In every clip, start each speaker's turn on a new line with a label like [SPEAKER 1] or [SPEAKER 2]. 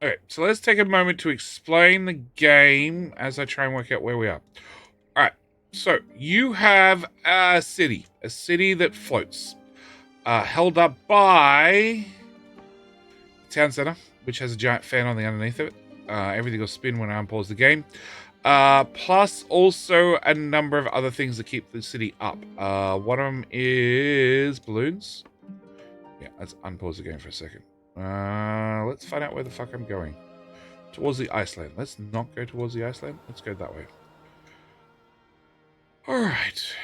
[SPEAKER 1] Okay, so let's take a moment to explain the game as I try and work out where we are. All right, so you have a city that floats, held up by town center, which has a giant fan on the underneath of it. Everything will spin when I unpause the game. Plus also a number of other things that keep the city up. One of them is balloons. Yeah, let's unpause the game for a second. Let's find out where the fuck I'm going. Towards the Iceland. Let's not go towards the Iceland. Let's go that way. Alright.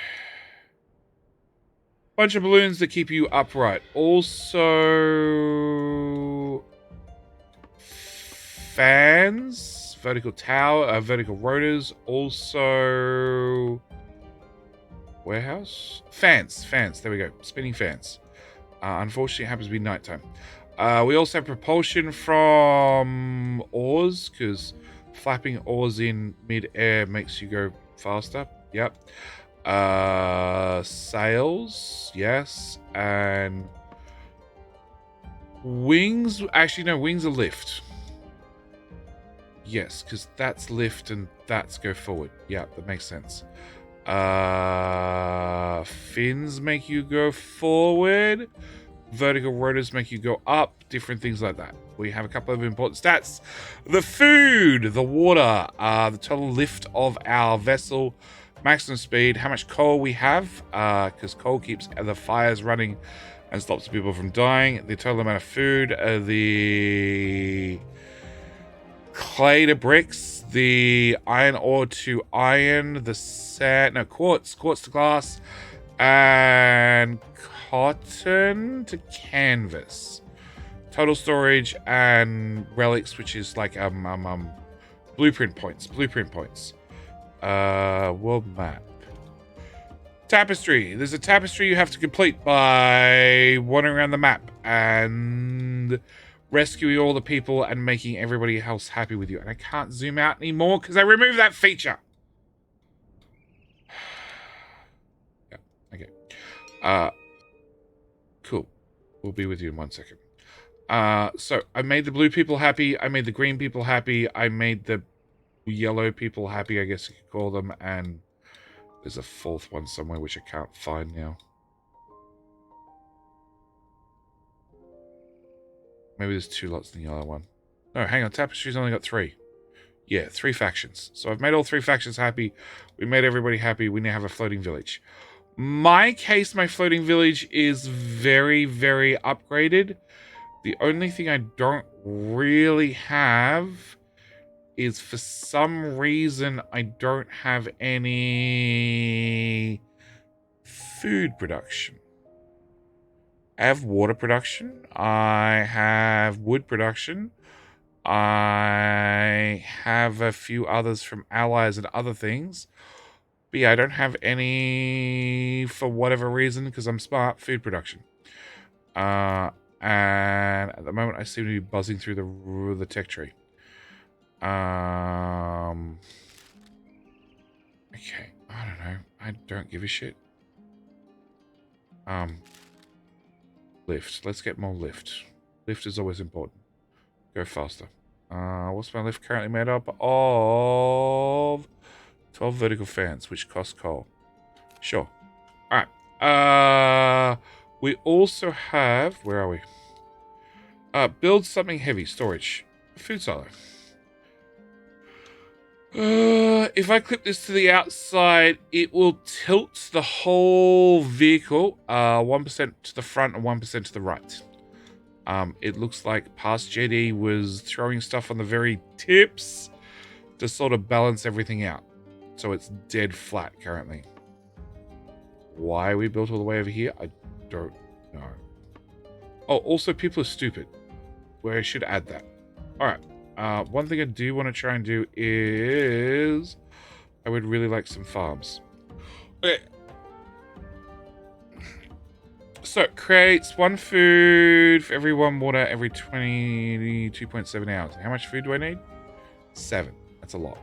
[SPEAKER 1] Bunch of balloons that keep you upright. Also... fans. Vertical tower. Vertical rotors. Also... warehouse? Fans. There we go. Spinning fans. Unfortunately, it happens to be nighttime. We also have propulsion from oars, because flapping oars in mid-air makes you go faster. Yep. Sails, yes. And wings. Actually, no, wings are lift. Yes, because that's lift and that's go forward. Yeah, that makes sense. Fins make you go forward. Vertical rotors make you go up. Different things like that. We have a couple of important stats. The food, the water, the total lift of our vessel, maximum speed, how much coal we have, because coal keeps the fires running and stops people from dying. The total amount of food, the clay to bricks, the iron ore to iron, the sand, no, quartz to glass, and cotton to canvas. Total storage and relics, which is like blueprint points. World map. Tapestry. There's a tapestry you have to complete by wandering around the map and rescuing all the people and making everybody else happy with you. And I can't zoom out anymore because I removed that feature. Yeah, okay. Cool. We'll be with you in 1 second. So I made the blue people happy. I made the green people happy. I made the yellow people happy, I guess you could call them. And there's a fourth one somewhere which I can't find now. Maybe there's 2 lots in the yellow one. No, hang on. Tapestry's only got 3. Yeah, 3 factions. So I've made all 3 factions happy. We made everybody happy. We now have a floating village. My floating village is very, very upgraded. The only thing I don't really have is, for some reason, I don't have any food production. I have water production. I have wood production. I have a few others from allies and other things. But yeah, I don't have any, for whatever reason, because I'm smart, food production. And at the moment, I seem to be buzzing through the tech tree. Okay, I don't know. I don't give a shit. Lift. Let's get more lift. Lift is always important. Go faster. What's my lift currently made up of? 12 vertical fans, which cost coal. Sure. Alright. We also have... where are we? Build something heavy. Storage. Food silo. If I clip this to the outside, it will tilt the whole vehicle 1% to the front and 1% to the right. It looks like past JD was throwing stuff on the very tips to sort of balance everything out. So it's dead flat currently. Why we built all the way over here, I don't know. Oh, also people are stupid. Where I should add that. Alright. One thing I do want to try and do is... I would really like some farms. Okay. So, it creates 1 food for every 1 water every 22.7 hours. How much food do I need? 7. That's a lot.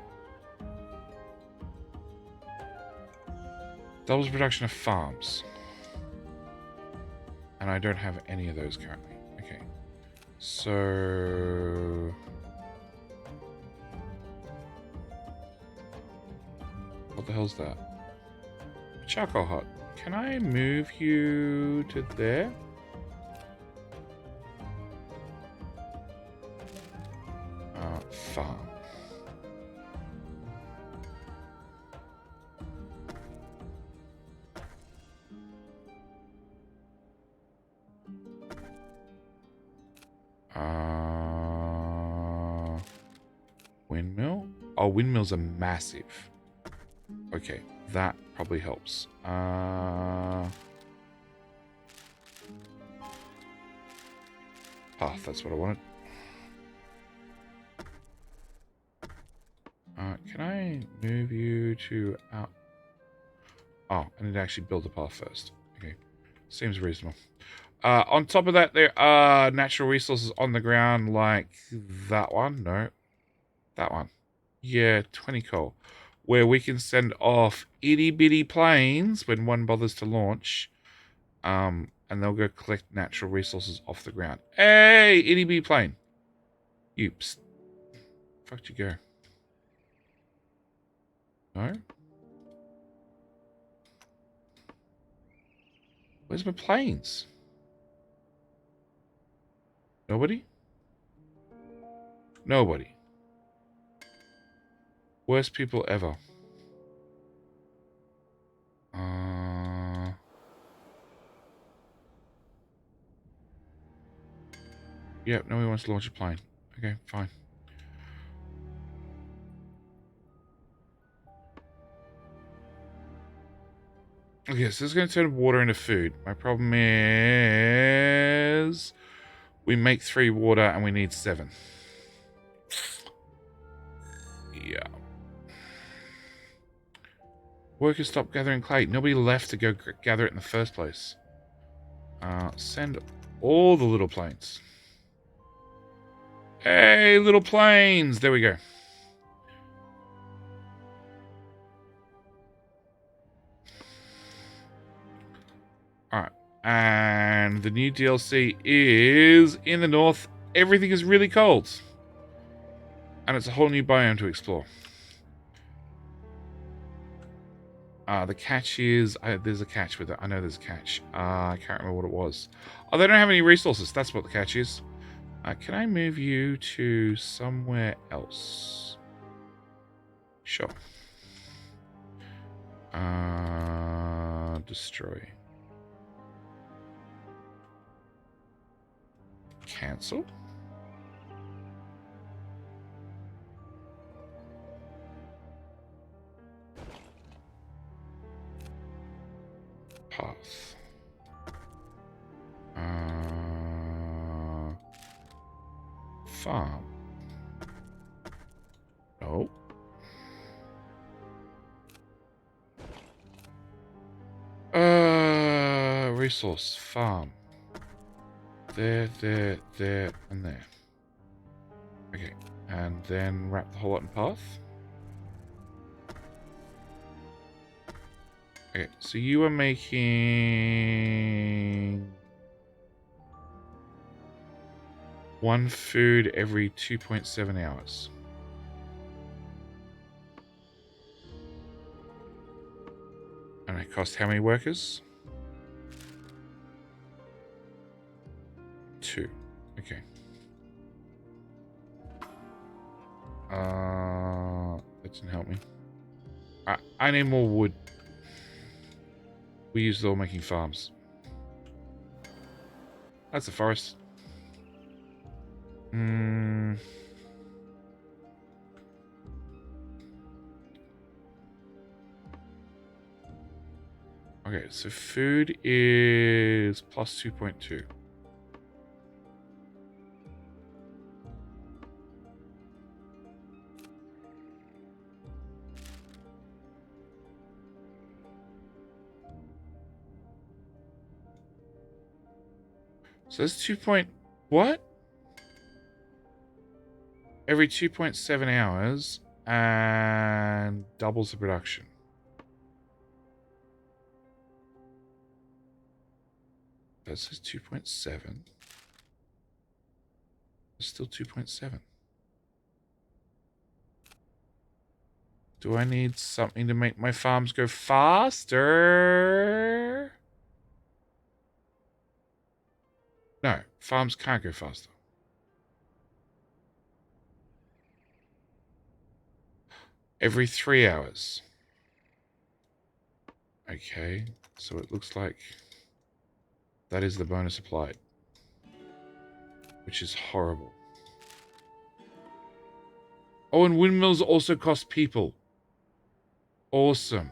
[SPEAKER 1] Doubles production of farms. And I don't have any of those currently. Okay. So... What the hell's that? Charcoal hut. Can I move you to there? Farm. Windmill? Oh, windmills are massive. Okay, that probably helps. Path, that's what I wanted. Can I move you to out? Oh, I need to actually build the path first. Okay, seems reasonable. On top of that, there are natural resources on the ground like that one. No, that one. Yeah, 20 coal. Where we can send off itty-bitty planes when one bothers to launch. And they'll go collect natural resources off the ground. Hey, itty-bitty plane. You, psst. Fuck'd you go? No? Where's my planes? Nobody? Nobody. Worst people ever. Yep, nobody wants to launch a plane. Okay, fine. Okay, so this is going to turn water into food. My problem is we make 3 water and we need 7. Yeah. Workers stopped gathering clay. Nobody left to go gather it in the first place. Send all the little planes. Hey, little planes! There we go. Alright. And the new DLC is in the north. Everything is really cold. And it's a whole new biome to explore. The catch is... there's a catch with it. I know there's a catch. I can't remember what it was. Oh, they don't have any resources. That's what the catch is. Can I move you to somewhere else? Sure. Destroy. Cancel. Path. Farm. No. Resource. Farm. There, and there. Okay. And then wrap the whole lot in path. Okay, so you are making 1 food every 2.7 hours. And it costs how many workers? 2. Okay. That didn't help me. I need more wood. We use it all making farms. That's a forest. Okay, so food is plus 2.2. So that's 2 point... What? Every 2.7 hours and doubles the production. That says 2.7. It's still 2.7. Do I need something to make my farms go faster? No, farms can't go faster. Every 3 hours. Okay, so it looks like that is the bonus applied, which is horrible. Oh, and windmills also cost people. Awesome.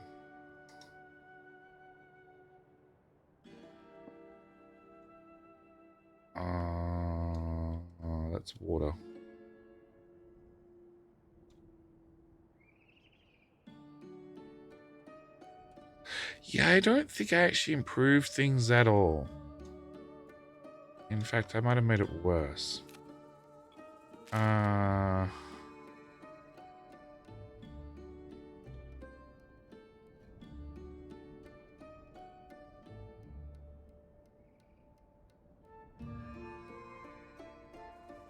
[SPEAKER 1] That's water. Yeah, I don't think I actually improved things at all. In fact, I might have made it worse.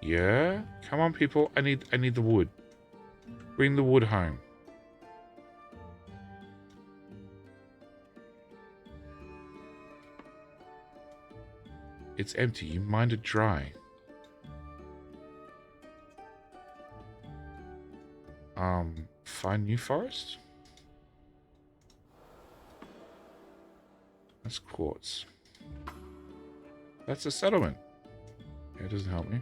[SPEAKER 1] Yeah? Come on, people. I need the wood. Bring the wood home. It's empty. You mind it dry. Find new forest? That's quartz. That's a settlement. Yeah, it doesn't help me.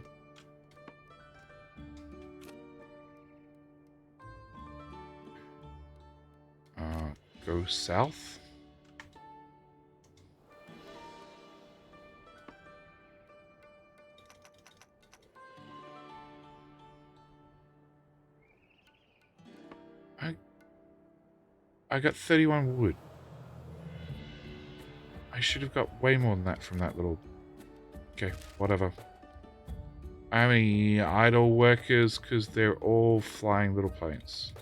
[SPEAKER 1] Go south. I got 31 wood. I should have got way more than that from that little... Okay, whatever. I mean, idle workers because they're all flying little planes.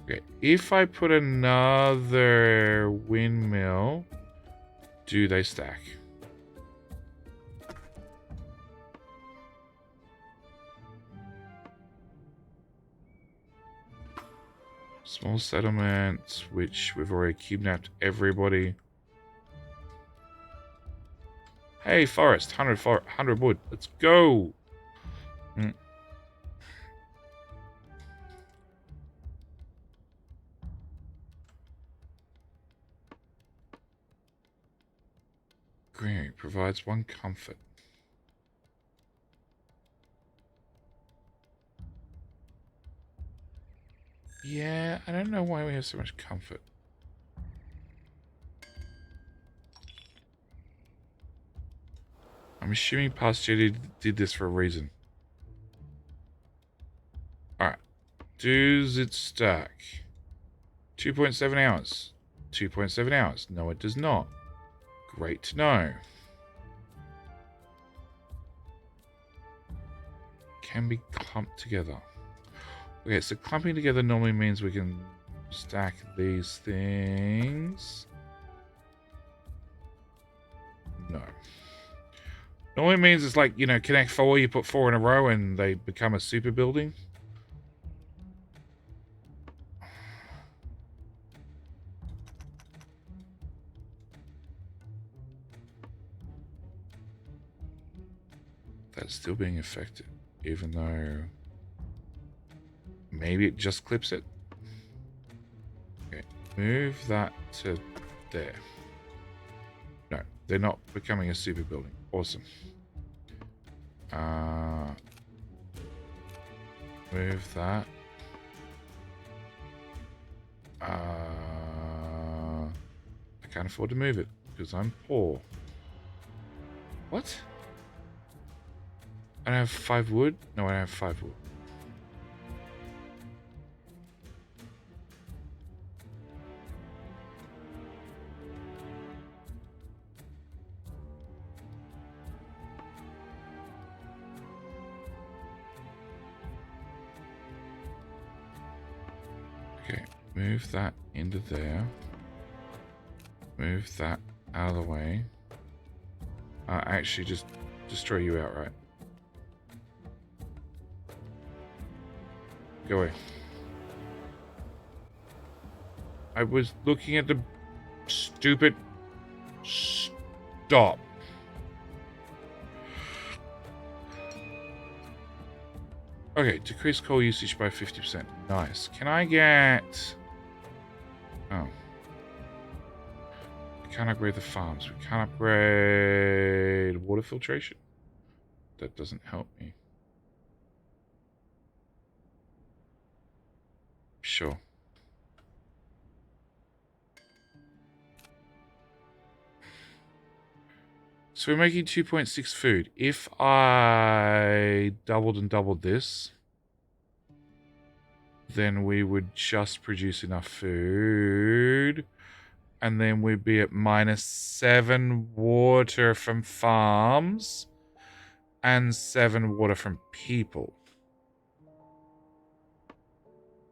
[SPEAKER 1] Okay, if I put another windmill, do they stack? Small settlement, which we've already kidnapped everybody. Hey, forest, 100 wood. Let's go. Greenery provides one comfort. Yeah, I don't know why we have so much comfort. I'm assuming Pasture did this for a reason. Alright. Does it stack? 2.7 hours. 2.7 hours. No, it does not. Great to know. Can be clumped together. Okay, so clumping together normally means we can stack these things. No. Normally means it's like, you know, connect 4, you put 4 in a row and they become a super building. That's still being affected, even though maybe it just clips it. Okay, move that to there. No, they're not becoming a super building. Awesome. Move that. I can't afford to move it because I'm poor. What? I don't have 5 wood? No, I don't have 5 wood. Okay, move that into there. Move that out of the way. Actually, just destroy you outright. Go away. I was looking at the stupid... Stop. Okay, decrease coal usage by 50%. Nice. Can I get... Oh. We can't upgrade the farms. We can't upgrade water filtration. That doesn't help me. Sure. So we're making 2.6 food. If I doubled and doubled this, then we would just produce enough food. And then we'd be at -7 water from farms and 7 water from people.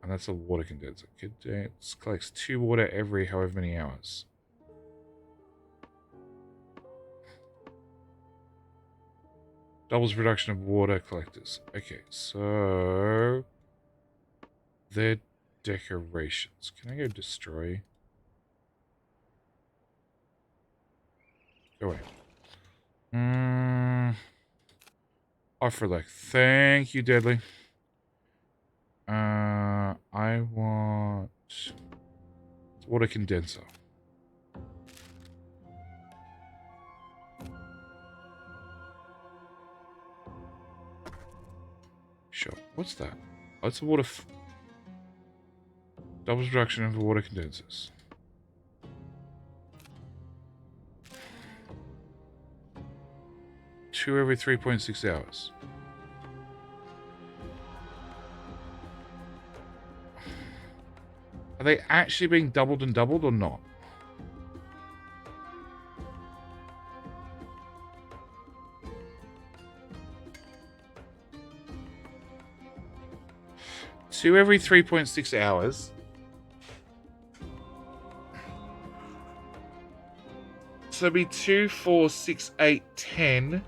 [SPEAKER 1] And that's a water condenser. It collects 2 water every however many hours. Doubles production of water collectors. Okay, so... They're decorations. Can I go destroy? Go away. Offer like, thank you, Deadly. I want water condenser. Sure. What's that? Oh, it's a water. Doubles production of water condensers. Two every 3.6 hours. Are they actually being doubled and doubled or not? Two every 3.6 hours. So it'd be 2, 4, 6, 8, 10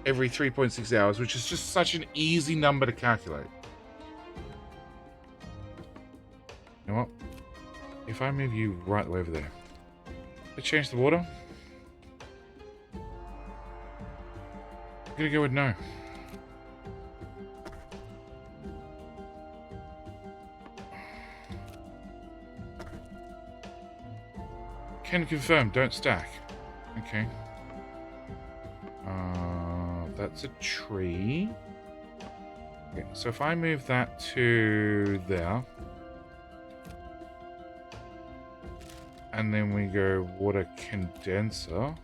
[SPEAKER 1] every 3.6 hours, which is just such an easy number to calculate. You know what? If I move you right over there, let's change the water. I'm gonna go with no. Can confirm, don't stack. Okay. That's a tree. Okay, so if I move that to there, and then we go water condenser.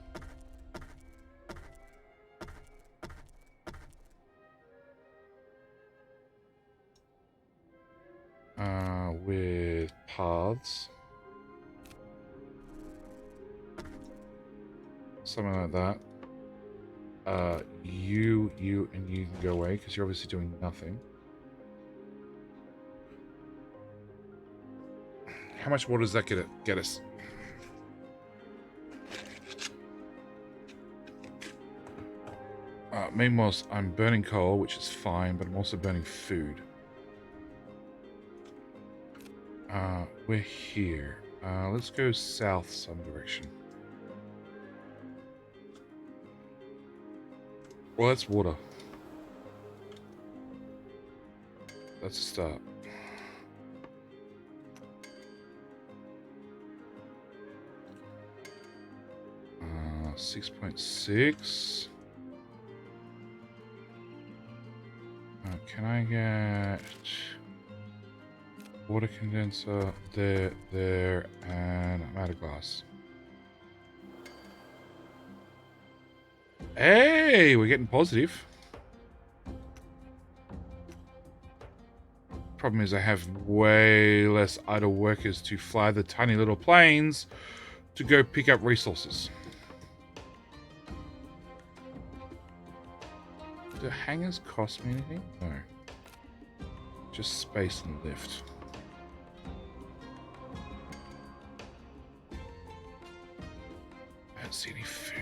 [SPEAKER 1] With paths. Something like that. You, and you can go away because you're obviously doing nothing. How much water does that get us? Meanwhile, I'm burning coal, which is fine, but I'm also burning food. We're here. Let's go south some direction. Well, that's water. That's a start. Uh, 6.6. Can I get water condenser there, and I'm out of glass. Hey, we're getting positive. Problem is I have way less idle workers to fly the tiny little planes to go pick up resources. Do hangars cost me anything? No. Just space and lift. I don't see any food.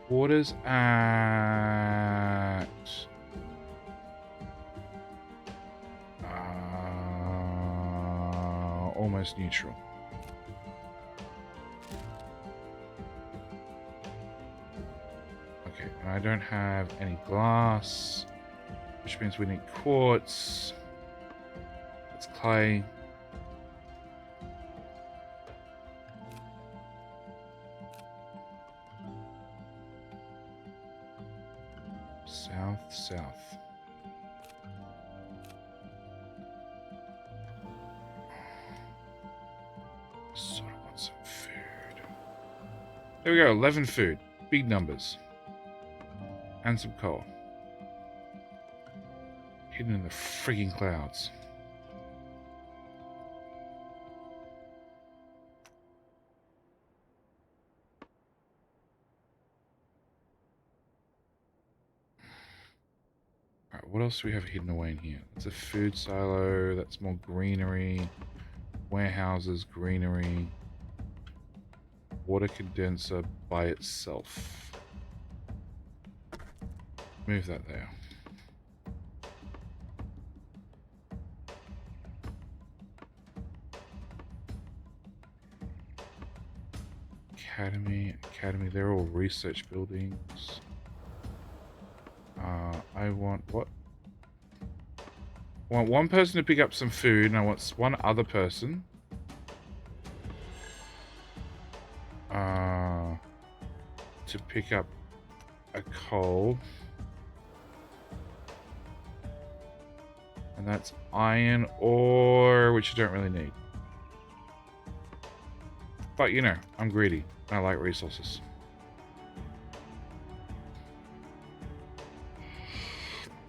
[SPEAKER 1] Water's at... almost neutral. Okay, and I don't have any glass, which means we need quartz. It's clay. South. Sort of want some food. There we go, 11 food. Big numbers. And some coal. Hidden in the frigging clouds. Alright, what else do we have hidden away in here? It's a food silo, that's more greenery. Warehouses, greenery. Water condenser by itself. Move that there. Academy, they're all research buildings. I want what? I want one person to pick up some food, and I want one other person to pick up a coal. And that's iron ore, which you don't really need. But, you know, I'm greedy. I like resources.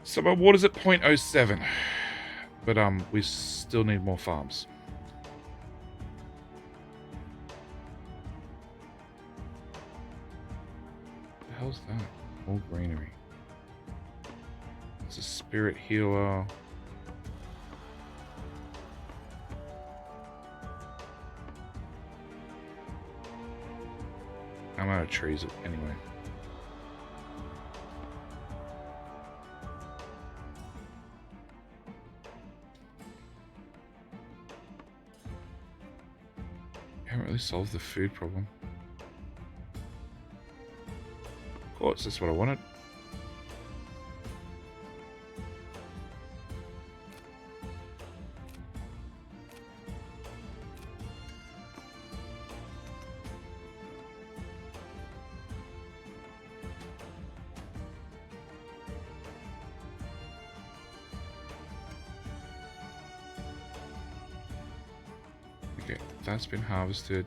[SPEAKER 1] So my water's at 0.07. But, we still need more farms. What the hell's that? More greenery. It's a spirit healer. I'm out of trees anyway. Haven't really solved the food problem. Of course, that's what I wanted. Okay, that's been harvested.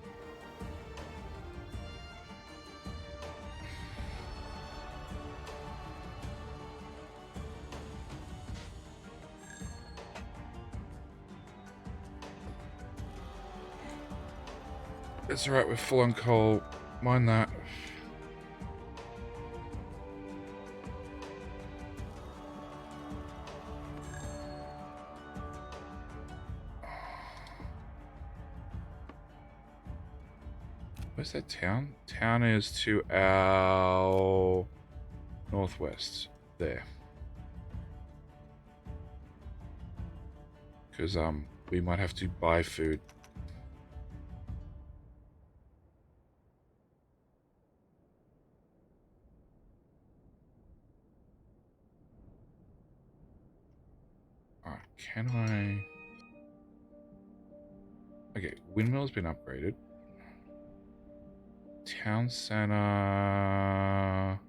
[SPEAKER 1] It's alright, we're full on coal. Mind that. Where's that town? Town is to our northwest. There. Because we might have to buy food. Alright, can I... Okay, windmill's been upgraded. Town center.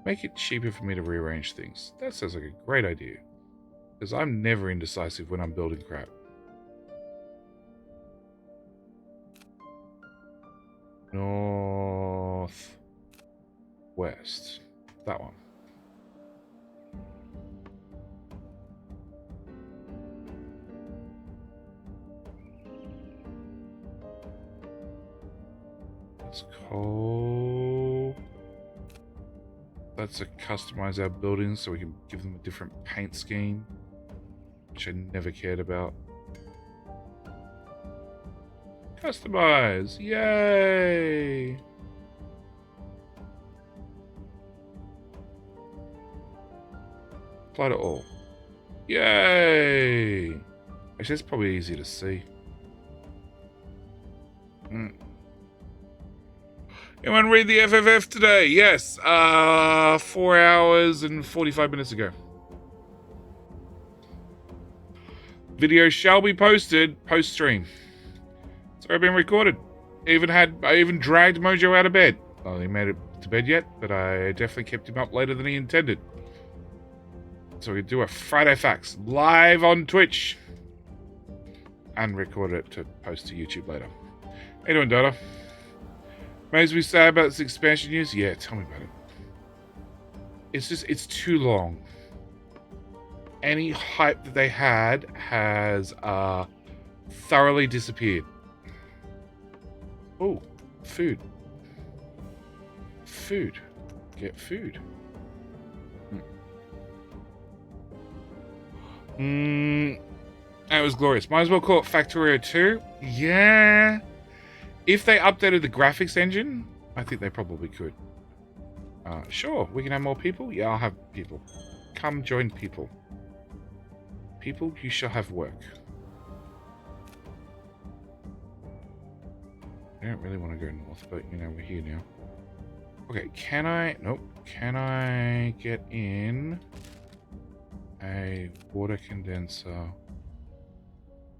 [SPEAKER 1] Make it cheaper for me to rearrange things. That sounds like a great idea. Because I'm never indecisive when I'm building crap. North. West. That one. Coal. Let's customize our buildings so we can give them a different paint scheme, which I never cared about. Customize. Yay. Apply to all. Yay. Actually, it's probably easy to see. Anyone read the FFF today? Yes. 4 hours and 45 minutes ago. Video shall be posted post-stream. It's already been recorded. I even dragged Mojo out of bed. Well, he made it to bed yet, but I definitely kept him up later than he intended. So we could do a Friday Facts live on Twitch. And record it to post to YouTube later. How you doing, Dota? Makes me sad about this expansion news? Yeah, tell me about it. It's too long. Any hype that they had has thoroughly disappeared. Oh, food. Food. Get food. That was glorious. Might as well call it Factorio 2. Yeah. If they updated the graphics engine, I think they probably could. Sure, we can have more people. Yeah, I'll have people. Come join people. People, you shall have work. I don't really want to go north, but you know, we're here now. Okay, can I... Nope. Can I get in a water condenser?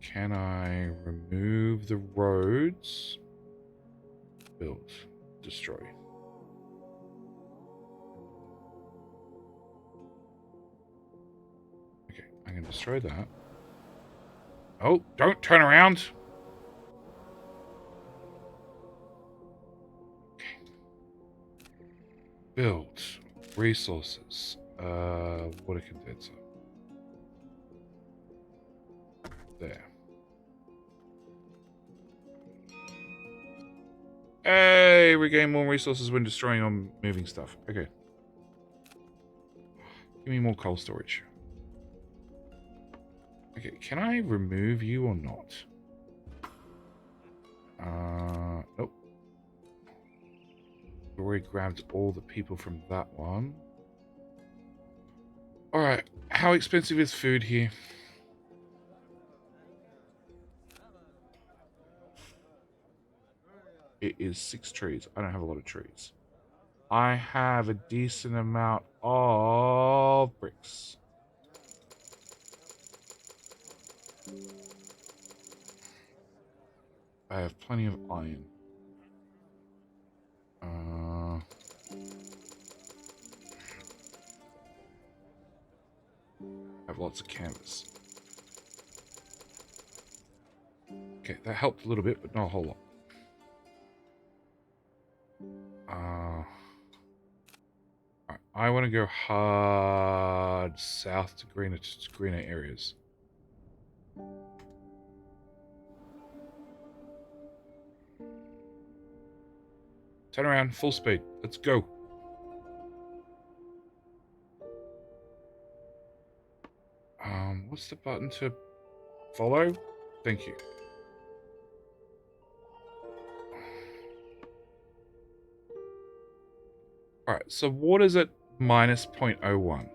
[SPEAKER 1] Can I remove the roads? Build. Destroy. Okay, I can destroy that. Oh, don't turn around! Okay. Build. Resources. Water condenser. There. Hey, we gain more resources when destroying or moving stuff. Okay. Give me more coal storage. Okay, can I remove you or not? Nope. Already grabbed all the people from that one. Alright, how expensive is food here? It is 6 trees. I don't have a lot of trees. I have a decent amount of bricks. I have plenty of iron. I have lots of canvas. Okay, that helped a little bit, but not a whole lot. I want to go hard south to greener areas. Turn around, full speed. Let's go. What's the button to follow? Thank you. Alright, so water's at minus 0.01.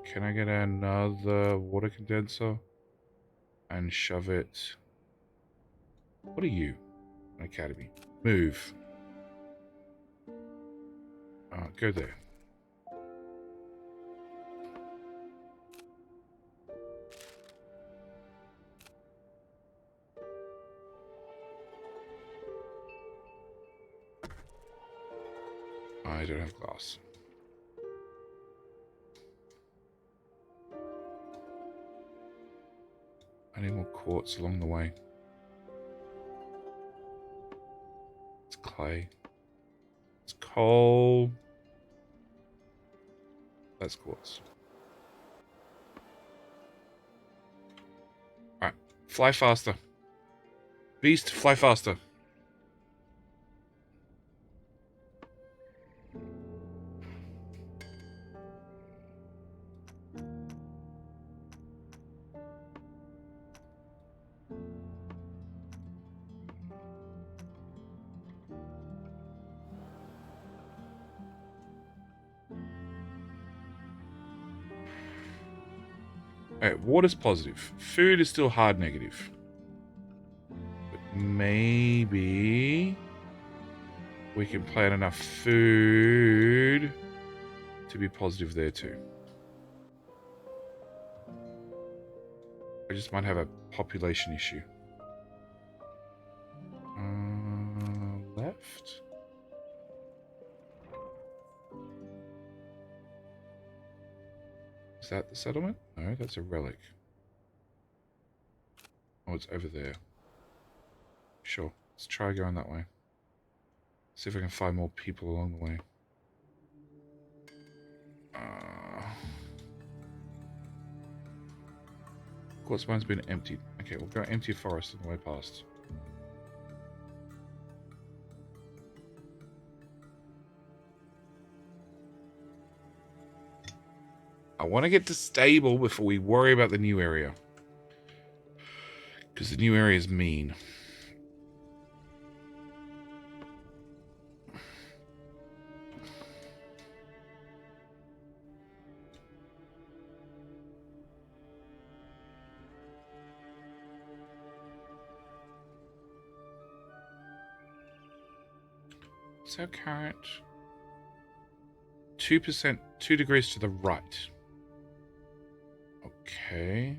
[SPEAKER 1] Can I get another water condenser and shove it? What are you? An academy. Move. Go there. I don't have glass. I need more quartz along the way. It's clay. It's coal. That's quartz. Alright. Fly faster. Beast, fly faster. Alright, water's positive. Food is still hard negative. But maybe we can plant enough food to be positive there too. I just might have a population issue. Left. Is that the settlement? No, that's a relic. Oh, it's over there. Sure, let's try going that way. See if I can find more people along the way. Quartz mine's been emptied. Okay, we'll go empty a forest on the way past. I want to get to stable before we worry about the new area. Because the new area is mean. What's our current? 2%, 2 degrees to the right. Okay.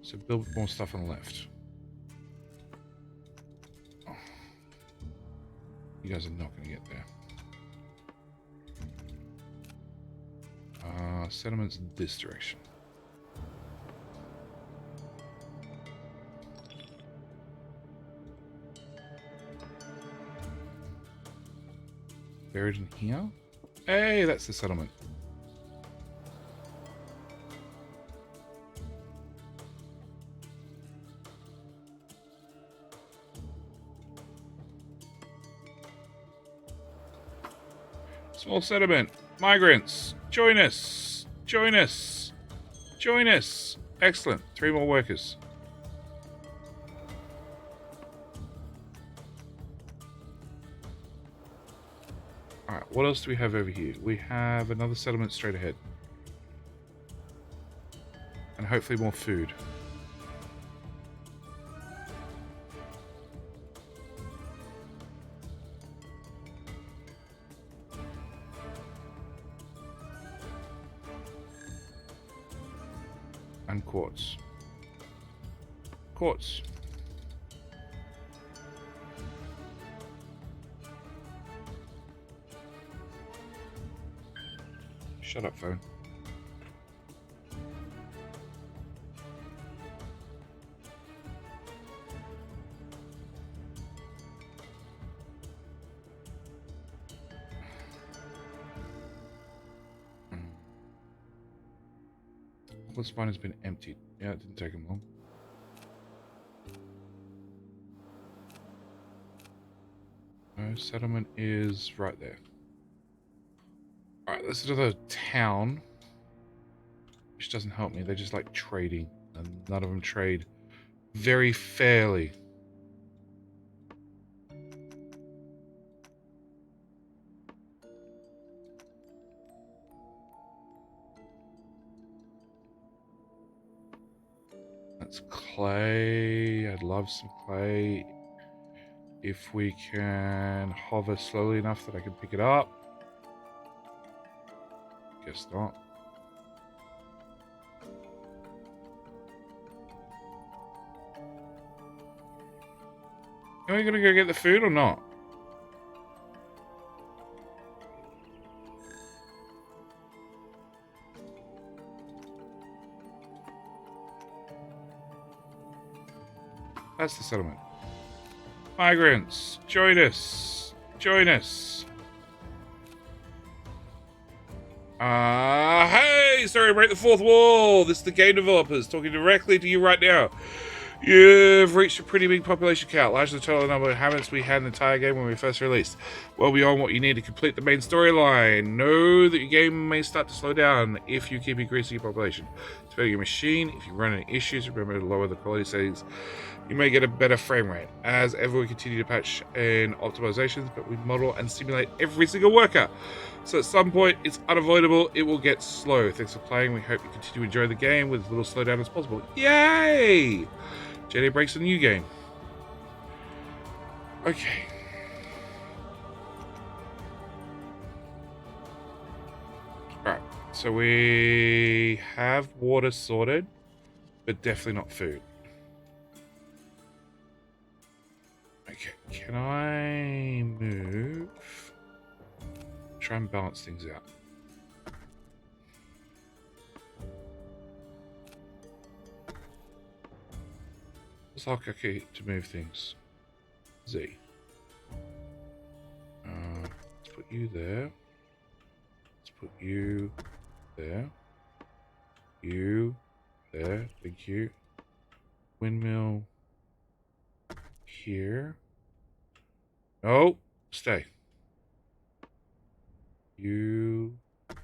[SPEAKER 1] So build more stuff on the left. Oh. You guys are not going to get there. Settlements in this direction. Buried in here? Hey, that's the settlement. Small settlement. Migrants. Join us. Join us. Join us. Excellent. 3 more workers. Alright, what else do we have over here? We have another settlement straight ahead. And hopefully more food. And quartz. Quartz. Shut up, phone. This mine has been emptied. Yeah, it didn't take him long. No, settlement is right there. Alright, this is another town. Which doesn't help me. They just like trading. And none of them trade very fairly. That's clay. I'd love some clay. If we can hover slowly enough that I can pick it up. Guess not. Are we gonna go get the food or not? That's the settlement. Migrants, join us. Join us. Hey! Sorry, break the fourth wall. This is the game developers talking directly to you right now. You've reached a pretty big population count, larger than the total number of inhabitants we had in the entire game when we first released. Well beyond what you need to complete the main storyline. Know that your game may start to slow down if you keep increasing your population. To your machine, if you run into issues, remember to lower the quality settings. You may get a better frame rate. As ever, we continue to patch and optimizations, but we model and simulate every single worker. So at some point, it's unavoidable. It will get slow. Thanks for playing. We hope you continue to enjoy the game with as little slowdown as possible. Yay! JD breaks a new game. Okay. Alright. So we have water sorted, but definitely not food. Okay. Can I move? Try and balance things out. It's like okay to move things. Z. Let's put you there. Let's put you there. You there. Thank you. Windmill here. No, stay. You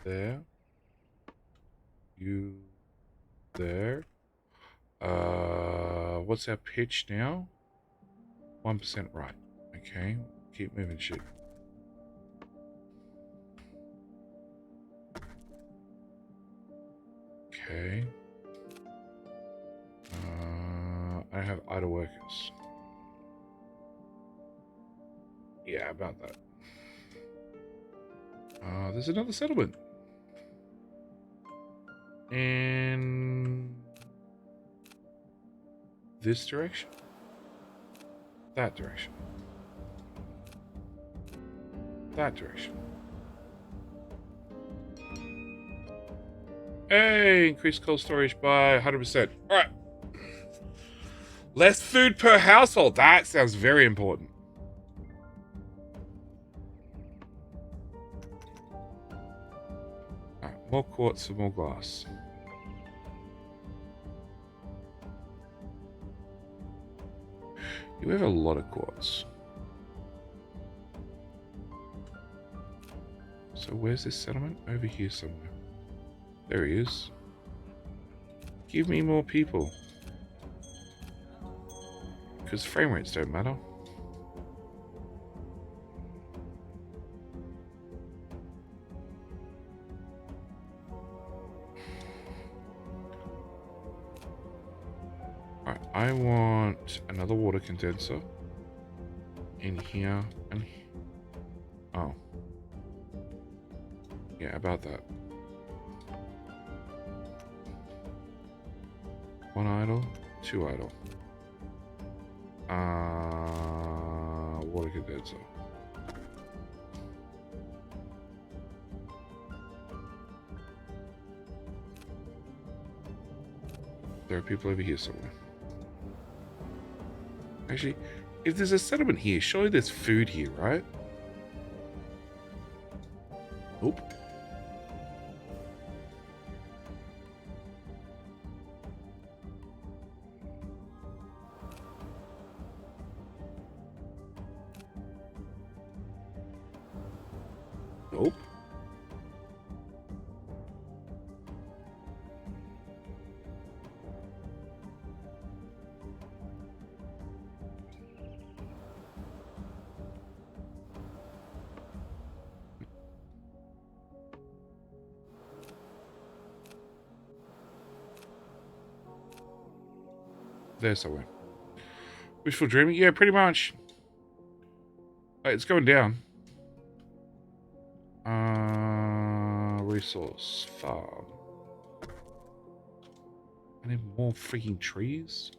[SPEAKER 1] there. You there. What's our pitch now? 1% right. Okay, keep moving shit. Okay. I have idle workers. Yeah, about that. There's another settlement. In this direction. That direction. That direction. Hey, increased cold storage by 100%. Alright. Less food per household. That sounds very important. Alright, more quartz for more glass. You have a lot of quartz. So where's this settlement? Over here somewhere. There he is. Give me more people. Because frame rates don't matter. Alright, I want another water condenser in here and oh. Yeah, about that. One idle, two idle. Water condenser. There are people over here somewhere. Actually, if there's a settlement here, surely there's food here, right? Nope. Nope. There's somewhere. Wishful dreaming? Yeah, pretty much. It's going down. Resource farm. I need more freaking trees.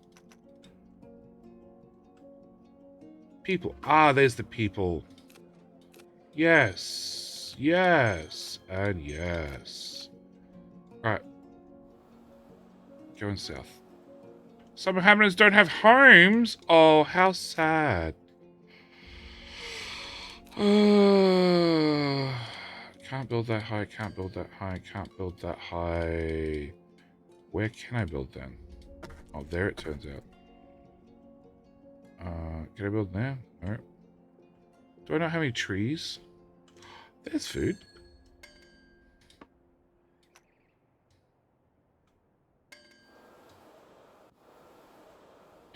[SPEAKER 1] People. Ah, there's the people. Yes. Yes. And yes. Alright. Going south. Some inhabitants don't have homes. Oh, how sad. Can't build that high, can't build that high, can't build that high. Where can I build then? Oh, there it turns out. Can I build there? No. Do I not have any trees? There's food.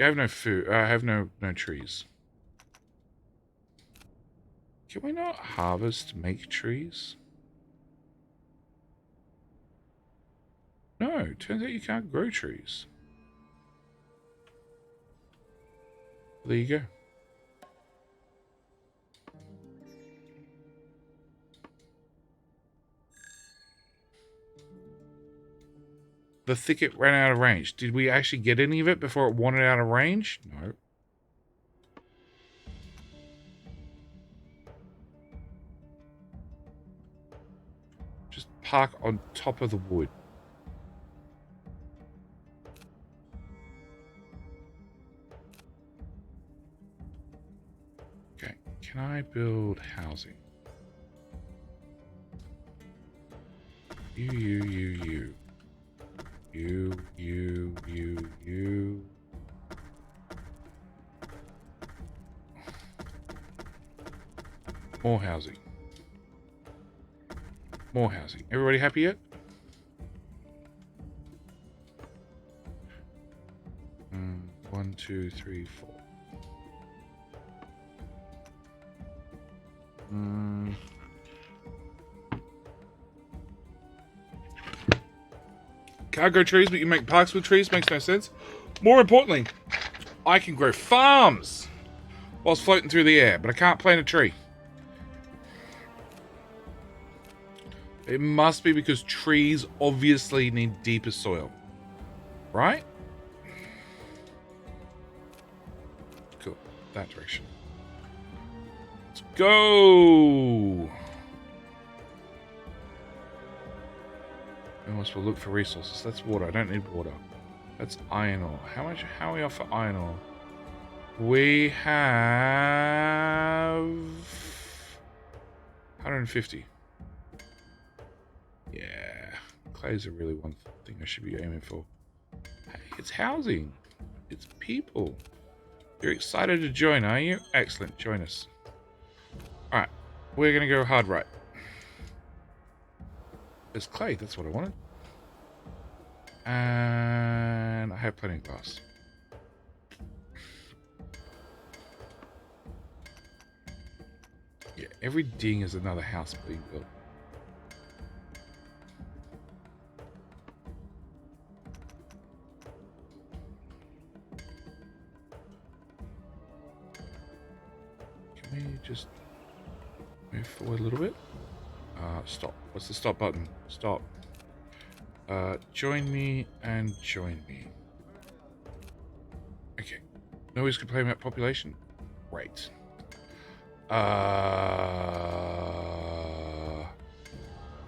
[SPEAKER 1] I have no food. I have no trees. Can we not harvest, make trees? No, turns out you can't grow trees. There you go. The thicket ran out of range. Did we actually get any of it before it wanted out of range? No. Just park on top of the wood. Okay, can I build housing? You. You. More housing. More housing. Everybody happy yet? One, two, three, four. Can't grow trees, but you make parks with trees. Makes no sense. More importantly, I can grow farms whilst floating through the air, but I can't plant a tree. It must be because trees obviously need deeper soil. Right? Cool. That direction. Let's go! Unless we'll look for resources. That's water. I don't need water. That's iron ore. How are we off for iron ore? We have 150. Yeah. Clay's are really one thing I should be aiming for. Hey, it's housing. It's people. You're excited to join, are you? Excellent. Join us. Alright. We're going to go hard right. There's clay. That's what I wanted. And I have plenty of glass. Yeah, every ding is another house being built. Can we just move forward a little bit? Stop. What's the stop button? Stop. Join me and join me. Okay. Nobody's complaining about population? Great.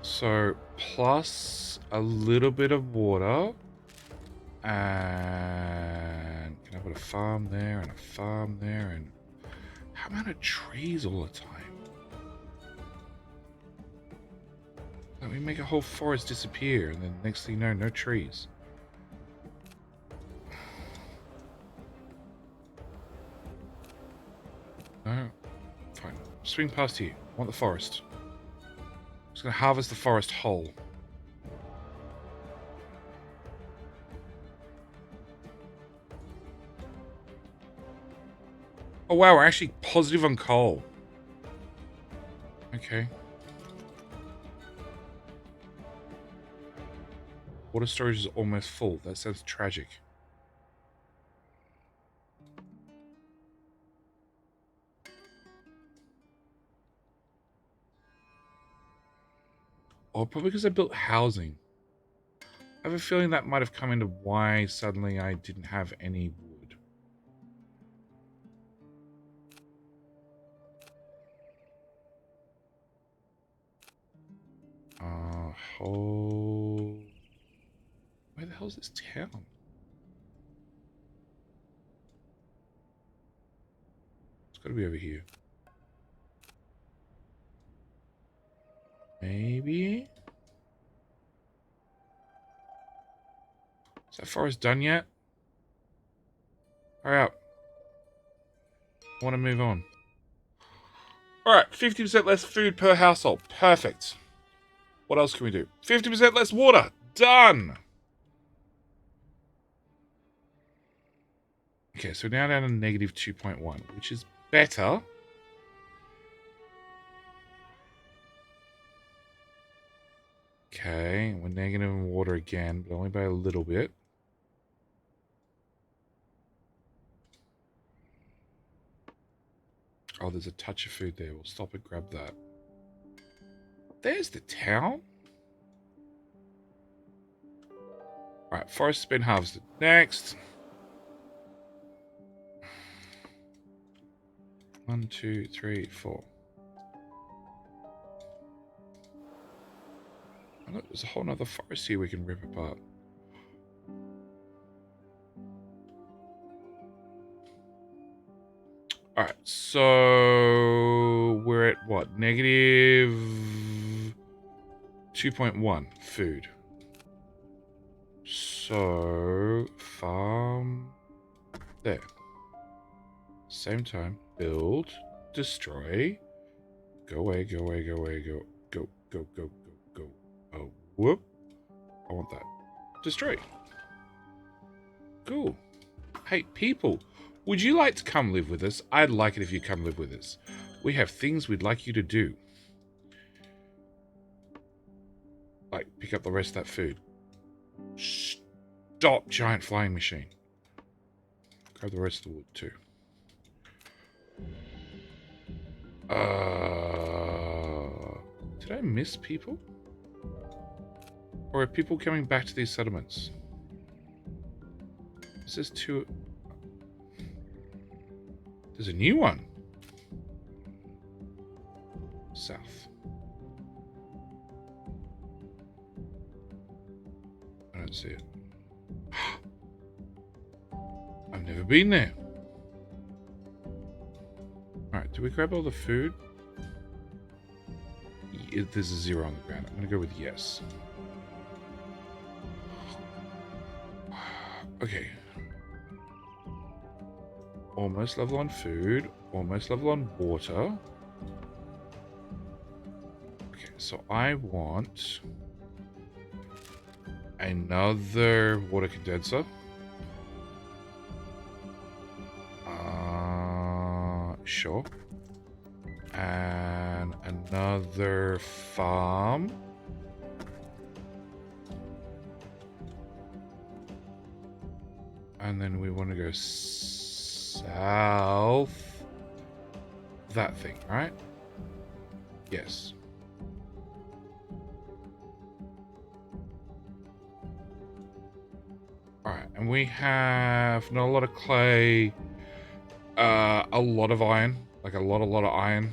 [SPEAKER 1] So plus a little bit of water, and can I put a farm there and a farm there, and how about trees all the time? Like we make a whole forest disappear, and then next thing you know, no trees. No. Fine. Swing past you. I want the forest. I'm just going to harvest the forest whole. Oh wow, we're actually positive on coal. Okay. Water storage is almost full. That sounds tragic. Oh, probably because I built housing. I have a feeling that might have come into why suddenly I didn't have any wood. Whole... Where the hell is this town? It's got to be over here. Maybe? Is that forest done yet? Hurry up. I want to move on. Alright, 50% less food per household. Perfect. What else can we do? 50% less water. Done! Okay, so now down to negative 2.1, which is better. Okay, we're negative in water again, but only by a little bit. Oh, there's a touch of food there. We'll stop and grab that. There's the town. Alright, forest has been harvested. Next. 1, 2, 3, 4. Oh, look, there's a whole nother forest here we can rip apart. Alright, so we're at what? Negative 2.1 food. So farm there. Same time. Build. Destroy. Go away, go away, go away, go. Go, go, go, go, go. Oh, whoop. I want that. Destroy. Cool. Hey, people. Would you like to come live with us? I'd like it if you come live with us. We have things we'd like you to do. Like, pick up the rest of that food. Stop, giant flying machine. Grab the rest of the wood, too. Did I miss people? Or are people coming back to these settlements? This is too... There's a new one. South. I don't see it. I've never been there. Alright, do we grab all the food? There's a 0 on the ground. I'm going to go with yes. Okay. Almost level on food. Almost level on water. Okay, so I want another water condenser. Sure. And another farm. And then we want to go south. That thing, right? Yes. Alright, and we have not a lot of clay, a lot of iron, like a lot of iron,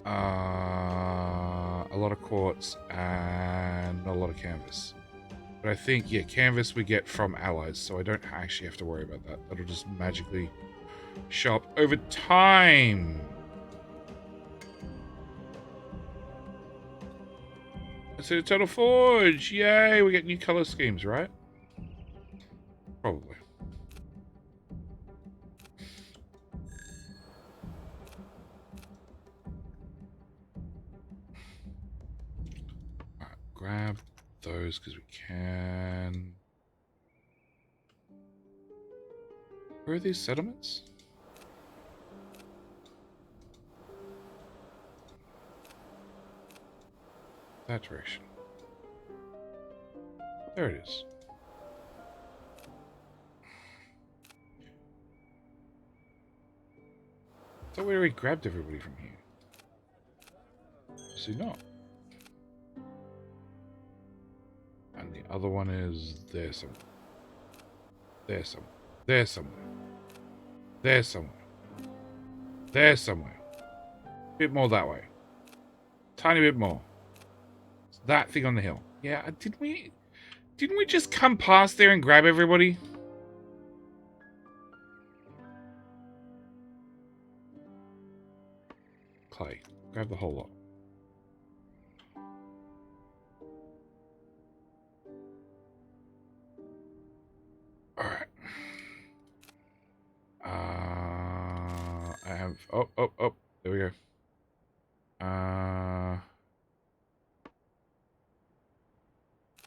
[SPEAKER 1] a lot of quartz, and not a lot of canvas. But I think, yeah, canvas we get from allies, so I don't actually have to worry about that. That'll just magically show up over time. Let's do a total forge. Yay, we get new color schemes, right? Probably. Alright, grab those because we can. Where are these settlements? That direction. There it is. I thought we already grabbed everybody from here. See, not. And the other one is there somewhere. There somewhere. There somewhere. There somewhere. There somewhere. Bit more that way. Tiny bit more. It's that thing on the hill. Yeah, didn't we just come past there and grab everybody? Clay. Grab the whole lot. Alright. I have... Oh. There we go.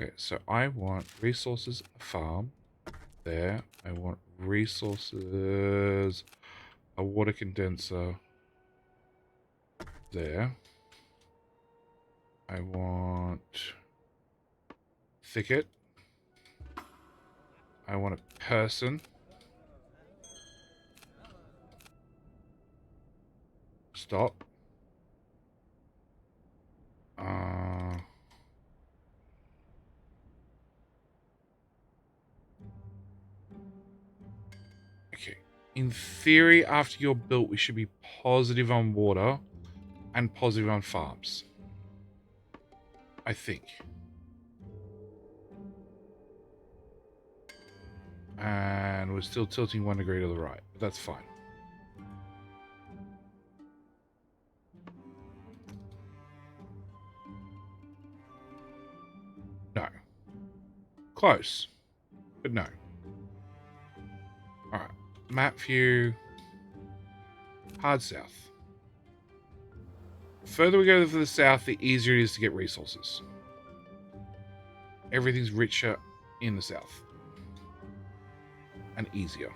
[SPEAKER 1] Okay, so I want resources, a farm, there. I want resources. A water condenser there. I want thicket. I want a person. Stop. Okay. In theory, after you're built, we should be positive on water and positive on farms. I think. And we're still tilting 1 degree to the right. But that's fine. No. Close. But no. Alright. Map view. Hard south. The further we go to the south, the easier it is to get resources. Everything's richer in the south. And easier.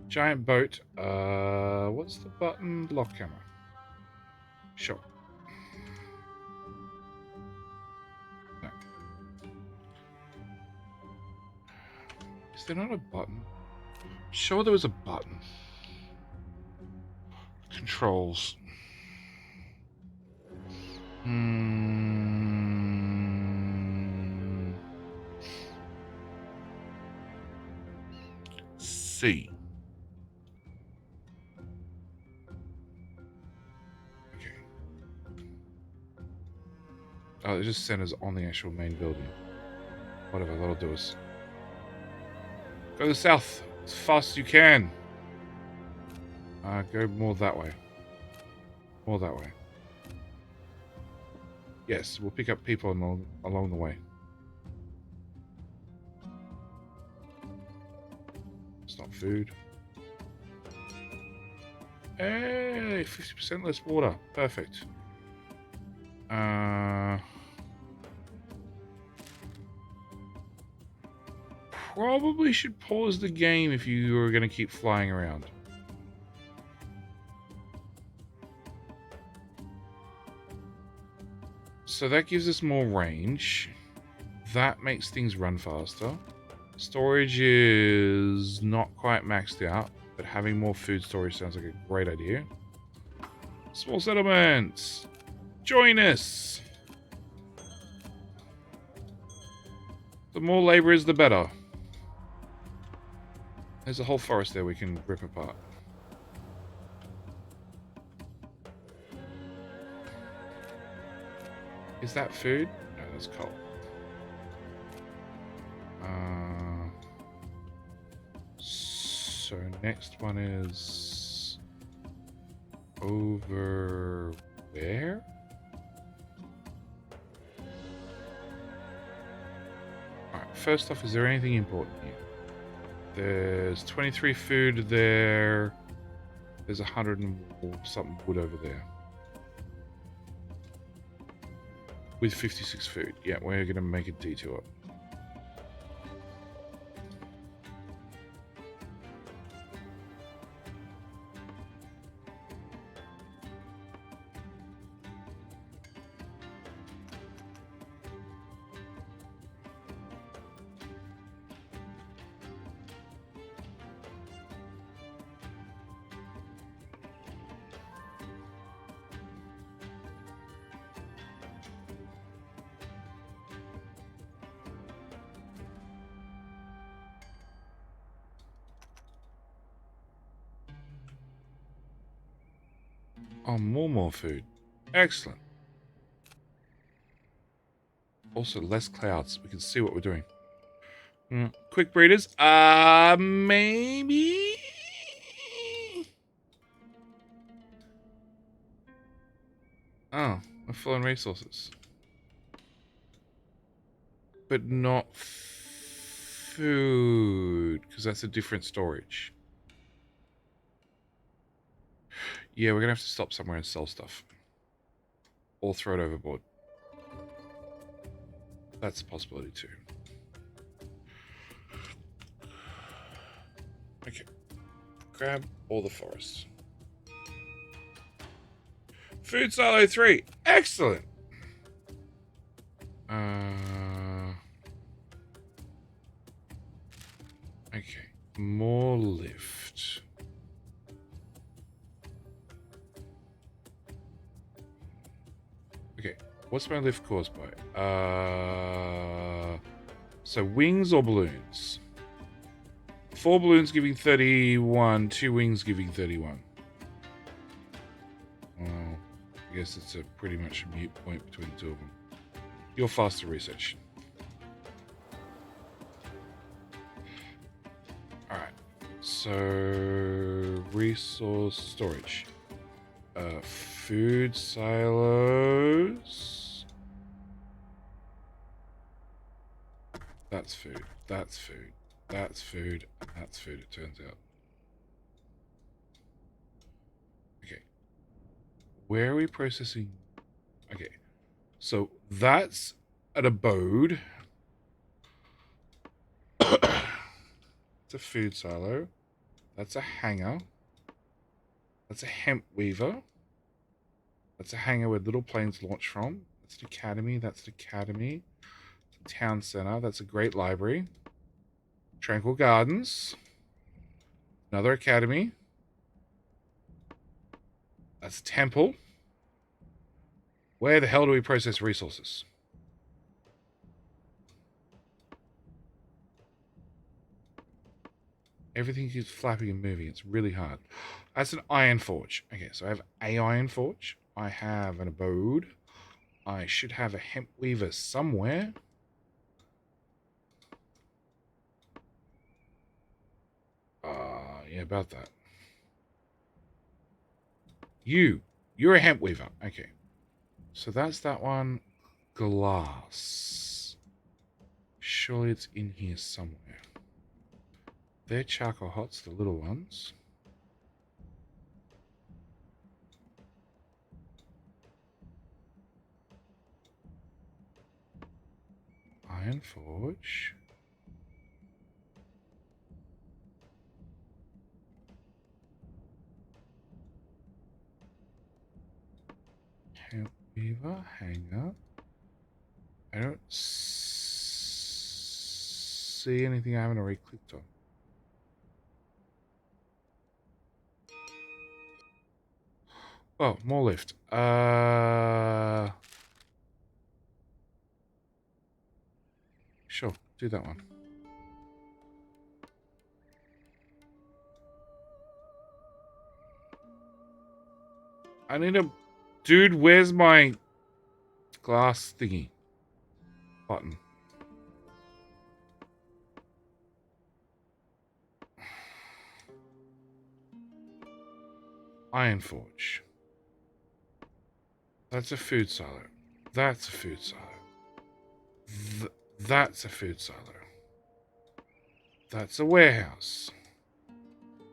[SPEAKER 1] Giant boat. What's the button? Lock camera. Sure. No. Is there not a button? I'm sure there was a button. Controls. C. Okay. Oh, it just sent us on the actual main building. Whatever, that'll do us. Go to the south as fast as you can. Go more that way. More that way. Yes, we'll pick up people along the way. It's not food. Hey, 50% less water. Perfect. Probably should pause the game if you were going to keep flying around. So that gives us more range. That makes things run faster. Storage is not quite maxed out, but having more food storage sounds like a great idea. Small settlements! Join us! The more laborers, the better. There's a whole forest there we can rip apart. Is that food? No, that's coal. So next one is over where? Alright, first off, is there anything important here? There's 23 food there. There's 100 and something wood over there. With 56 food. Yeah, we're going to make a detour. Oh, more food. Excellent. Also, less clouds. We can see what we're doing. Quick breeders. Maybe? Oh, we're full on resources. But not food, because that's a different storage. Yeah, we're going to have to stop somewhere and sell stuff. Or throw it overboard. That's a possibility too. Okay. Grab all the forests. Food silo 3. Excellent. Okay. More lift. Okay. What's my lift caused by? So wings or balloons? 4 balloons giving 31, 2 wings giving 31. Well, I guess it's a pretty much a mute point between the two of them. You're faster research. Alright. So resource storage. Food silos. That's food. That's food. That's food. That's food, it turns out. Okay. Where are we processing? Okay. So that's an abode. It's a food silo. That's a hangar. That's a hemp weaver. That's a hangar where little planes launch from. That's an academy. That's an academy. It's a town center. That's a great library. Tranquil Gardens. Another academy. That's a temple. Where the hell do we process resources? Everything keeps flapping and moving. It's really hard. That's an iron forge. Okay, so I have a iron forge. I have an abode. I should have a hemp weaver somewhere. Yeah, about that. You're a hemp weaver. Okay. So that's that one. Glass. Surely it's in here somewhere. They're charcoal hots, the little ones. Iron forge. Hemp weaver, hanger. I don't see anything I haven't already clicked on. Oh, more lift. Sure, do that one. I need a... Dude, where's my glass thingy? Button. Iron forge. That's a food silo. That's a food silo. That's a food silo. That's a warehouse.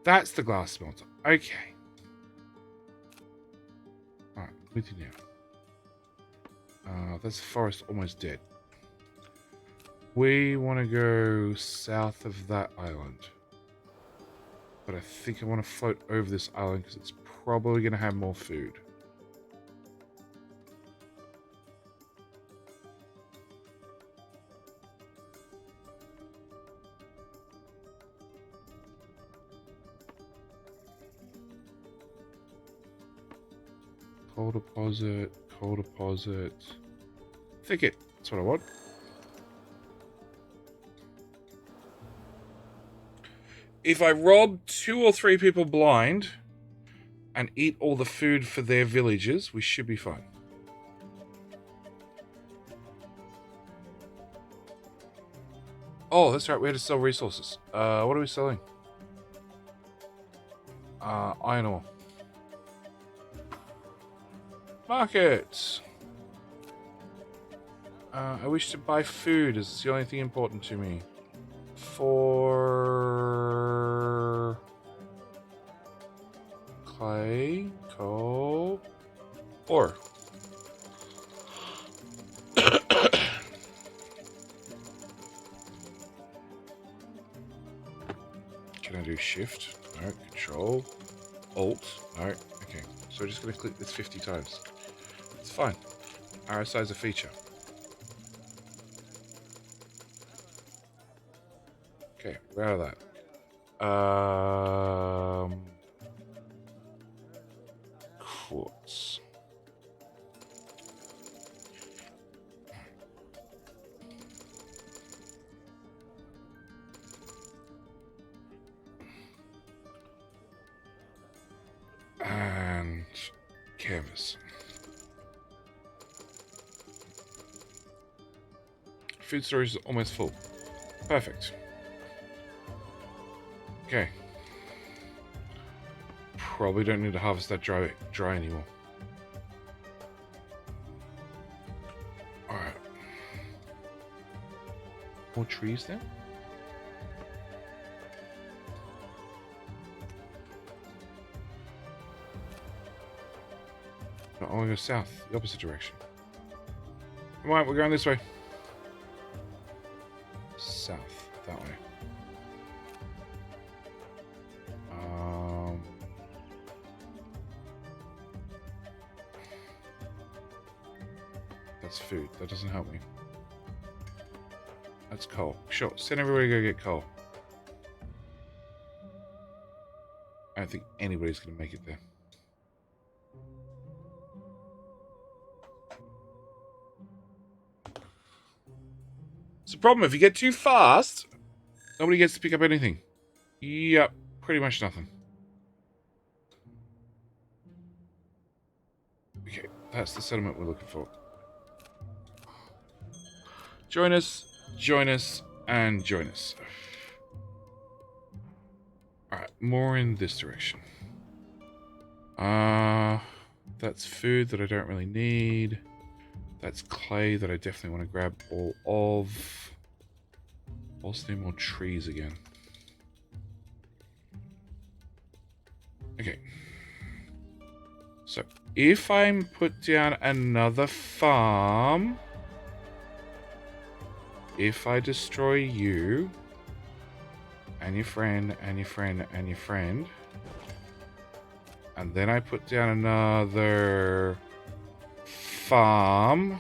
[SPEAKER 1] That's the glass smelter. Okay. Alright, with you now. That's the forest almost dead. We want to go south of that island. But I think I want to float over this island because it's probably going to have more food. Coal deposit, coal deposit. Thicket, that's what I want. If I rob 2 or 3 people blind and eat all the food for their villages, we should be fine. Oh, that's right, we had to sell resources. What are we selling? Iron ore. Market! I wish to buy food, as it's the only thing important to me. For... clay, coal, ore. Can Can I do shift? No. Control. Alt. No. Okay. So we're just going to click this 50 times. It's fine. RSI is a feature. Okay, we're out of that. Quartz. And canvas. Food storage is almost full. Perfect. Okay. Probably don't need to harvest that dry anymore. Alright. More trees then? No, I want to go south, the opposite direction. Alright, we're going this way. South, that way. That's food. That doesn't help me. That's coal. Sure, send everybody to go get coal. I don't think anybody's going to make it there. It's a problem. If you get too fast, nobody gets to pick up anything. Yep, pretty much nothing. Okay, that's the settlement we're looking for. Join us, and join us. Alright, more in this direction. That's food that I don't really need. That's clay that I definitely want to grab all of. Also need more trees again. Okay. So, if I put down another farm... If I destroy you, and your friend, and your friend, and your friend, and then I put down another farm,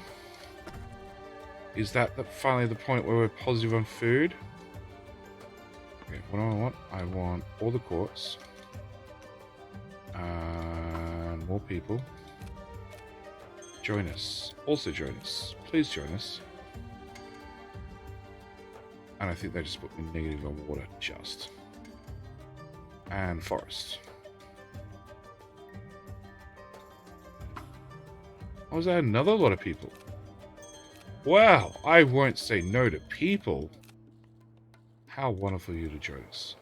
[SPEAKER 1] is that finally the point where we're positive on food? Okay, what do I want? I want all the quartz, and more people. Join us. Also join us. Please join us. And I think they just put me negative on water, just. And forest. Oh, is that another lot of people? Wow, I won't say no to people. How wonderful of you to join us.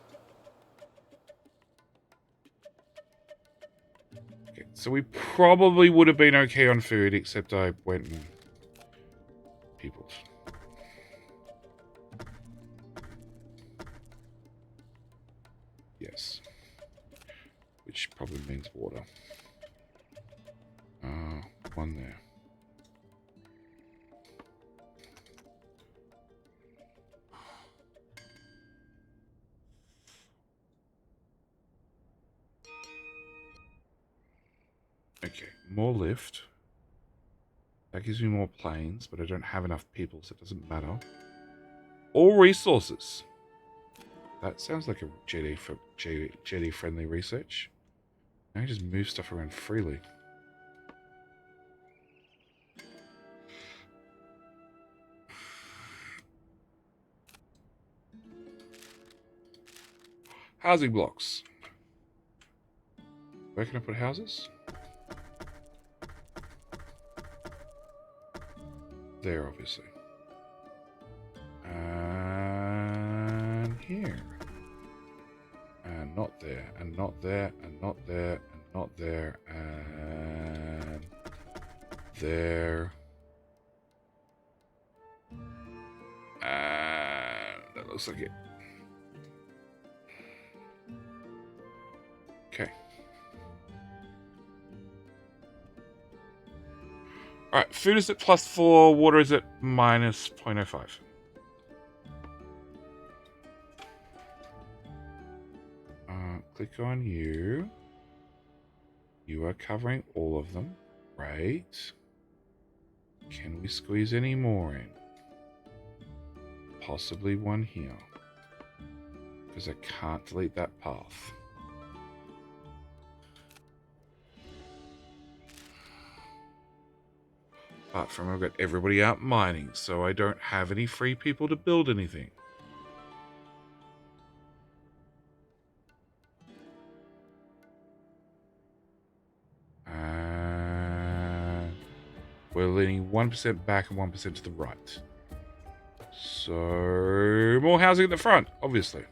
[SPEAKER 1] Okay, so we probably would have been okay on food, except I went and peopled. Yes. Which probably means water. One there. Okay, more lift. That gives me more planes, but I don't have enough people, so it doesn't matter. All resources. That sounds like a JD friendly research. Now I just move stuff around freely. Housing blocks. Where can I put houses? There, obviously. And here. And not there, and not there, and not there, and not there, and there. And that looks like it. Okay. Alright, food is at +4, water is at -0.05. click on you. You are covering all of them. Right. Can we squeeze any more in? Possibly one here. Because I can't delete that path. Apart from I've got everybody out mining, so I don't have any free people to build anything. We're leaning 1% back and 1% to the right. So, more housing at the front, obviously.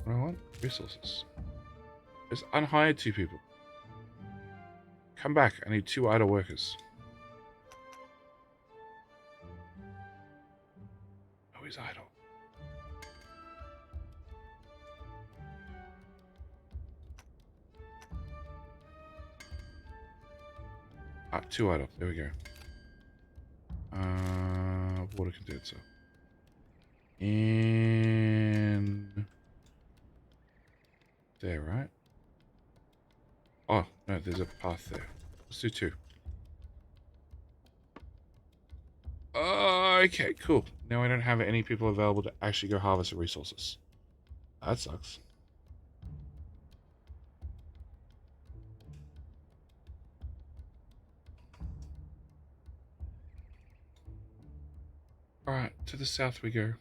[SPEAKER 1] What do I want? Resources. Just unhired 2 people. Come back. I need 2 idle workers. Oh, he's idle. Ah, 2 idle. There we go. Water condenser. And there, right? Oh, no, there's a path there. Let's do 2. Okay, cool. Now I don't have any people available to actually go harvest the resources. That sucks. Alright, to the south we go.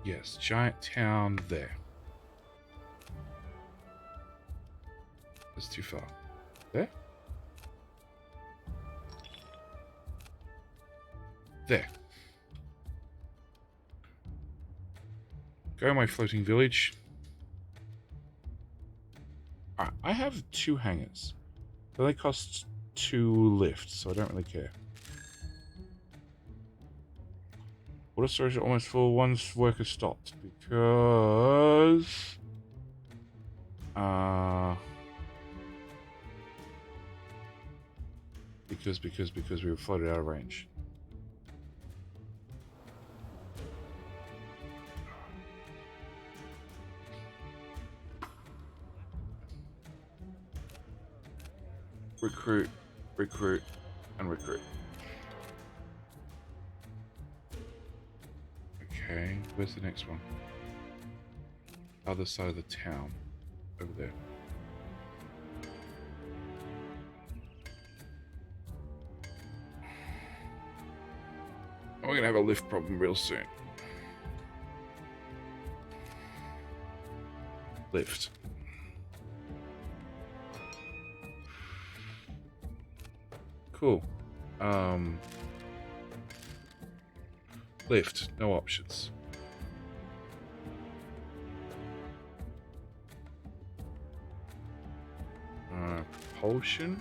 [SPEAKER 1] Yes, giant town there. That's too far. There? There. Go my floating village. Alright, I have 2 hangars. But they cost 2 lifts, so I don't really care. Water storage is almost full once worker stopped. Because we were floated out of range. Recruit, recruit, and recruit. Okay, where's the next one? Other side of the town. Over there. We're gonna have a lift problem real soon. Lift. Cool. Lift. No options. Propulsion.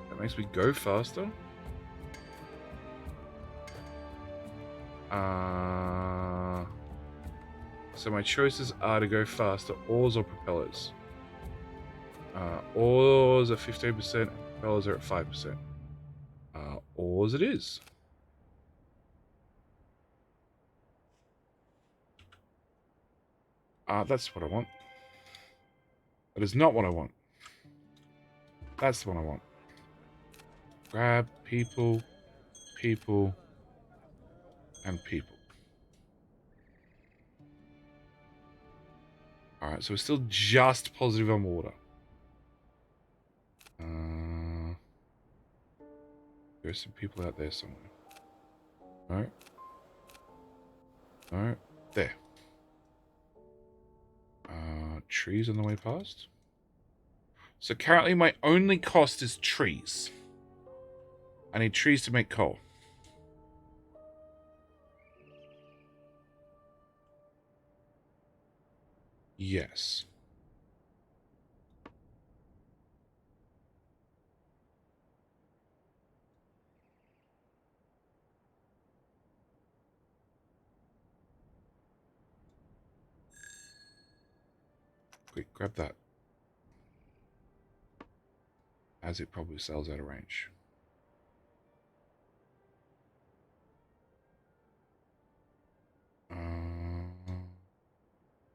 [SPEAKER 1] That makes me go faster. So my choices are to go faster, oars or propellers. Oars are 15%, propellers are at 5%. Oars it is. That's what I want. That is not what I want. That's the one I want. Grab people, people, and people. Alright, so we're still just positive on water. There's some people out there somewhere. No. No. There. Trees on the way past. So currently my only cost is trees. I need trees to make coal. Yes. Quick, grab that. As it probably sells out of range.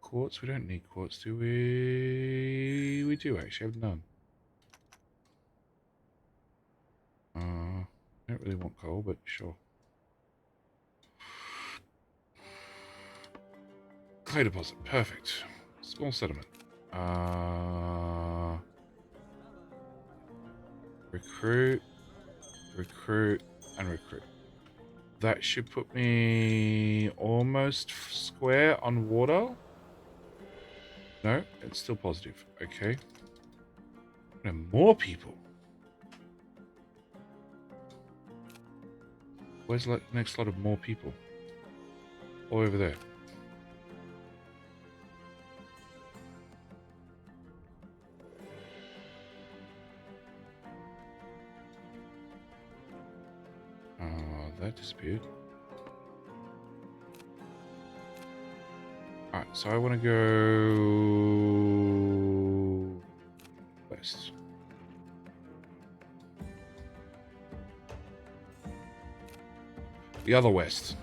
[SPEAKER 1] Quartz? We don't need quartz, do we? We do actually have none. I don't really want coal, but sure. Clay deposit, perfect. Small settlement. Recruit, recruit, and recruit. That should put me almost square on water. No, it's still positive. Okay. And more people. Where's the next lot of more people? All over there. That disappeared. Alright, so I want to go west. The other west.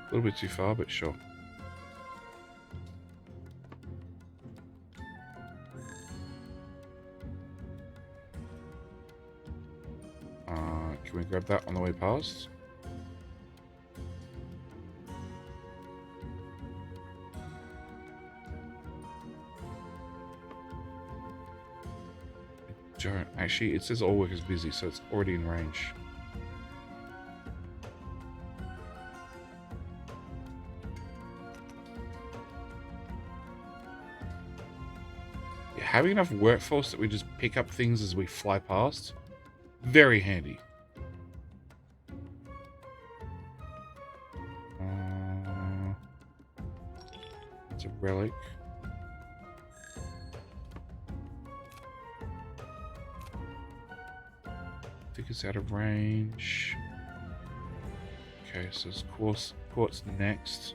[SPEAKER 1] A little bit too far, but sure. Can we grab that on the way past? Don't. Actually, it says all workers busy, so it's already in range. Having enough workforce that we just pick up things as we fly past, very handy. It's a relic. I think it's out of range. Okay, so it's quartz next.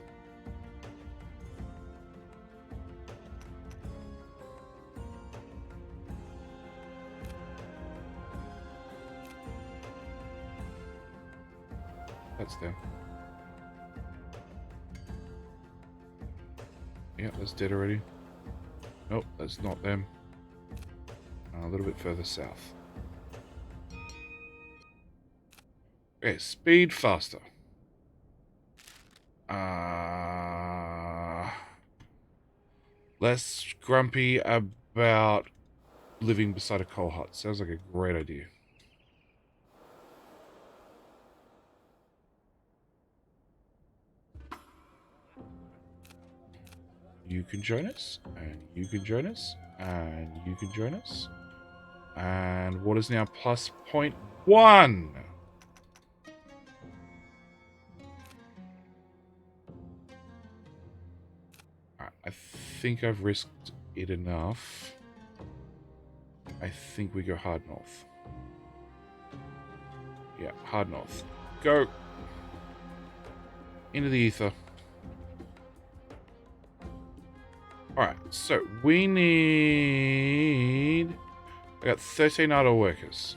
[SPEAKER 1] That's them. Yeah, that's dead already. Nope, that's not them. A little bit further south. Okay, speed faster. Less grumpy about living beside a coal hut. Sounds like a great idea. You can join us, and you can join us, and you can join us. And what is now plus 0.1? Alright, I think I've risked it enough. I think we go hard north. Yeah, hard north. Go! Into the ether. Alright, so we need... I got 13 idle workers.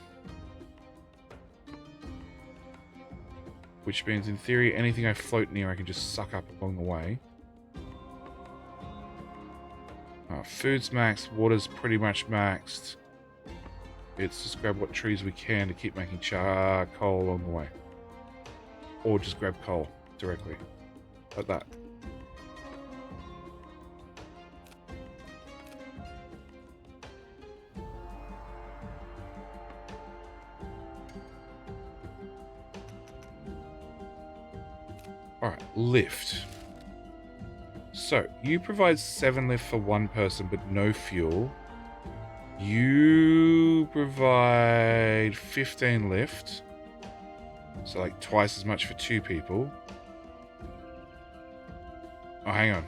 [SPEAKER 1] Which means, in theory, anything I float near I can just suck up along the way. Food's maxed, water's pretty much maxed. It's just grab what trees we can to keep making charcoal along the way. Or just grab coal directly. Like that. Alright, lift. So, you provide 7 lift for 1 person, but no fuel. You provide 15 lift. So, like, twice as much for 2 people. Oh, hang on.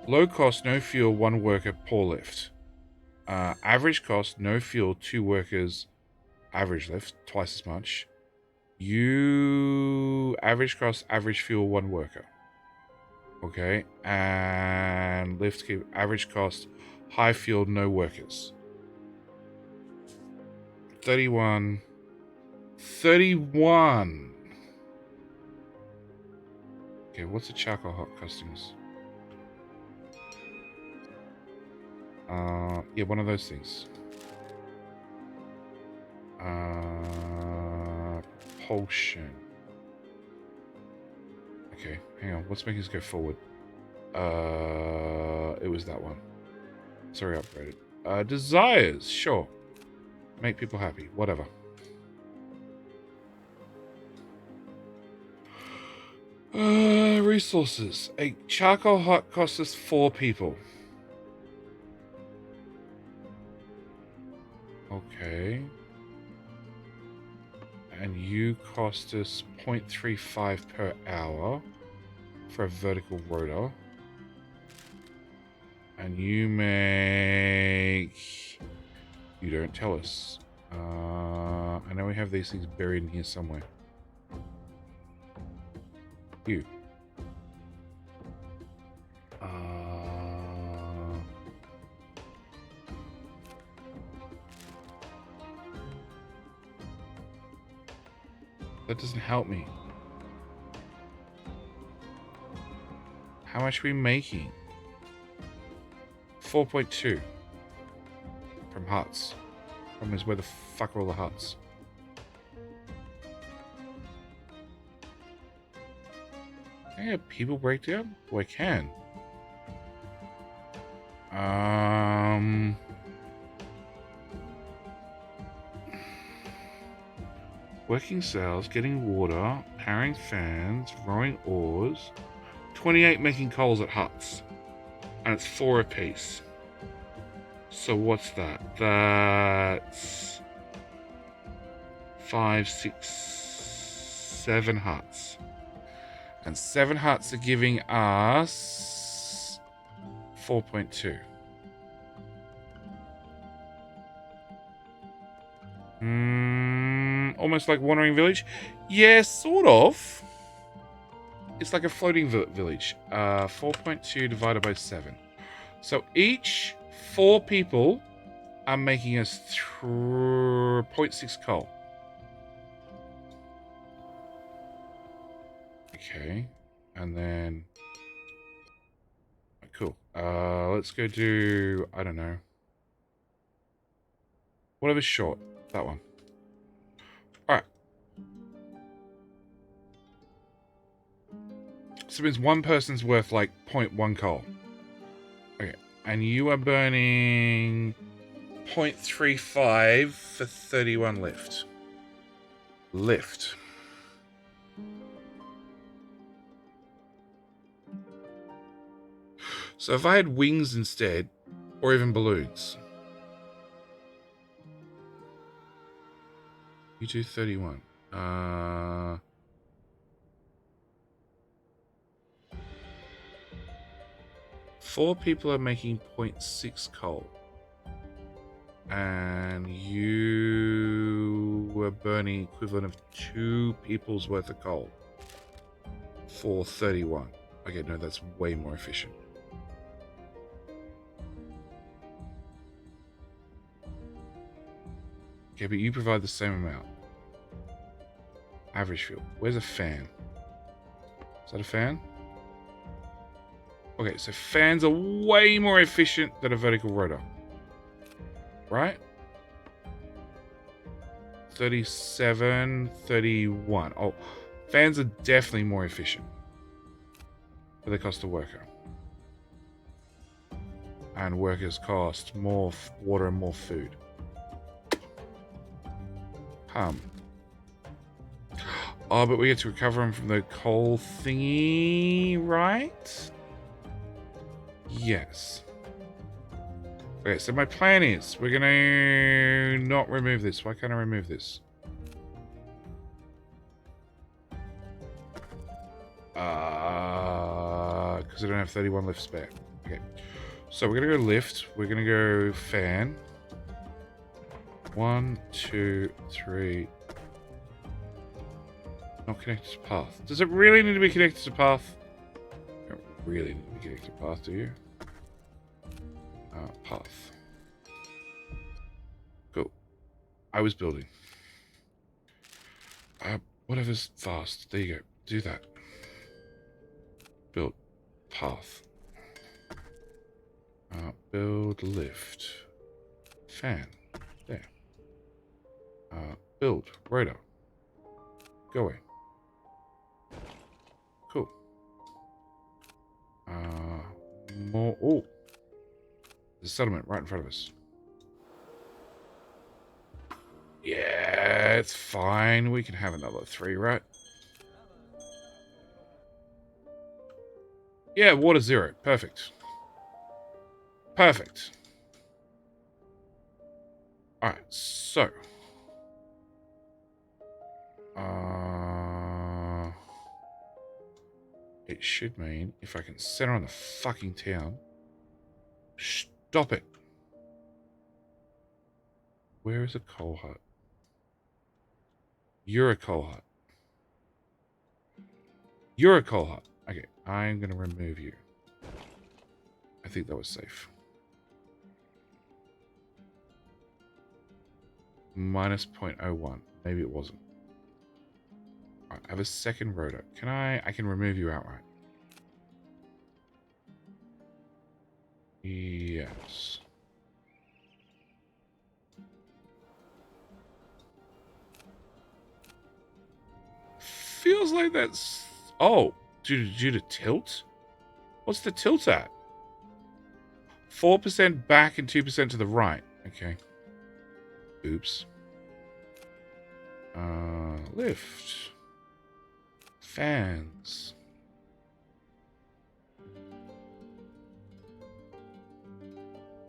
[SPEAKER 1] Low cost, no fuel, 1 worker, poor lift. Average cost, no fuel, 2 workers, average lift, twice as much. You average cost, average fuel, 1 worker. Okay, and lift average cost, high fuel, no workers. 31. 31. Okay, what's the charcoal hot customers? Yeah, one of those things. Propulsion. Okay, hang on. Let's make this go forward. It was that one. Sorry, upgraded. Desires, sure. Make people happy, whatever. Resources. A charcoal hut costs us 4 people. Okay. And you cost us 0.35 per hour for a vertical rotor. And you make... You don't tell us. I know we have these things buried in here somewhere. You. That doesn't help me. How much are we making? 4.2 from huts. Problem is, where the fuck are all the huts? Can I get people breakdown? Oh, I can. Working sails, getting water, powering fans, rowing oars. 28 making coals at huts. And it's 4 apiece. So what's that? That's 5, 6, 7 huts. And 7 huts are giving us 4.2. Almost like Wandering Village. Yeah, sort of. It's like a floating village. 4.2 divided by 7. So each 4 people are making us 0.6 coal. Okay. And then... Cool. Let's go do... I don't know. Whatever's short. That one. Alright. So it means one person's worth like 0.1 coal. Okay. And you are burning 0.35 for 31 lift. Lift. So if I had wings instead, or even balloons. You do 31. 4 people are making 0.6 coal. And you were burning equivalent of 2 people's worth of coal. For 31. Okay, no, that's way more efficient. Okay, but you provide the same amount. Average fuel. Where's a fan? Is that a fan? Okay, so fans are way more efficient than a vertical rotor. Right? 37, 31. Oh, fans are definitely more efficient. But they cost a worker. And workers cost more water and more food. Oh, but we get to recover them from the coal thingy, right? Yes. Okay, so my plan is we're gonna not remove this. Why can't I remove this? Because I don't have 31 lift spare. Okay. So we're gonna go lift. We're gonna go fan. 1, 2, 3. Not connected to path. Does it really need to be connected to path? You don't really need to be connected to path, do you? Path. Cool. I was building. Whatever's fast. There you go. Do that. Build. Path. Build lift. Fan. There. Build. Rotor. Go away. Cool. More. Oh. There's a settlement right in front of us. Yeah, it's fine. We can have another 3, right? Yeah, water 0. Perfect. Perfect. Alright, so. It should mean if I can center on the fucking town. Stop it. Where is a coal hut? You're a coal hut. You're a coal hut. Okay, I'm going to remove you. I think that was safe. Minus 0.01. Maybe it wasn't. Right, I have a second rotor. Can I can remove you outright. Yes. Feels like that's... Oh, due to tilt? What's the tilt at? 4% back and 2% to the right. Okay. Oops. Lift. Fans.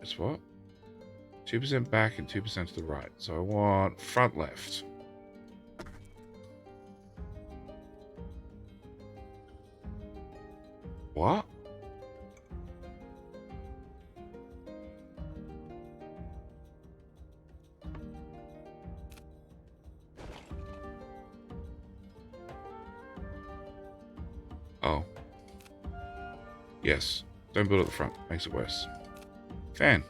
[SPEAKER 1] It's what? 2% back and 2% to the right. So I want front left. What? Oh. Yes. Don't build at the front. Makes it worse. Fan.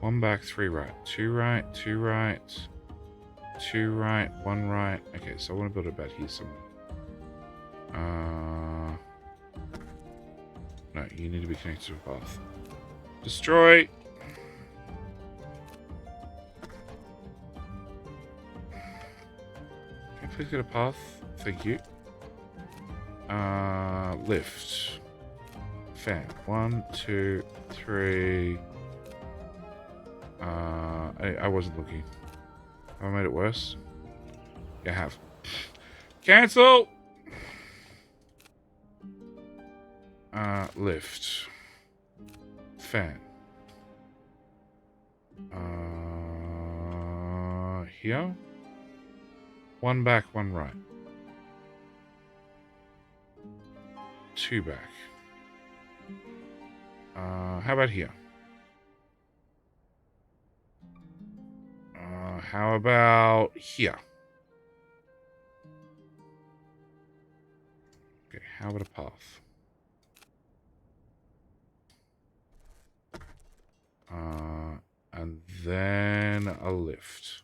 [SPEAKER 1] 1 back, 3 right. 2 right, 2 right. 2 right, 1 right. Okay, so I want to build it about here somewhere. No, you need to be connected to a path. Destroy! Can you please get a path? Thank you. Lift. Fan. 1, 2, 3. I wasn't looking. Have I made it worse? Yeah, I have. Cancel! Lift. Fan. Here. 1 back, 1 right. 2 back. How about here? How about here? Okay, how about a path? And then a lift.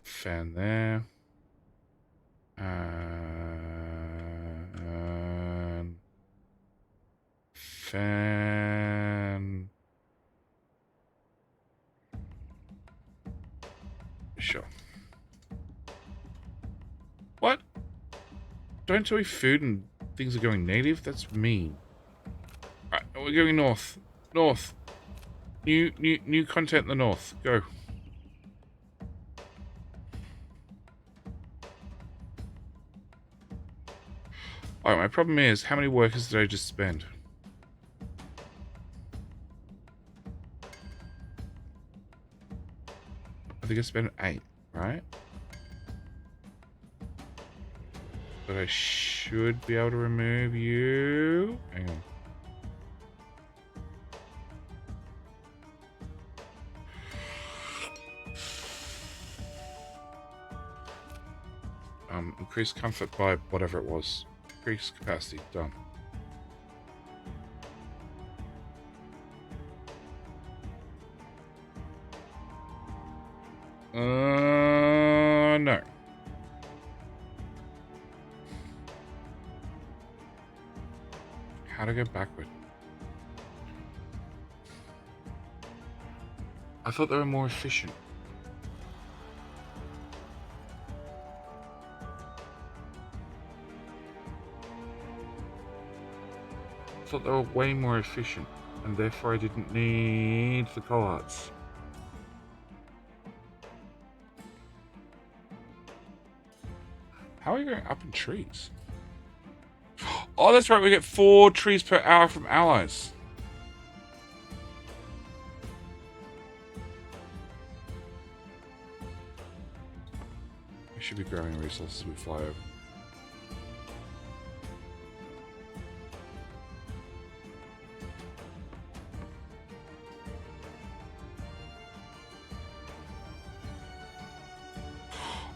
[SPEAKER 1] Fan there. And fan. Sure. What? Don't tell me food and things are going native? That's mean. Alright, we're going north. North. New content in the north. Go. Alright, my problem is, how many workers did I just spend? I think I spent 8, right? But I should be able to remove you. Hang on. Increase comfort by whatever it was. Increase capacity. Done. No. How to go backward? I thought they were more efficient. I thought they were way more efficient, and therefore I didn't need the cohorts. How are you going up in trees? Oh, that's right, we get 4 trees per hour from allies. We should be growing resources as we fly over.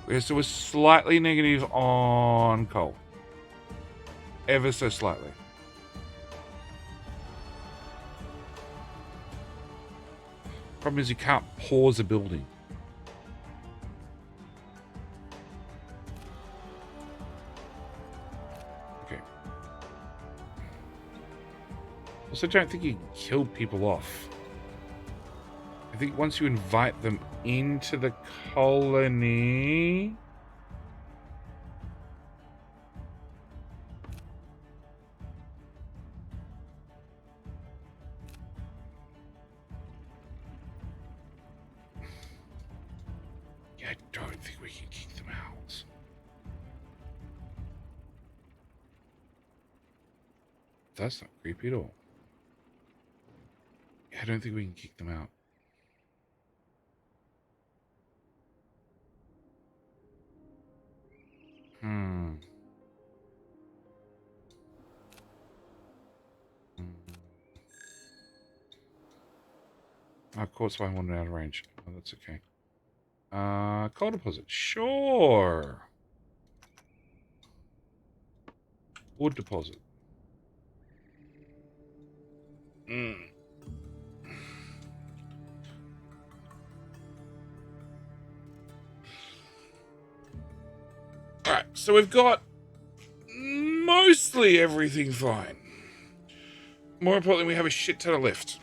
[SPEAKER 1] Okay, so we're slightly negative on coal. Ever so slightly. Problem is you can't pause a building. Okay. Also, don't think you can kill people off. I think once you invite them into the colony... Yeah, I don't think we can kick them out. That's not creepy at all. Yeah, I don't think we can kick them out. Of course, I wanted out of range. Oh, that's okay. Coal deposit. Sure. Wood deposit. Alright, so we've got mostly everything fine. More importantly, we have a shit ton of lift.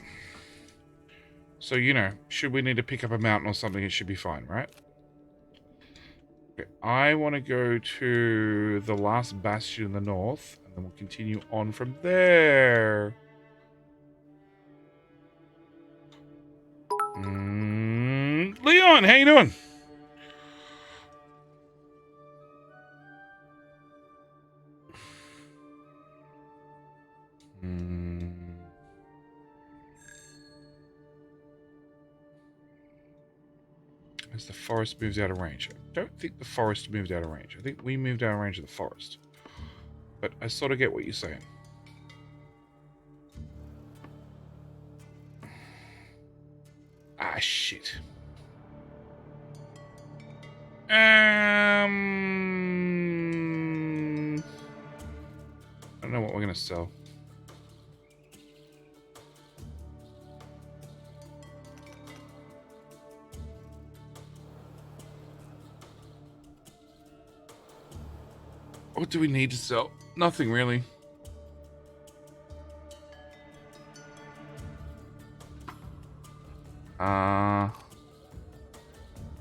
[SPEAKER 1] So, you know, should we need to pick up a mountain or something, it should be fine, right? Okay, I want to go to the last bastion in the north, and then we'll continue on from there. Leon, how you doing? As the forest moves out of range. I don't think the forest moved out of range. I think we moved out of range of the forest. But I sort of get what you're saying. Ah, shit. I don't know what we're going to sell. What do we need to sell? Nothing really.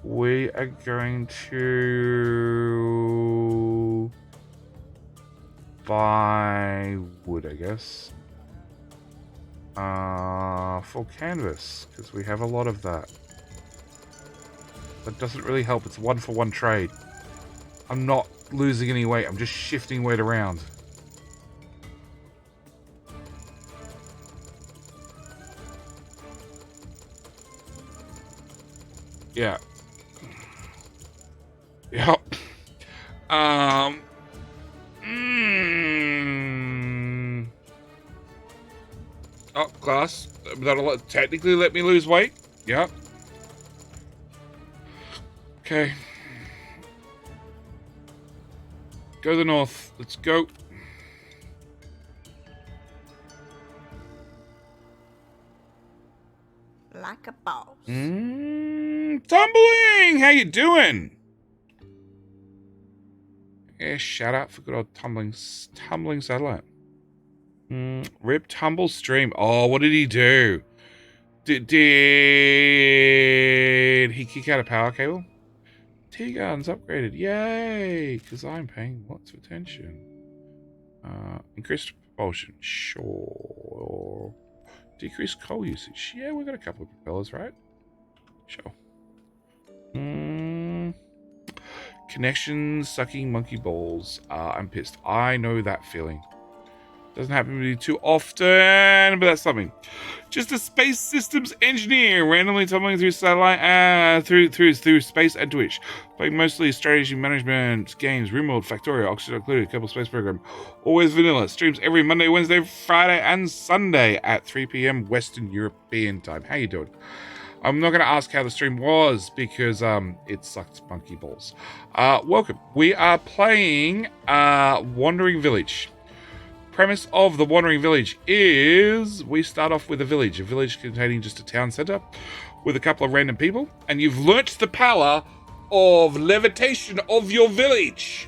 [SPEAKER 1] We are going to buy wood, I guess. For canvas, because we have a lot of that. That doesn't really help. It's 1-for-1 trade. I'm not losing any weight. I'm just shifting weight around. Yeah. Yep. Oh, class. That'll technically let me lose weight. Yep. Okay. Go to the north. Let's go.
[SPEAKER 2] Like a boss.
[SPEAKER 1] Tumbling! How you doing? Yeah, shout out for good old tumbling satellite. Rip tumble stream. Oh, what did he do? Did he kick out a power cable? T-Gun's upgraded. Yay! Because I'm paying lots of attention. Increased propulsion. Sure. Decreased coal usage. Yeah, we've got a couple of propellers, right? Sure. Connections sucking monkey balls. I'm pissed. I know that feeling. Doesn't happen to me too often, but that's something. Just a space systems engineer, randomly tumbling through satellite, through space and Twitch, playing mostly strategy management games, RimWorld, Factorio, Oxygen included, Kerbal Space Program, always vanilla. Streams every Monday, Wednesday, Friday, and Sunday at 3 p.m. Western European time. How you doing? I'm not going to ask how the stream was because it sucked monkey balls. Welcome. We are playing Wandering Village. Premise of the Wandering Village is we start off with a village containing just a town center with a couple of random people, and you've learnt the power of levitation of your village.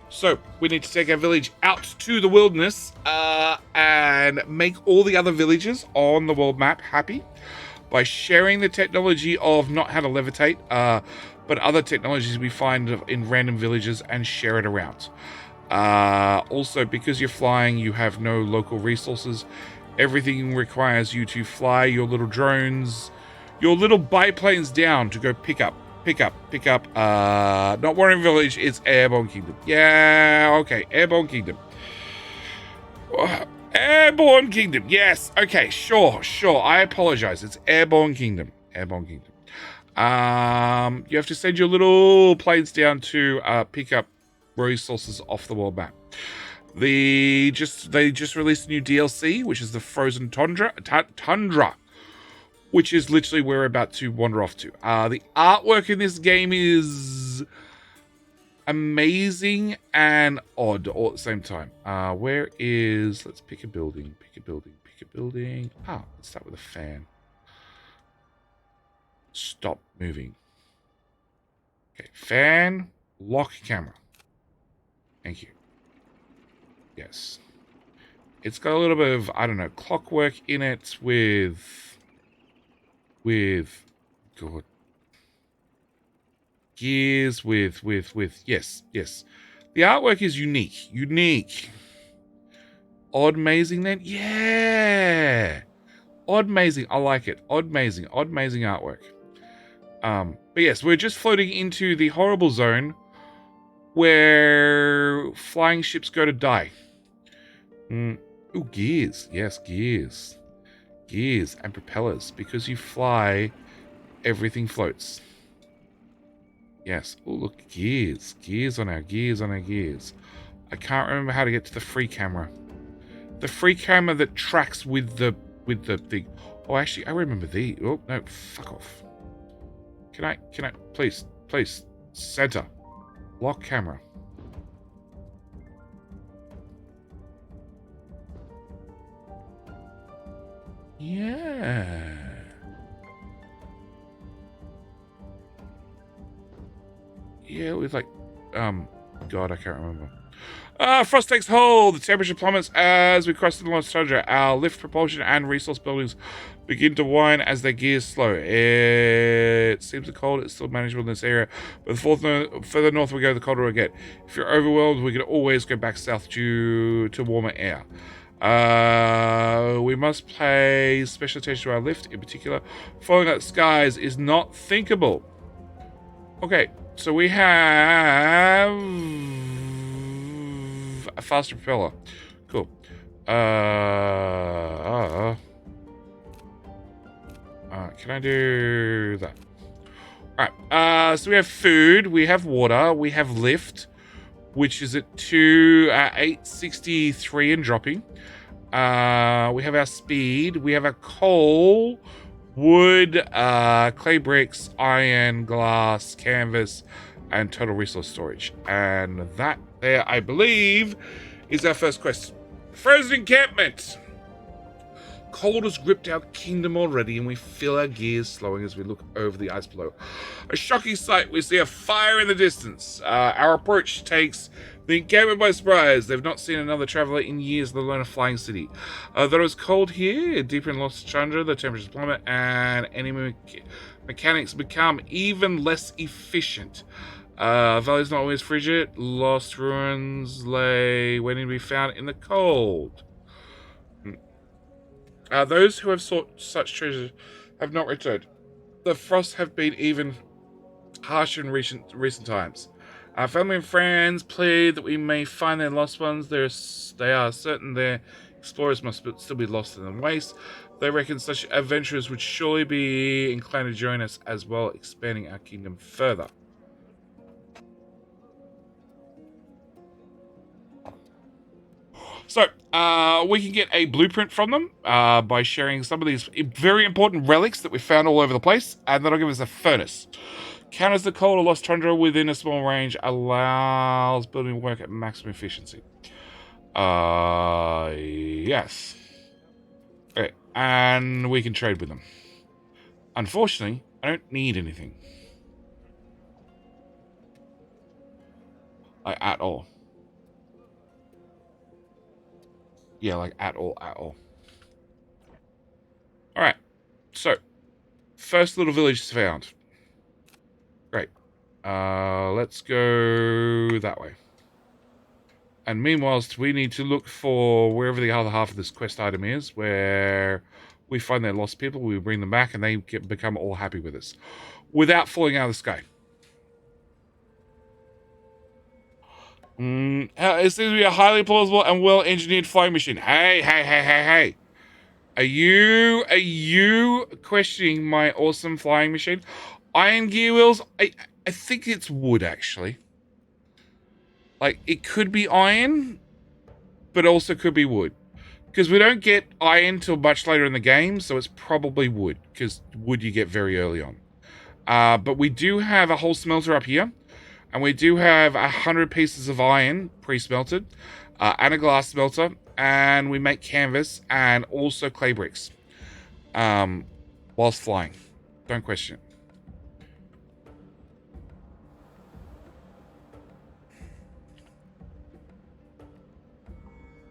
[SPEAKER 1] So we need to take our village out to the wilderness and make all the other villages on the world map happy by sharing the technology of not how to levitate, but other technologies we find in random villages and share it around. Also, because you're flying, you have no local resources. Everything requires you to fly your little drones, your little biplanes down to go pick up. Not Warren Village, it's Airborne Kingdom. Yeah, okay, Airborne Kingdom. Airborne Kingdom, yes. Okay, sure. I apologize. It's Airborne Kingdom. You have to send your little planes down to pick up resources off the world map. They just released a new DLC, which is the Frozen Tundra, which is literally where we're about to wander off to. The artwork in this game is amazing and odd all at the same time. Let's pick a building. Let's start with a fan. Stop moving. Okay, fan, lock camera. Thank you. Yes. It's got a little bit of, I don't know, clockwork in it with God. Gears with yes. The artwork is unique. Odd mazing then? Yeah. Odd mazing, I like it. Odd mazing artwork. But yes, we're just floating into the horrible zone where flying ships go to die. Ooh, gears. Yes, gears. Gears and propellers. Because you fly, everything floats. Yes. Oh, look, gears. Gears on our gears. I can't remember how to get to the free camera. The free camera that tracks with the thing. Oh, actually, I remember the. Oh, no, fuck off. Can I, please, center. Lock camera. Yeah. Yeah, it was like, God, I can't remember. Frost takes hold. The temperature plummets as we cross the Lost Tundra. Our lift, propulsion, and resource buildings begin to whine as their gears slow. It seems the cold is still manageable in this area, but the further north we go, the colder we get. If you're overwhelmed, we can always go back south to warmer air. We must pay special attention to our lift. In particular, following out skies is not thinkable. Okay, so we have a faster propeller. Cool. Can I do that? All right. So we have food, we have water, we have lift, which is at 863 and dropping. We have our speed, we have our coal, wood, clay bricks, iron, glass, canvas, and total resource storage. And that there, I believe, is our first quest. Frozen encampment. Cold has gripped our kingdom already, and we feel our gears slowing as we look over the ice below. A shocking sight, we see a fire in the distance. Our approach takes the encampment by surprise. They've not seen another traveler in years, let alone a flying city. Though it's cold here, deep in Lost Tundra, the temperatures plummet, and enemy mechanics become even less efficient. Valley's not always frigid. Lost ruins lay waiting to be found in the cold. Those who have sought such treasure have not returned. The frosts have been even harsher in recent times. Our family and friends plead that we may find their lost ones. They are certain their explorers must still be lost in the waste. They reckon such adventurers would surely be inclined to join us as well, expanding our kingdom further. So, we can get a blueprint from them by sharing some of these very important relics that we found all over the place, and that'll give us a furnace. Counters the cold or lost tundra within a small range, allows building work at maximum efficiency. Yes. Okay, and we can trade with them. Unfortunately, I don't need anything. Like, at all. Yeah, like, at all. Alright, so, first little village is found. Great. Let's go that way. And meanwhile, we need to look for wherever the other half of this quest item is, where we find their lost people, we bring them back, and they become all happy with us. Without falling out of the sky. It seems to be a highly plausible and well-engineered flying machine. Hey. Are you questioning my awesome flying machine? Iron gear wheels? I think it's wood, actually. Like, it could be iron, but also could be wood. Because we don't get iron till much later in the game, so it's probably wood. Because wood you get very early on. But we do have a whole smelter up here. And we do have 100 pieces of iron pre-smelted. And a glass smelter. And we make canvas and also clay bricks. Whilst flying. Don't question it.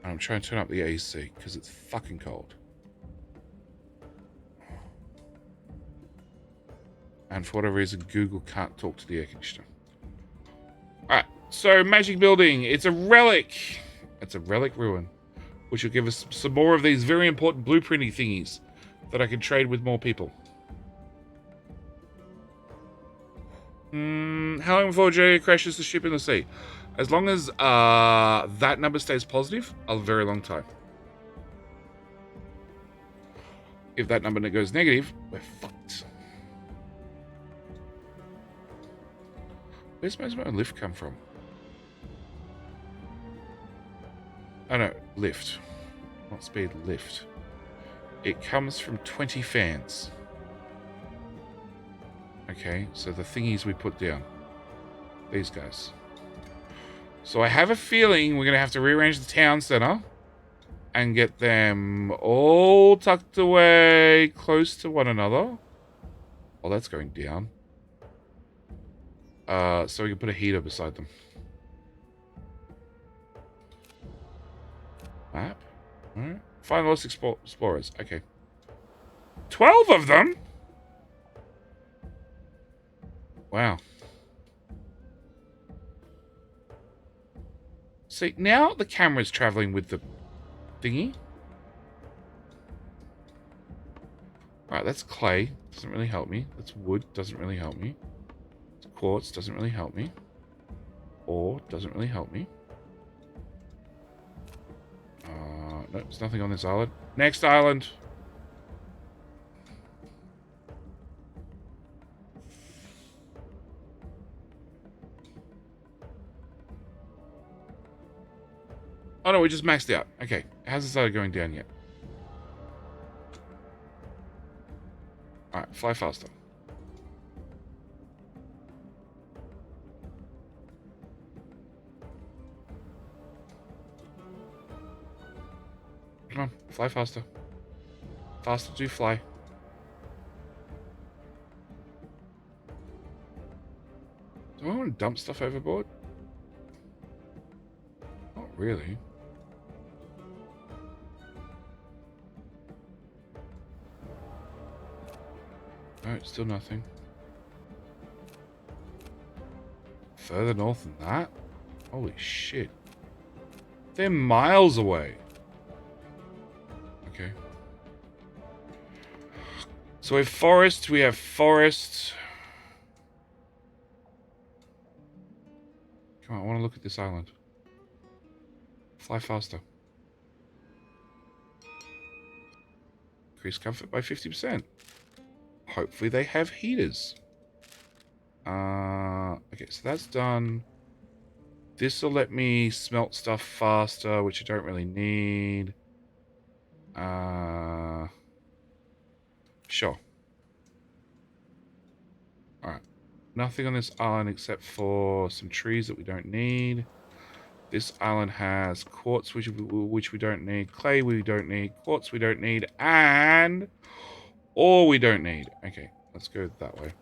[SPEAKER 1] I'm trying to turn up the AC because it's fucking cold. And for whatever reason, Google can't talk to the air conditioner. Alright, so magic building. It's a relic. It's a relic ruin, which will give us some more of these very important blueprinty thingies that I can trade with more people. How long before Jay crashes the ship in the sea? As long as that number stays positive, a very long time. If that number goes negative, we're fucked. Where's my lift come from? Oh no, lift. Not speed, lift. It comes from 20 fans. Okay, so the thingies we put down. These guys. So I have a feeling we're going to have to rearrange the town center and get them all tucked away close to one another. Oh, that's going down. So we can put a heater beside them. Map. Alright. Find lost explorers. Okay. 12 of them? Wow. See, now the camera's traveling with the thingy. Alright, that's clay. Doesn't really help me. That's wood. Doesn't really help me. Quartz. Doesn't really help me. Ore. Doesn't really help me. No, there's nothing on this island. Next island. Oh no, we just maxed out. Okay. It hasn't started going down yet. Alright, fly faster. Come on, fly faster. Faster to fly. Do I want to dump stuff overboard? Not really. No, still nothing. Further north than that? Holy shit. They're miles away. Okay. So we have forest, we have forest. Come on, I want to look at this island. Fly faster. Increase comfort by 50%. Hopefully they have heaters. Okay, so that's done. This will let me smelt stuff faster, which I don't really need. Sure. Alright. Nothing on this island except for some trees that we don't need. This island has quartz, which we don't need. Clay we don't need. Quartz we don't need. And ore we don't need. Okay, let's go that way.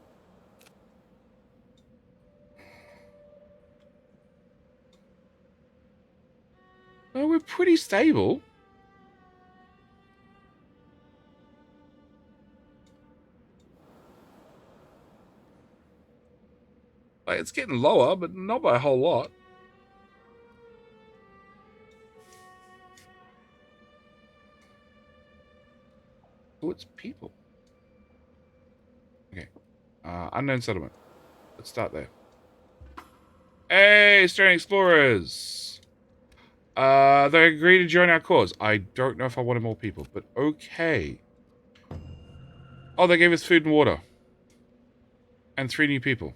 [SPEAKER 1] Oh, we're pretty stable. Like, it's getting lower, but not by a whole lot. Oh, it's people. Okay. Unknown settlement. Let's start there. Hey, Australian explorers! They agreed to join our cause. I don't know if I wanted more people, but okay. Oh, they gave us food and water. And 3 new people.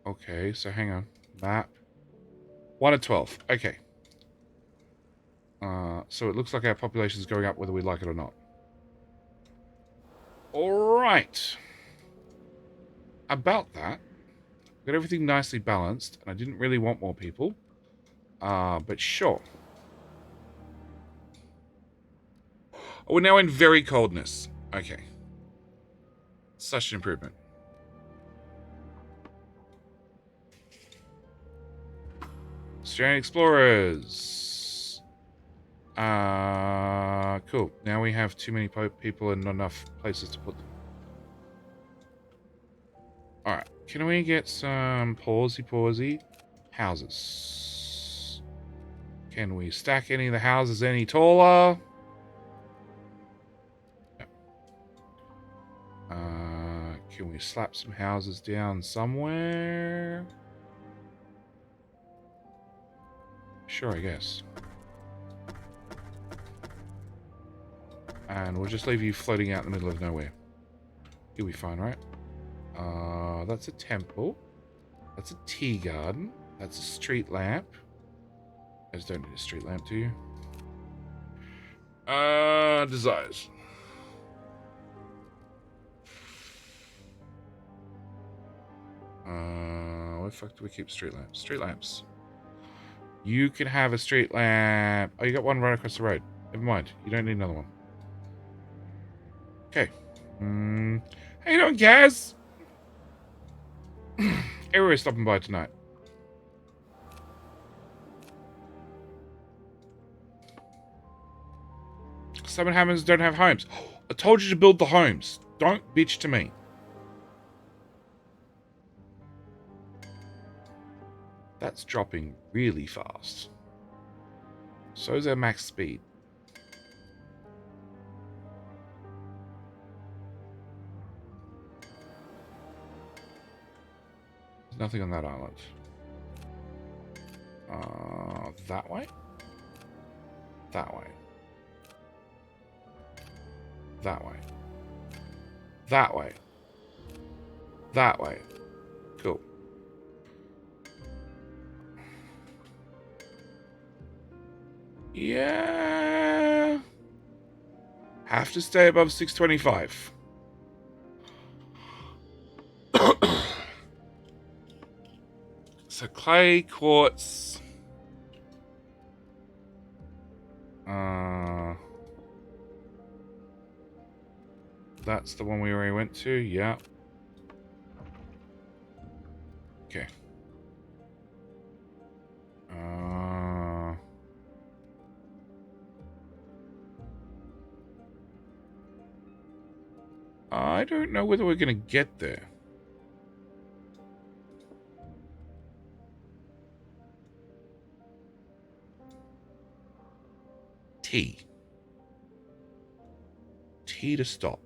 [SPEAKER 1] Okay, so hang on. Map. 1 of 12. Okay. So it looks like our population is going up whether we like it or not. Alright. About that. Got everything nicely balanced, and I didn't really want more people. But sure. Oh, we're now in very coldness. Okay. Such an improvement. Australian explorers. Cool. Now we have too many people and not enough places to put them. Alright. Can we get some pausey houses? Can we stack any of the houses any taller? Can we slap some houses down somewhere? Sure, I guess. And we'll just leave you floating out in the middle of nowhere. You'll be fine, right? That's a temple. That's a tea garden. That's a street lamp. You guys don't need a street lamp, do you? Desires. Where the fuck do we keep street lamps? Street lamps. You can have a street lamp. Oh, you got one right across the road. Never mind. You don't need another one. Okay. How you doing, Gaz? Everybody's stopping by tonight. Some hammers don't have homes. I told you to build the homes. Don't bitch to me. That's dropping really fast. So is our max speed. There's nothing on that island. That way? That way. That way. That way. That way. Cool. Yeah. Have to stay above 625. So clay, quartz. That's the one we already went to. Yeah. Okay. I don't know whether we're going to get there. T. T to stop.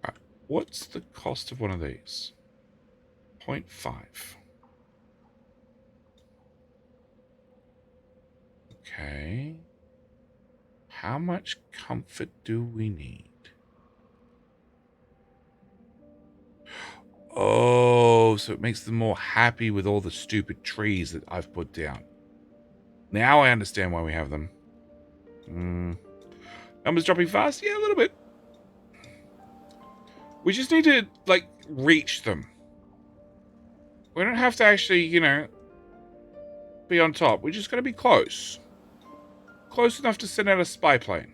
[SPEAKER 1] Right. What's the cost of one of these? 0.5. Okay. How much comfort do we need? Oh, so it makes them more happy with all the stupid trees that I've put down. Now I understand why we have them. Numbers dropping fast? Yeah, a little bit. We just need to, like, reach them. We don't have to actually, you know, be on top. We're just going to be close. Close enough to send out a spy plane.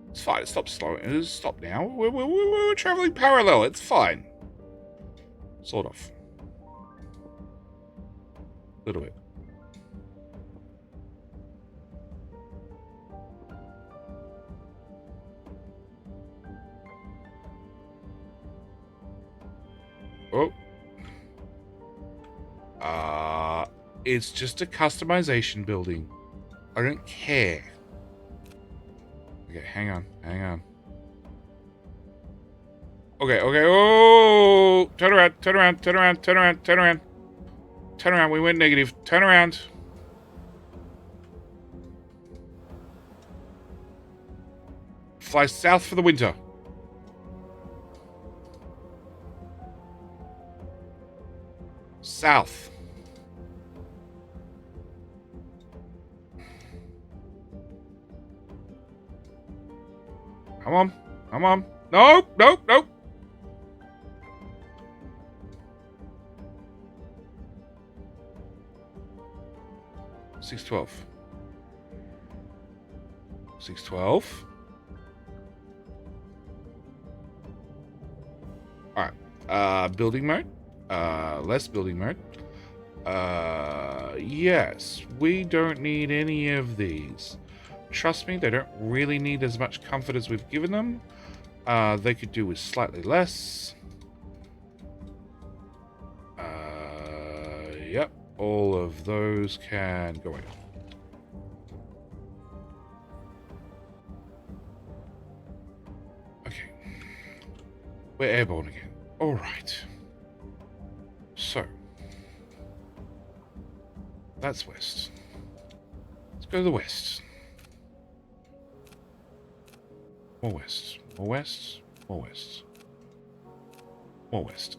[SPEAKER 1] It's fine. It stopped slowing. It has stopped now. We're traveling parallel. It's fine. Sort of. A little bit. Oh. It's just a customization building. I don't care. Okay, hang on. Okay. Oh! Turn around. Turn around. We went negative. Turn around. Fly south for the winter. South. Come on. Nope. 612. 612. Alright. Building mode. Less building mode. Yes. We don't need any of these. Trust me, they don't really need as much comfort as we've given them. They could do with slightly less. Yep. All of those can go in. Okay. We're airborne again. Alright. So. That's west. Let's go to the west. More west.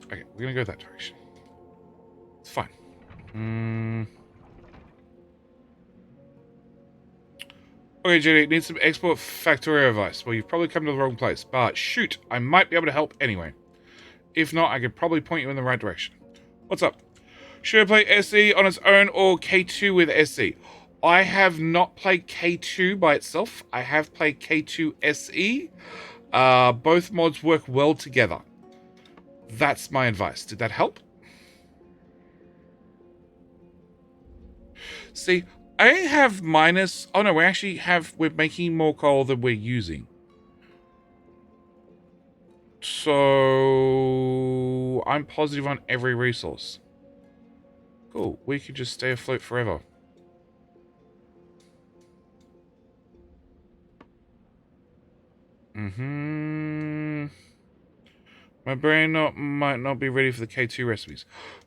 [SPEAKER 1] Okay, we're gonna go that direction. It's fine. Okay, Jenny, need some export Factorio advice. Well, you've probably come to the wrong place, but shoot, I might be able to help anyway. If not, I could probably point you in the right direction. What's up? Should I play SE on its own or K2 with SE? I have not played K2 by itself. I have played K2 SE. Both mods work well together. That's my advice. Did that help? See, I have minus... Oh no, we're making more coal than we're using. So... I'm positive on every resource. Cool, we could just stay afloat forever. My brain might not be ready for the K2 recipes.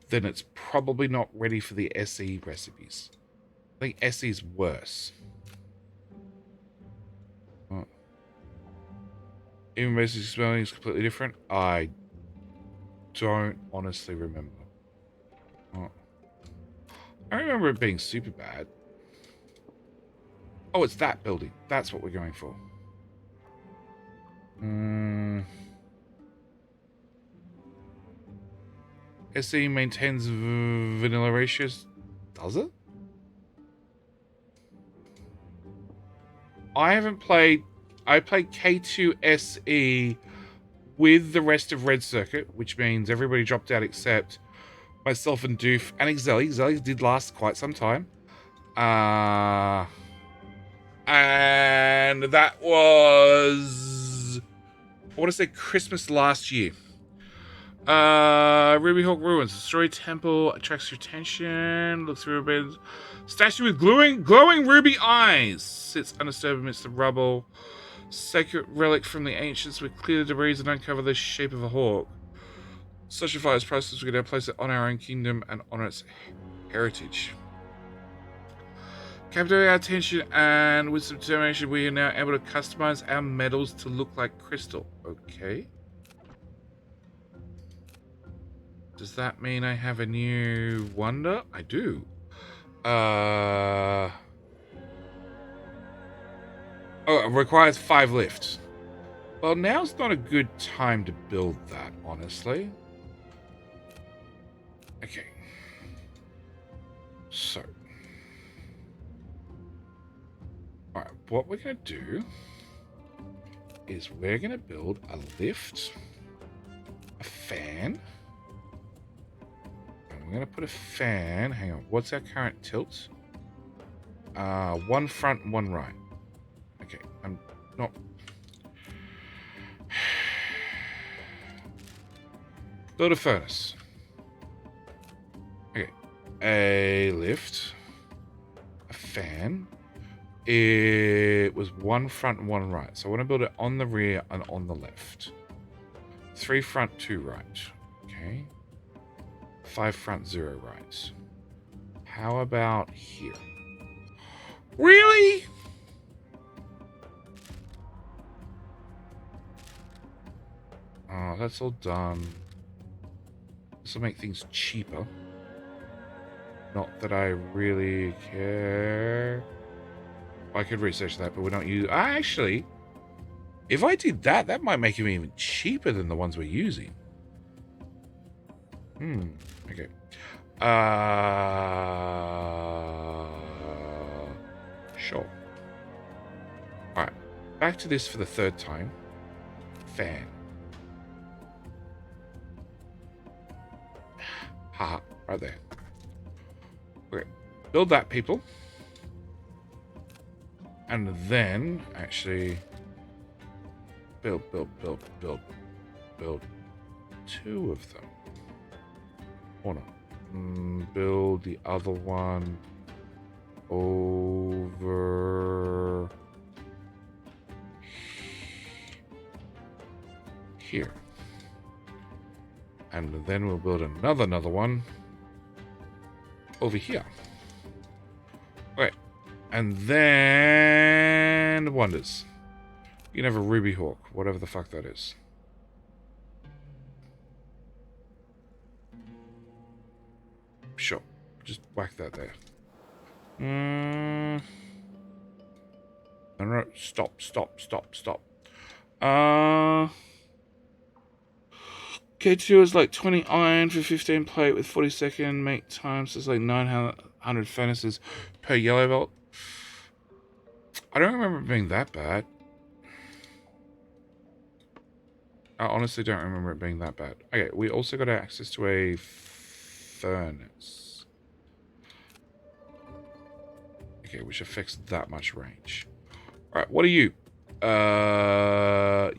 [SPEAKER 1] Then it's probably not ready for the SE recipes. I think SE is worse. Oh. Even basic spelling is completely different. I don't honestly remember. Oh. I remember it being super bad. Oh, it's that building. That's what we're going for. SE maintains vanilla ratios. Does it? I haven't played... I played K2 SE with the rest of Red Circuit, which means everybody dropped out except myself and Doof and Exelli. Exelli did last quite some time. And that was... I want to say Christmas last year. Ruby Hawk Ruins. Destroy temple attracts your attention. Looks through a bed. Statue with glowing ruby eyes. Sits undisturbed amidst the rubble. Sacred relic from the ancients. We clear the debris and uncover the shape of a hawk. Such a fire is priceless. We can now place it on our own kingdom and honor its heritage. Captivating our attention and with some determination, we are now able to customize our medals to look like crystal. Okay. Does that mean I have a new wonder? I do. Oh, it requires 5 lifts. Well, now's not a good time to build that, honestly. Okay. So. Alright, what we're going to do is we're going to build a lift, a fan. And we're going to put a fan. Hang on, what's our current tilt? 1 front, 1 right. Okay, I'm not... Build a furnace. Okay, a lift, a fan. It was 1 front and 1 right. So I want to build it on the rear and on the left. 3 front, 2 right. Okay. 5 front, 0 right. How about here? Really? Oh, that's all done. This will make things cheaper. Not that I really care. I could research that, but we don't use... Actually, if I did that, that might make them even cheaper than the ones we're using. Okay. Sure. Alright. Back to this for the 3rd time. Fan. Haha. Right there. Okay. Build that, people. And then, actually, build 2 of them. Or not. Build the other one over here. And then we'll build another one over here. Okay. And then wonders. You can have a Ruby Hawk, whatever the fuck that is. Sure. Just whack that there. No, stop. K2 is like 20 iron for 15 plate with 40-second make time, so it's like 900 furnaces per yellow belt. I don't remember it being that bad. I honestly don't remember it being that bad. Okay, we also got access to a furnace. Okay, which affects that much range. Alright, what are you?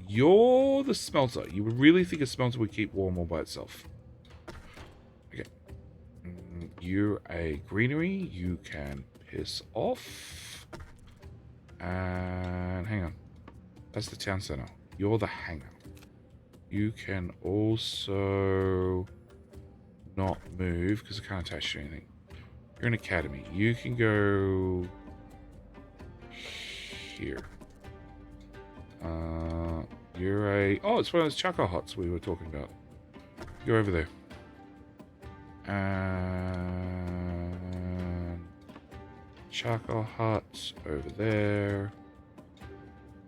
[SPEAKER 1] You're the smelter. You would really think a smelter would keep warm all by itself. Okay. You're a greenery. You can piss off. And hang on. That's the town center. You're the hangar. You can also not move because I can't attach to anything. You're an academy. You can go here. You're a... Oh, it's one of those charcoal huts we were talking about. Go over there. And charcoal hut over there.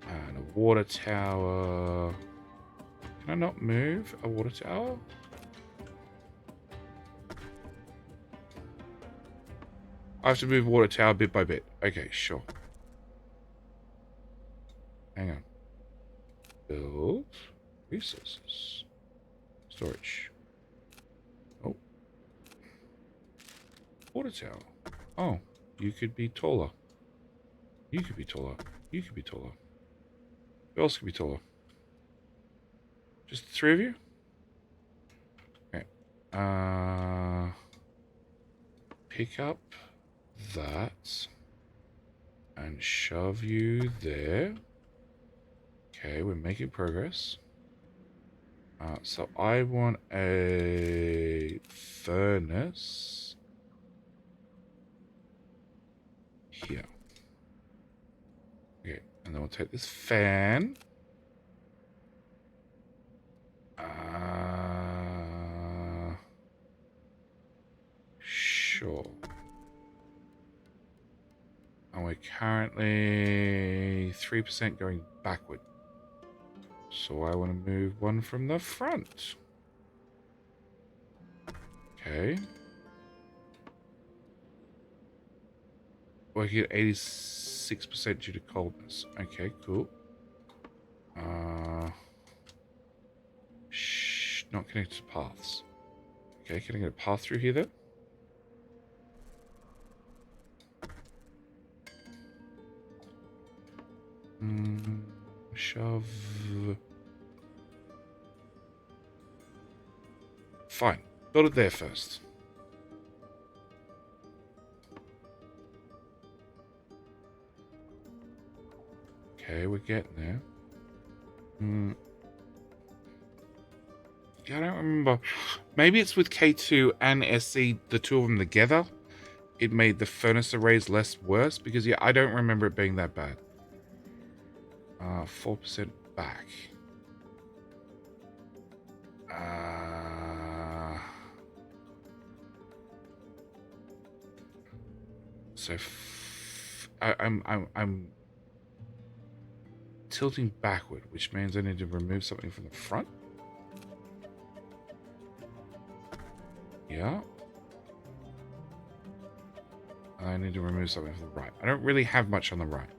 [SPEAKER 1] And a water tower. Can I not move a water tower? I have to move water tower bit by bit. Okay, sure. Hang on. Build. Resources. Storage. Oh. Water tower. Oh, you could be taller. You could be taller. You could be taller. Who else could be taller? Just the three of you? Okay. Pick up that and shove you there. Okay, we're making progress. So I want a furnace here. Okay, and then we'll take this fan. Sure. And we're currently 3% going backward. So I want to move one from the front. Okay. Working at 86% due to coldness. Okay, cool. Not connected to paths. Okay, can I get a path through here then? Shove. Fine. Build it there first. Okay, we're getting there. Yeah, I don't remember. Maybe it's with K2 and SC, the two of them together. It made the furnace arrays less worse because, yeah, I don't remember it being that bad. 4% back. So I'm tilting backward, which means I need to remove something from the front. Yeah. I need to remove something from the right. I don't really have much on the right.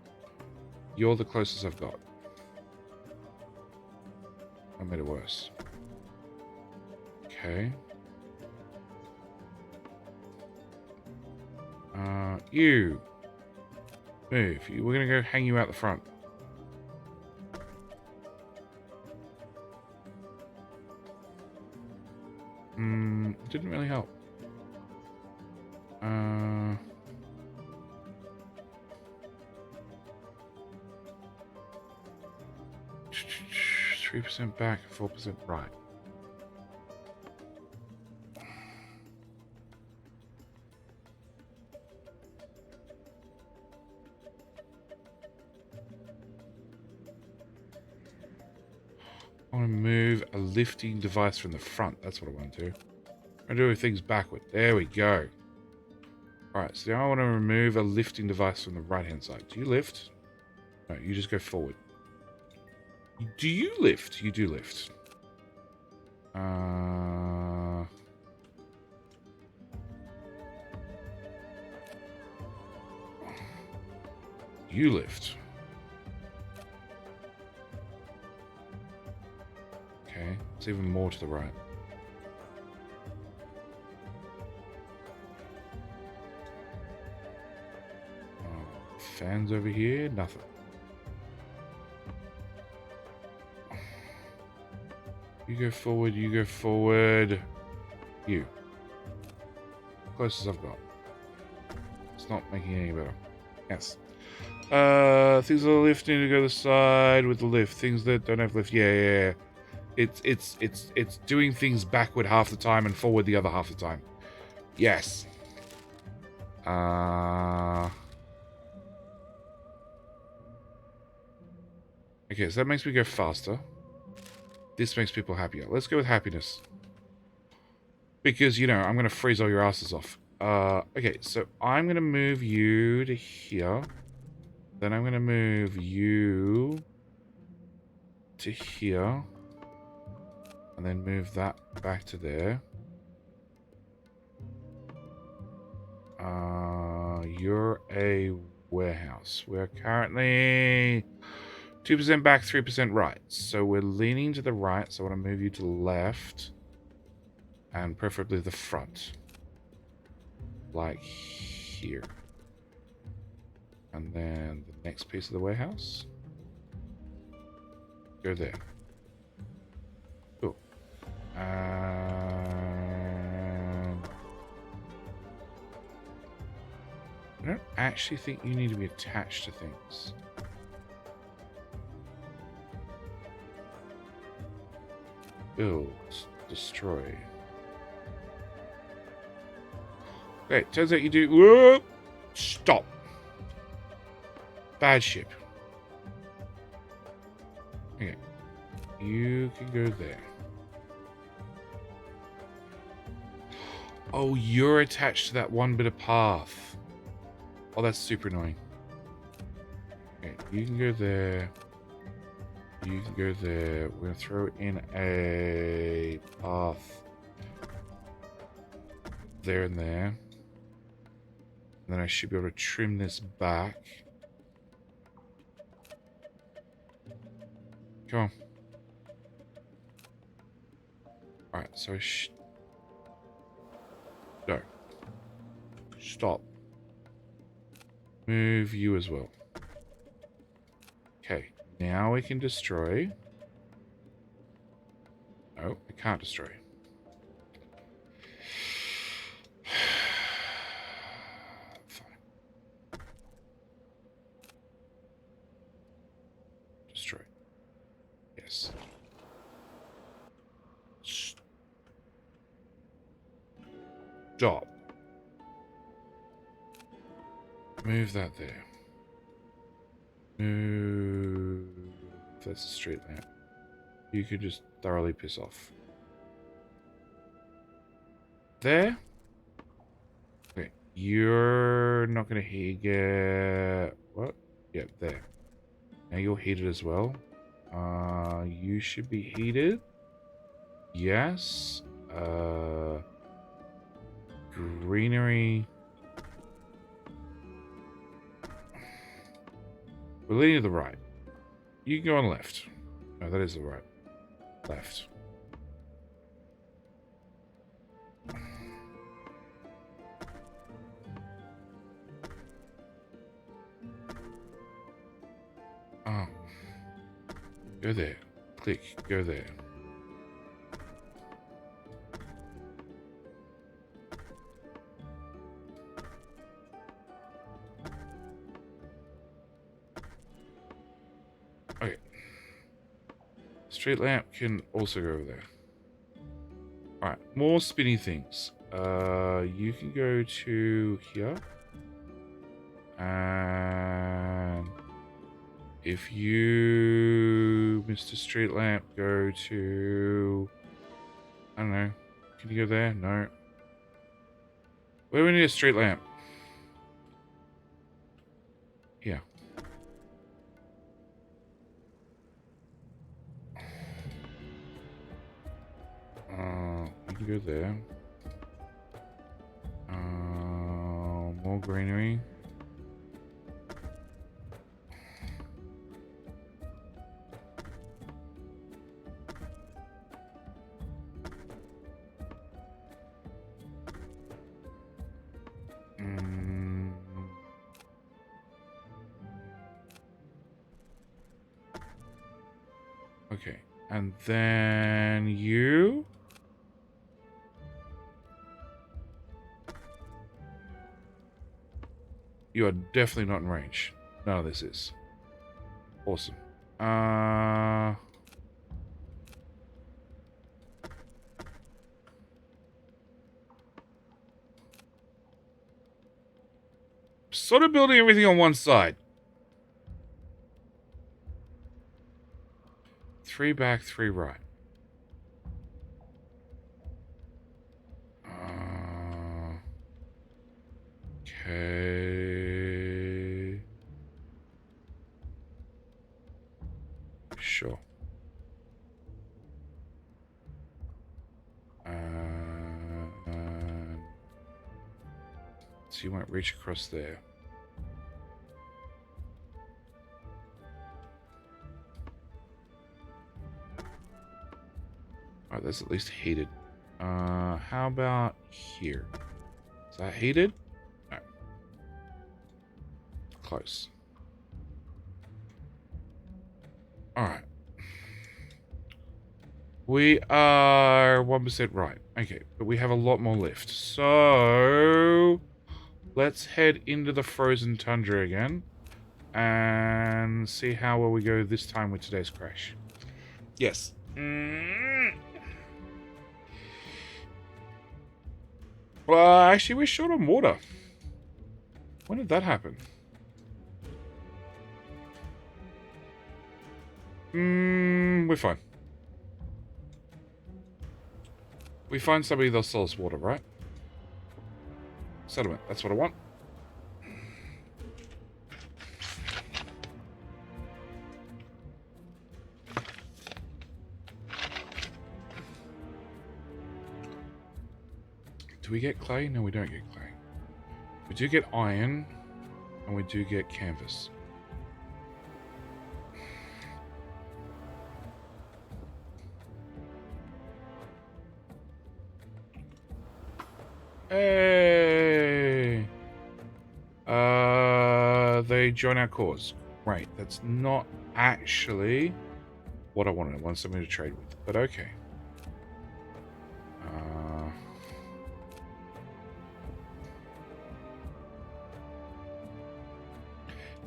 [SPEAKER 1] You're the closest I've got. I made it worse. Okay. You. Move. We're going to go hang you out the front. Didn't really help. 3% back, 4% right. I want to move a lifting device from the front. That's what I want to do. I do things backward. There we go. Alright, so now I want to remove a lifting device from the right-hand side. Do you lift? No, you just go forward. Do you lift? You do lift. You lift. Okay, it's even more to the right. Fans over here, nothing. You go forward, you go forward. You. Closest I've got. It's not making it any better. Yes. Things that are lifting to go to the side with the lift. Things that don't have lift. Yeah. It's doing things backward half the time and forward the other half the time. Yes. Okay, so that makes me go faster. This makes people happier. Let's go with happiness. Because, you know, I'm going to freeze all your asses off. Okay, so I'm going to move you to here. Then I'm going to move you to here. And then move that back to there. You're a warehouse. We're currently 2% back, 3% right. So we're leaning to the right, so I want to move you to the left. And preferably the front. Like here. And then the next piece of the warehouse. Go there. Cool. And I don't actually think you need to be attached to things. Build. Destroy. Okay, turns out you do... Whoa! Stop. Bad ship. Okay. You can go there. Oh, you're attached to that one bit of path. Oh, that's super annoying. Okay, you can go there. You can go there. We're going to throw in a path. There and there. And then I should be able to trim this back. Come on. Alright, so no. Stop. Move you as well. Okay, now we can destroy. No, I can't destroy. Destroy. Yes. Stop. Move that there. Move. That's a street lamp. You could just thoroughly piss off. There. Okay. You're not gonna get what? Yep, there. Now you're heated as well. You should be heated. Yes. Greenery. We're leaning to the right. You can go on left. No, that is the right. Left. Oh. Go there. Click. Go there. Okay. Street lamp can also go over there. Alright, more spinny things. You can go to here. And if you, Mr. Street Lamp, go to... I don't know. Can you go there? No. Where do we need a street lamp? Here. You can go there. More greenery. Okay, and then you... You are definitely not in range. None of this is. Awesome. sort of building everything on one side. 3 back, 3 right. Okay. Sure. So you won't reach across there. Alright, that's at least heated. How about here? Is that heated? No. Close. Alright. We are 1% right. Okay, but we have a lot more left. So let's head into the frozen tundra again and see how well we go this time with today's crash. Yes. Well, actually, we're short on water. When did that happen? We're fine. We find somebody that'll sell us water, right? Settlement. That's what I want. Do we get clay? No, we don't get clay. We do get iron, and we do get canvas. Hey! They join our cause. Right, that's not actually what I wanted. I wanted something to trade with, but okay.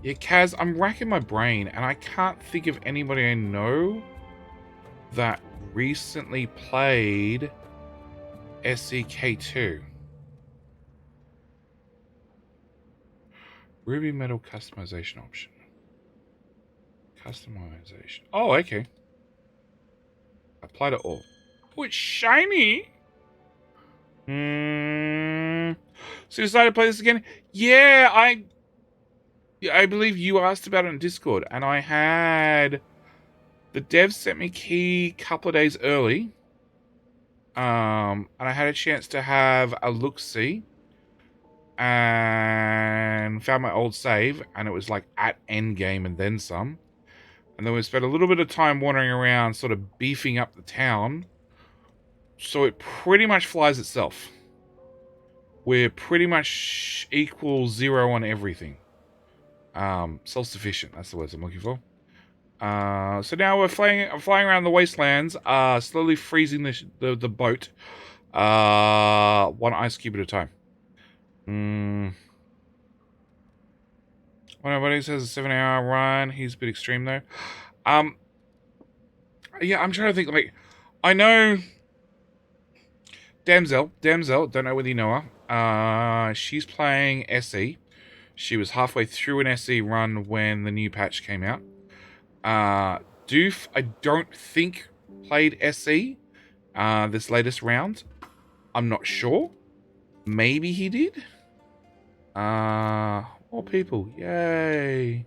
[SPEAKER 1] Yeah, Kaz, I'm racking my brain, and I can't think of anybody I know that recently played SEK2. Ruby metal customization option. Customization. Oh, okay. Apply to all. Oh, it's shiny. So you decided to play this again? Yeah, I believe you asked about it on Discord, and I had the devs sent me key a couple of days early. And I had a chance to have a look-see and found my old save, and it was like at end game and then some. And then we spent a little bit of time wandering around, sort of beefing up the town. So it pretty much flies itself. We're pretty much equal 0 on everything. Self-sufficient, that's the words I'm looking for. So now we're flying around the wastelands, slowly freezing the boat, one ice cube at a time. One of my buddies has a 7-hour run. He's a bit extreme though. Yeah, I'm trying to think. Like, I know Damsel. Don't know whether you know her. She's playing SE. She was halfway through an SE run when the new patch came out. Doof, I don't think played SE this latest round. I'm not sure. Maybe he did. More people. Yay.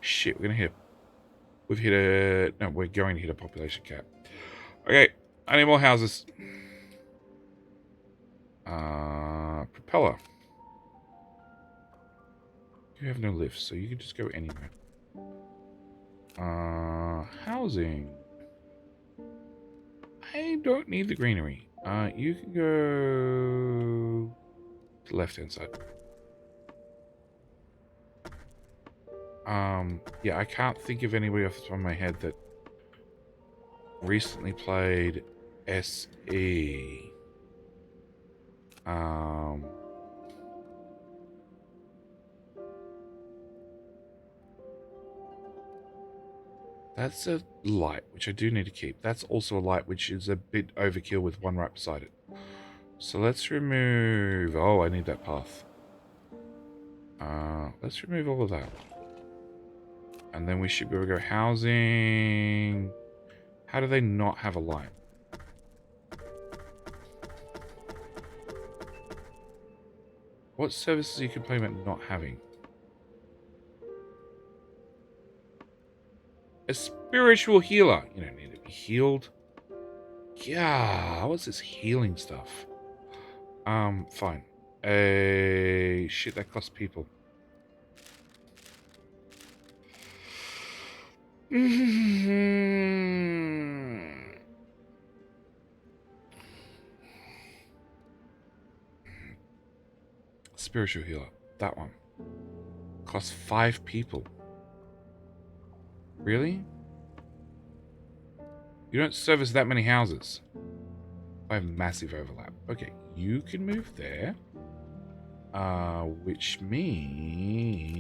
[SPEAKER 1] Shit, we're going to we're going to hit a population cap. Okay, I need more houses. Propeller. You have no lifts, so you can just go anywhere. Housing. I don't need the greenery. You can go to the left-hand side. Yeah, I can't think of anybody off the top of my head that recently played SE. That's a light, which I do need to keep. That's also a light, which is a bit overkill with one right beside it. So let's remove... Oh, I need that path. Let's remove all of that. And then we should be able to go housing. How do they not have a light? What services are you complaining about not having? A spiritual healer. You don't need to be healed. Yeah, what's this healing stuff? Fine. Shit, that costs people. Spiritual healer. That one. Costs 5 people. Really? You don't service that many houses. I have massive overlap. Okay, you can move there. Which means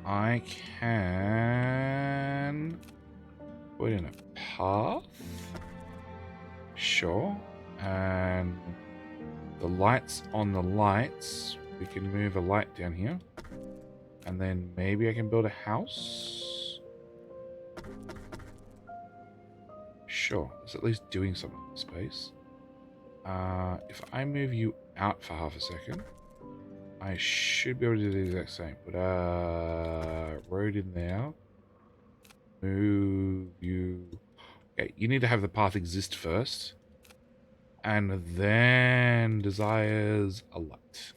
[SPEAKER 1] I can put in a path. Sure. And the lights on the lights. We can move a light down here. And then maybe I can build a house. Sure. It's at least doing something in space. If I move you out for half a second, I should be able to do the exact same. Put a road in there. Move you. Okay, you need to have the path exist first. And then desires a light.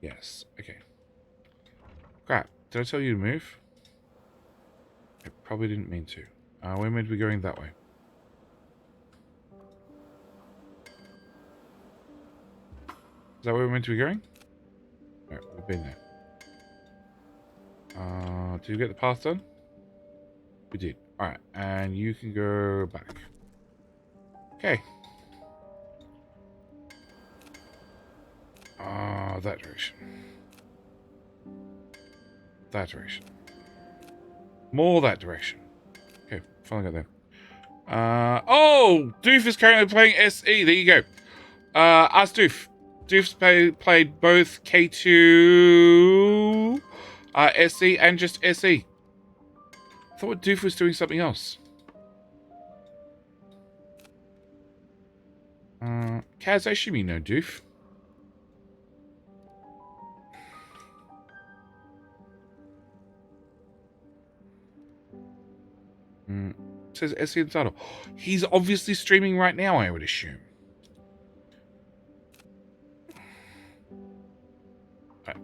[SPEAKER 1] Yes, okay. Crap, did I tell you to move? I probably didn't mean to. We're meant to be going that way. Is that where we're meant to be going? No, we've been there. Did you get the path done? We did. Alright, and you can go back. Okay. That direction. That direction. More that direction. Okay, finally got there. Oh! Doof is currently playing SE. There you go. Ask Doof. Doof's played both K2, SE, and just SE. I thought Doof was doing something else. Kaz, I assume you know Doof. Says SE in the title. He's obviously streaming right now, I would assume.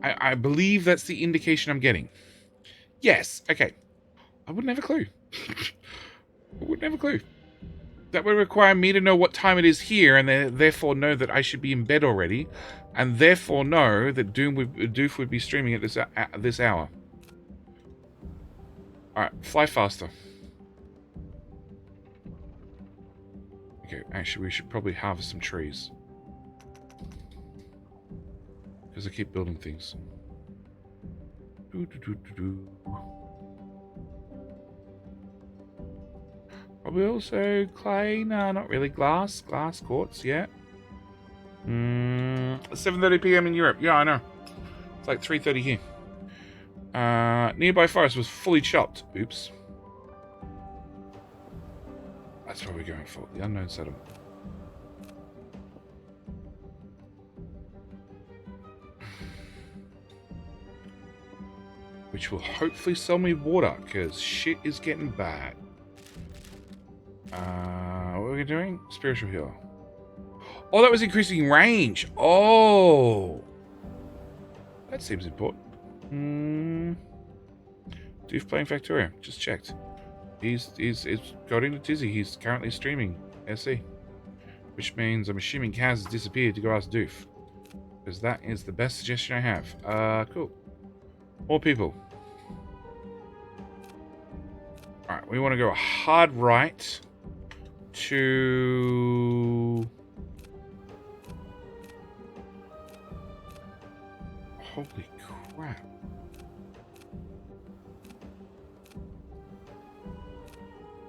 [SPEAKER 1] I believe that's the indication I'm getting. Yes, okay. I wouldn't have a clue. I wouldn't have a clue. That would require me to know what time it is here, and therefore know that I should be in bed already, and therefore know that Doof would be streaming at this hour. Alright, fly faster. Okay, actually we should probably harvest some trees. Because I keep building things. Probably also clay. No, not really. Glass. Glass, quartz, yeah. 7:30 p.m. in Europe. Yeah, I know. It's like 3:30 here. Nearby forest was fully chopped. Oops. That's what we're going for. The unknown settlement. Which will hopefully sell me water, because shit is getting bad. What are we doing? Spiritual healer. Oh, that was increasing range. Oh. That seems important. Doof playing Factoria. Just checked. He's going to Tizzy. He's currently streaming SE. Which means I'm assuming Kaz has disappeared to go ask Doof. Because that is the best suggestion I have. Cool. More people. Alright, we want to go a hard right to... Holy crap.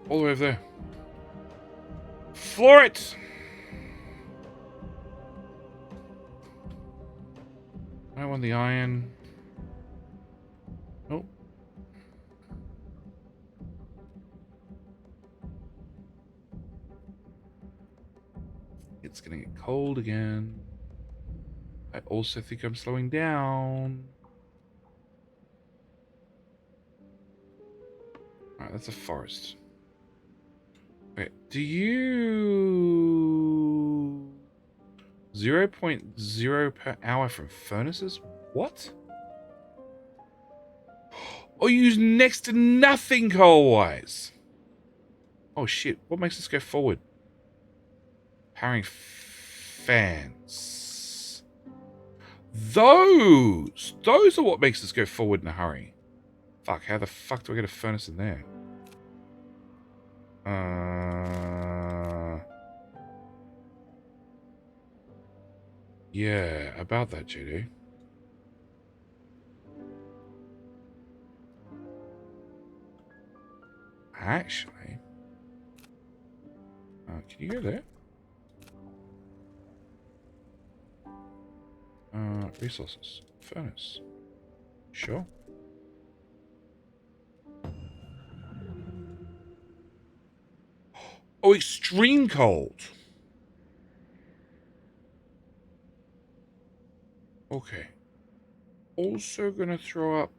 [SPEAKER 1] All the way over there. Floor it! I want the iron. Oh. It's gonna get cold again. I also think I'm slowing down. Alright, that's a forest. Wait, do you... 0.0 per hour from furnaces? What? Oh, you use next to nothing coal-wise. Oh shit, what makes us go forward? Powering fans. Those are what makes us go forward in a hurry. Fuck, how the fuck do I get a furnace in there? Yeah, about that, JD. Actually, can you go there? Resources. Furnace. Sure. Oh, extreme cold. Okay. Also gonna throw up...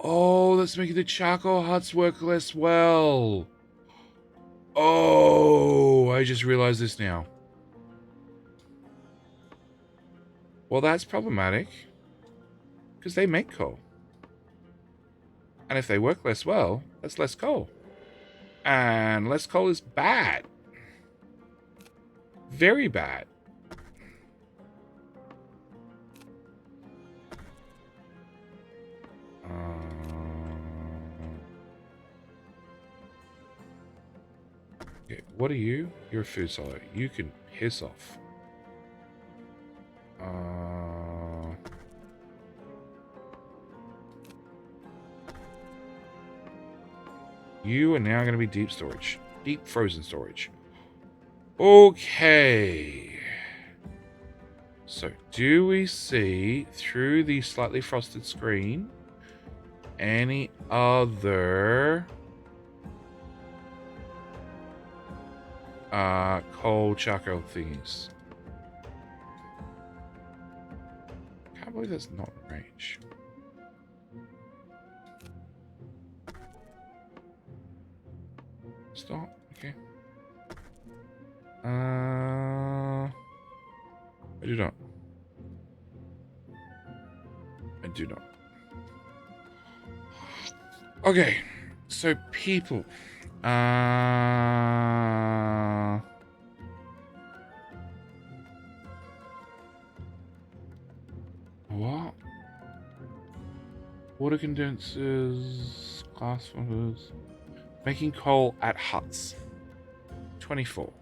[SPEAKER 1] Oh, that's making the charcoal huts work less well. Oh, I just realized this now. Well, that's problematic. Because they make coal. And if they work less well, that's less coal. And less coal is bad. Very bad. Okay, what are you? You're a food seller. You can piss off. You are now going to be deep storage. Deep frozen storage. Okay. So, do we see through the slightly frosted screen any other coal charcoal thingies? Can't believe that's not in range. Stop. Okay. I do not. I do not. Okay. So people. What? Water condensers, glass fibers. Making coal at huts. 24.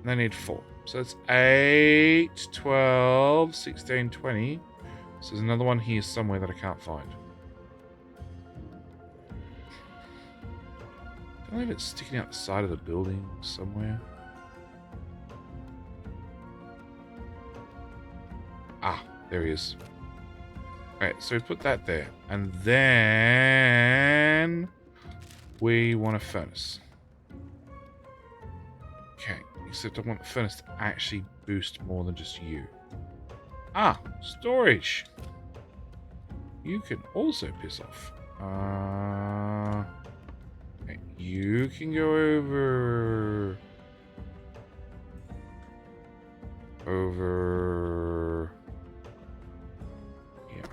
[SPEAKER 1] And they need 4. So it's 8, 12, 16, 20. So there's another one here somewhere that I can't find. I don't know if it's sticking out the side of the building somewhere. Ah, there he is. Alright, so we put that there. And then we want a furnace. Okay, except I want the furnace to actually boost more than just you. Ah, storage. You can also piss off. Okay, you can go over. Yeah.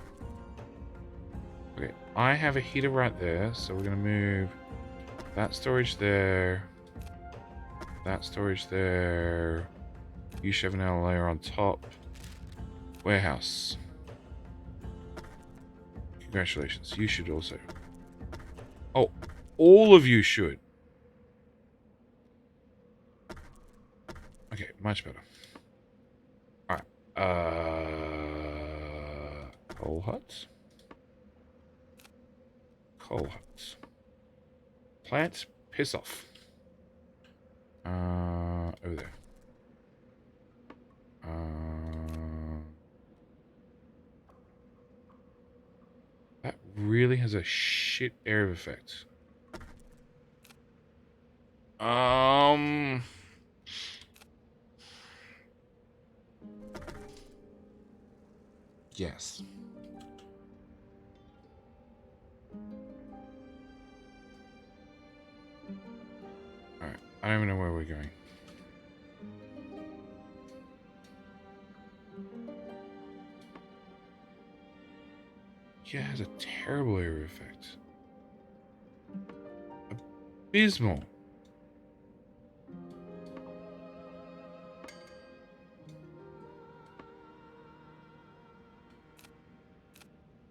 [SPEAKER 1] Okay, I have a heater right there, so we're gonna move that storage there. That storage there. You should have another layer on top. Warehouse. Congratulations. You should also. Oh, all of you should. Okay, much better. Alright. Coal huts. Coal huts. Plant, piss off. Over there. really has a shit area of effect. Um... Yes. Alright, I don't even know where we're going. Yeah, it has a terrible area effect. Abysmal.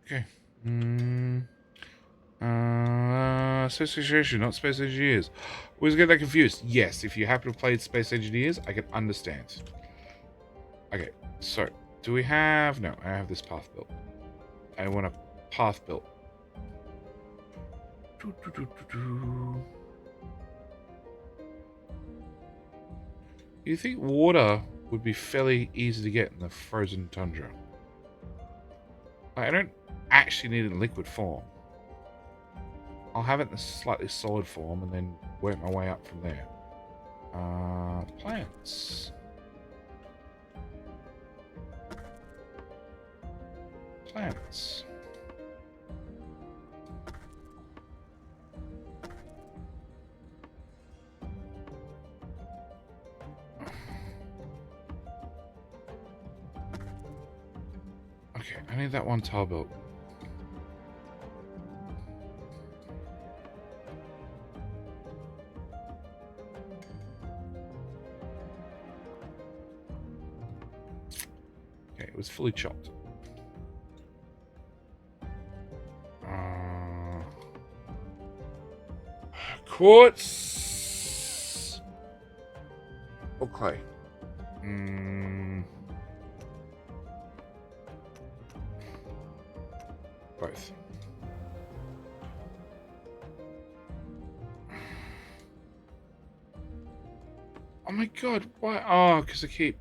[SPEAKER 1] Okay. Space Exploration, not Space Engineers. Always get that confused. Yes, if you happen to play Space Engineers, I can understand. Okay, so, do we have... No, I have this path built. I want a path built. You think water would be fairly easy to get in the frozen tundra? I don't actually need it in liquid form. I'll have it in a slightly solid form and then work my way up from there. Plants. Plants. Okay, I need that one tile built. Okay, it was fully chopped. Quartz or clay? Both. Oh my god, why? Oh, because I keep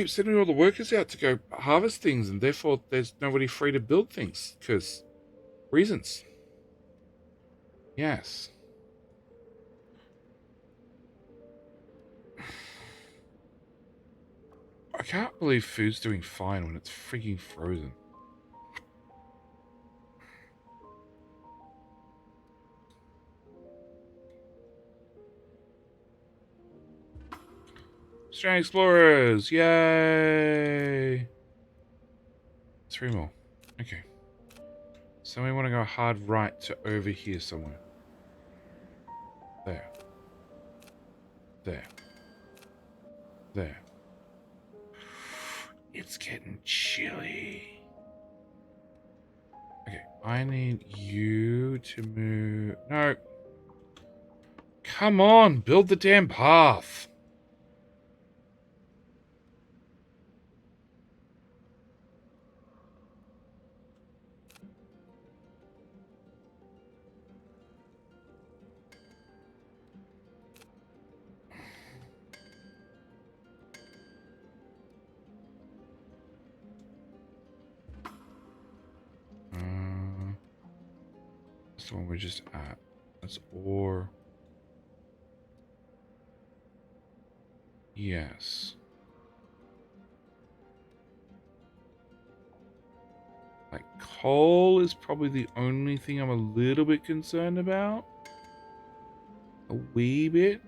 [SPEAKER 1] sending all the workers out to go harvest things, and therefore there's nobody free to build things, because reasons. Yes. I can't believe food's doing fine when it's freaking frozen. Australian Explorers! Yay! 3 more. Okay. So we want to go hard right to over here somewhere. There. There. There. It's getting chilly. Okay, I need you to move... No. Come on, build the damn path. That's the one we're just at. That's ore. Yes. Like, coal is probably the only thing I'm a little bit concerned about. A wee bit.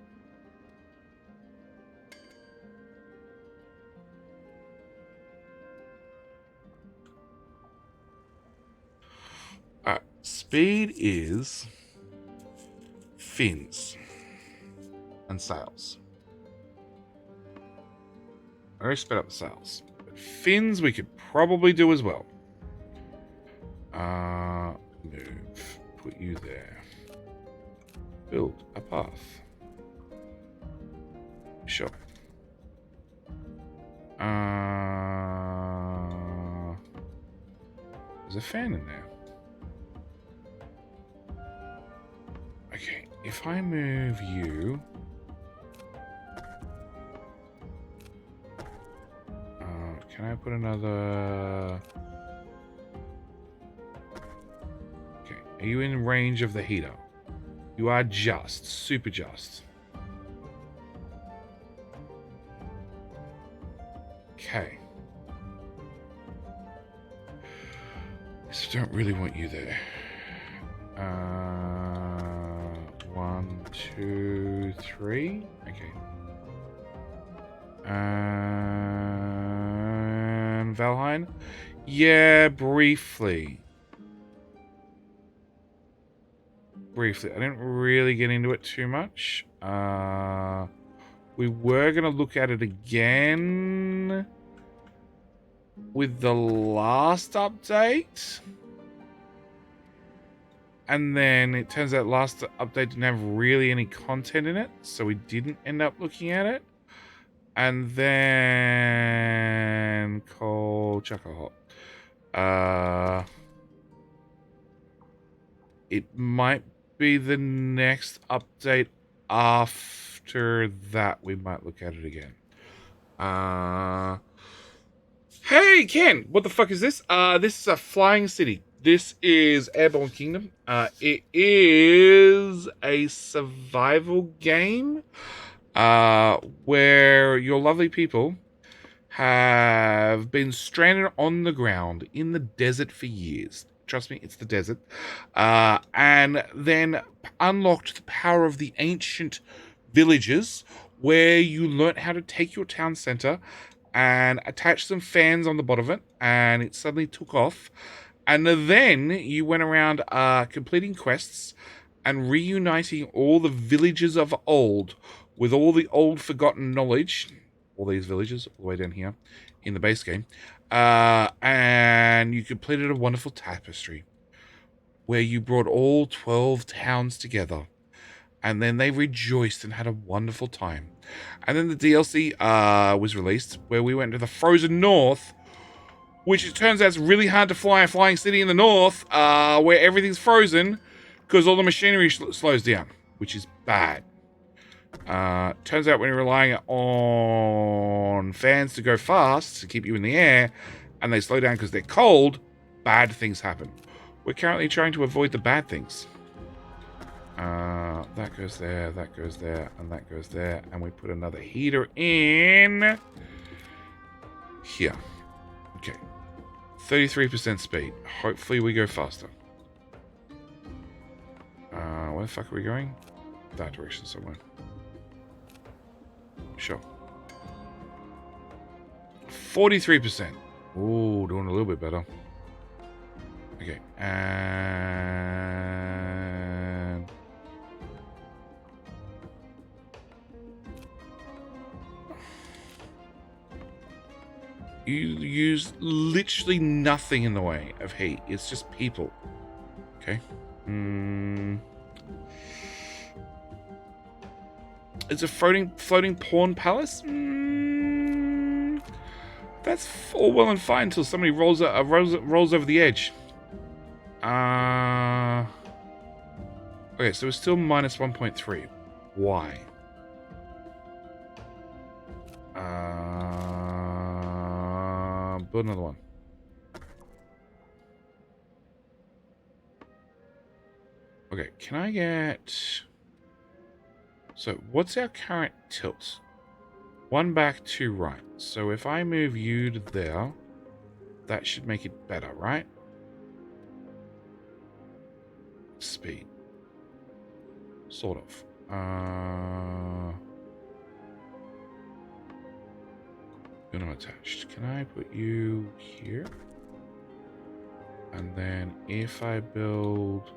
[SPEAKER 1] Speed is fins and sails. I already sped up the sails. But fins we could probably do as well. Move. Put you there. Build a path. Sure. There's a fan in there. Okay, if I move you... can I put another... Are you in range of the heater? You are just. Super just. Okay. So I don't really want you there. 1, 2, 3. Okay. And Valheim? Yeah, briefly. I didn't really get into it too much. We were going to look at it again with the last update. And then it turns out last update didn't have really any content in it, so we didn't end up looking at it. And then Cold Chocolate. It might be the next update after that we might look at it again. Hey Ken, what the fuck is this? This is a flying city. This is Airborne Kingdom. It is a survival game where your lovely people have been stranded on the ground in the desert for years. Trust me, it's the desert. And then unlocked the power of the ancient villages where you learnt how to take your town center and attach some fans on the bottom of it, and it suddenly took off. And then you went around completing quests and reuniting all the villages of old with all the old forgotten knowledge, all these villages all the way down here in the base game. And you completed a wonderful tapestry where you brought all 12 towns together. And then they rejoiced and had a wonderful time. And then the DLC was released where we went to the frozen north, which it turns out is really hard to fly a flying city in the north where everything's frozen because all the machinery slows down, which is bad. Turns out when you're relying on fans to go fast to keep you in the air and they slow down because they're cold, bad things happen. We're currently trying to avoid the bad things. That goes there, that goes there, and that goes there. And we put another heater in here. Okay. 33% speed. Hopefully we go faster. Where the fuck are we going? That direction somewhere. Sure. 43%. Ooh, doing a little bit better. Okay. And you use literally nothing in the way of heat. It's just people. Okay. It's a floating pawn palace. That's all well and fine until somebody rolls over the edge. Okay, so it's still minus 1.3. Why? Build another one. Okay, can I get... So, what's our current tilt? 1 back, 2 right. So, if I move you to there, that should make it better, right? Speed. Sort of. You're not attached. Can I put you here? And then if I build...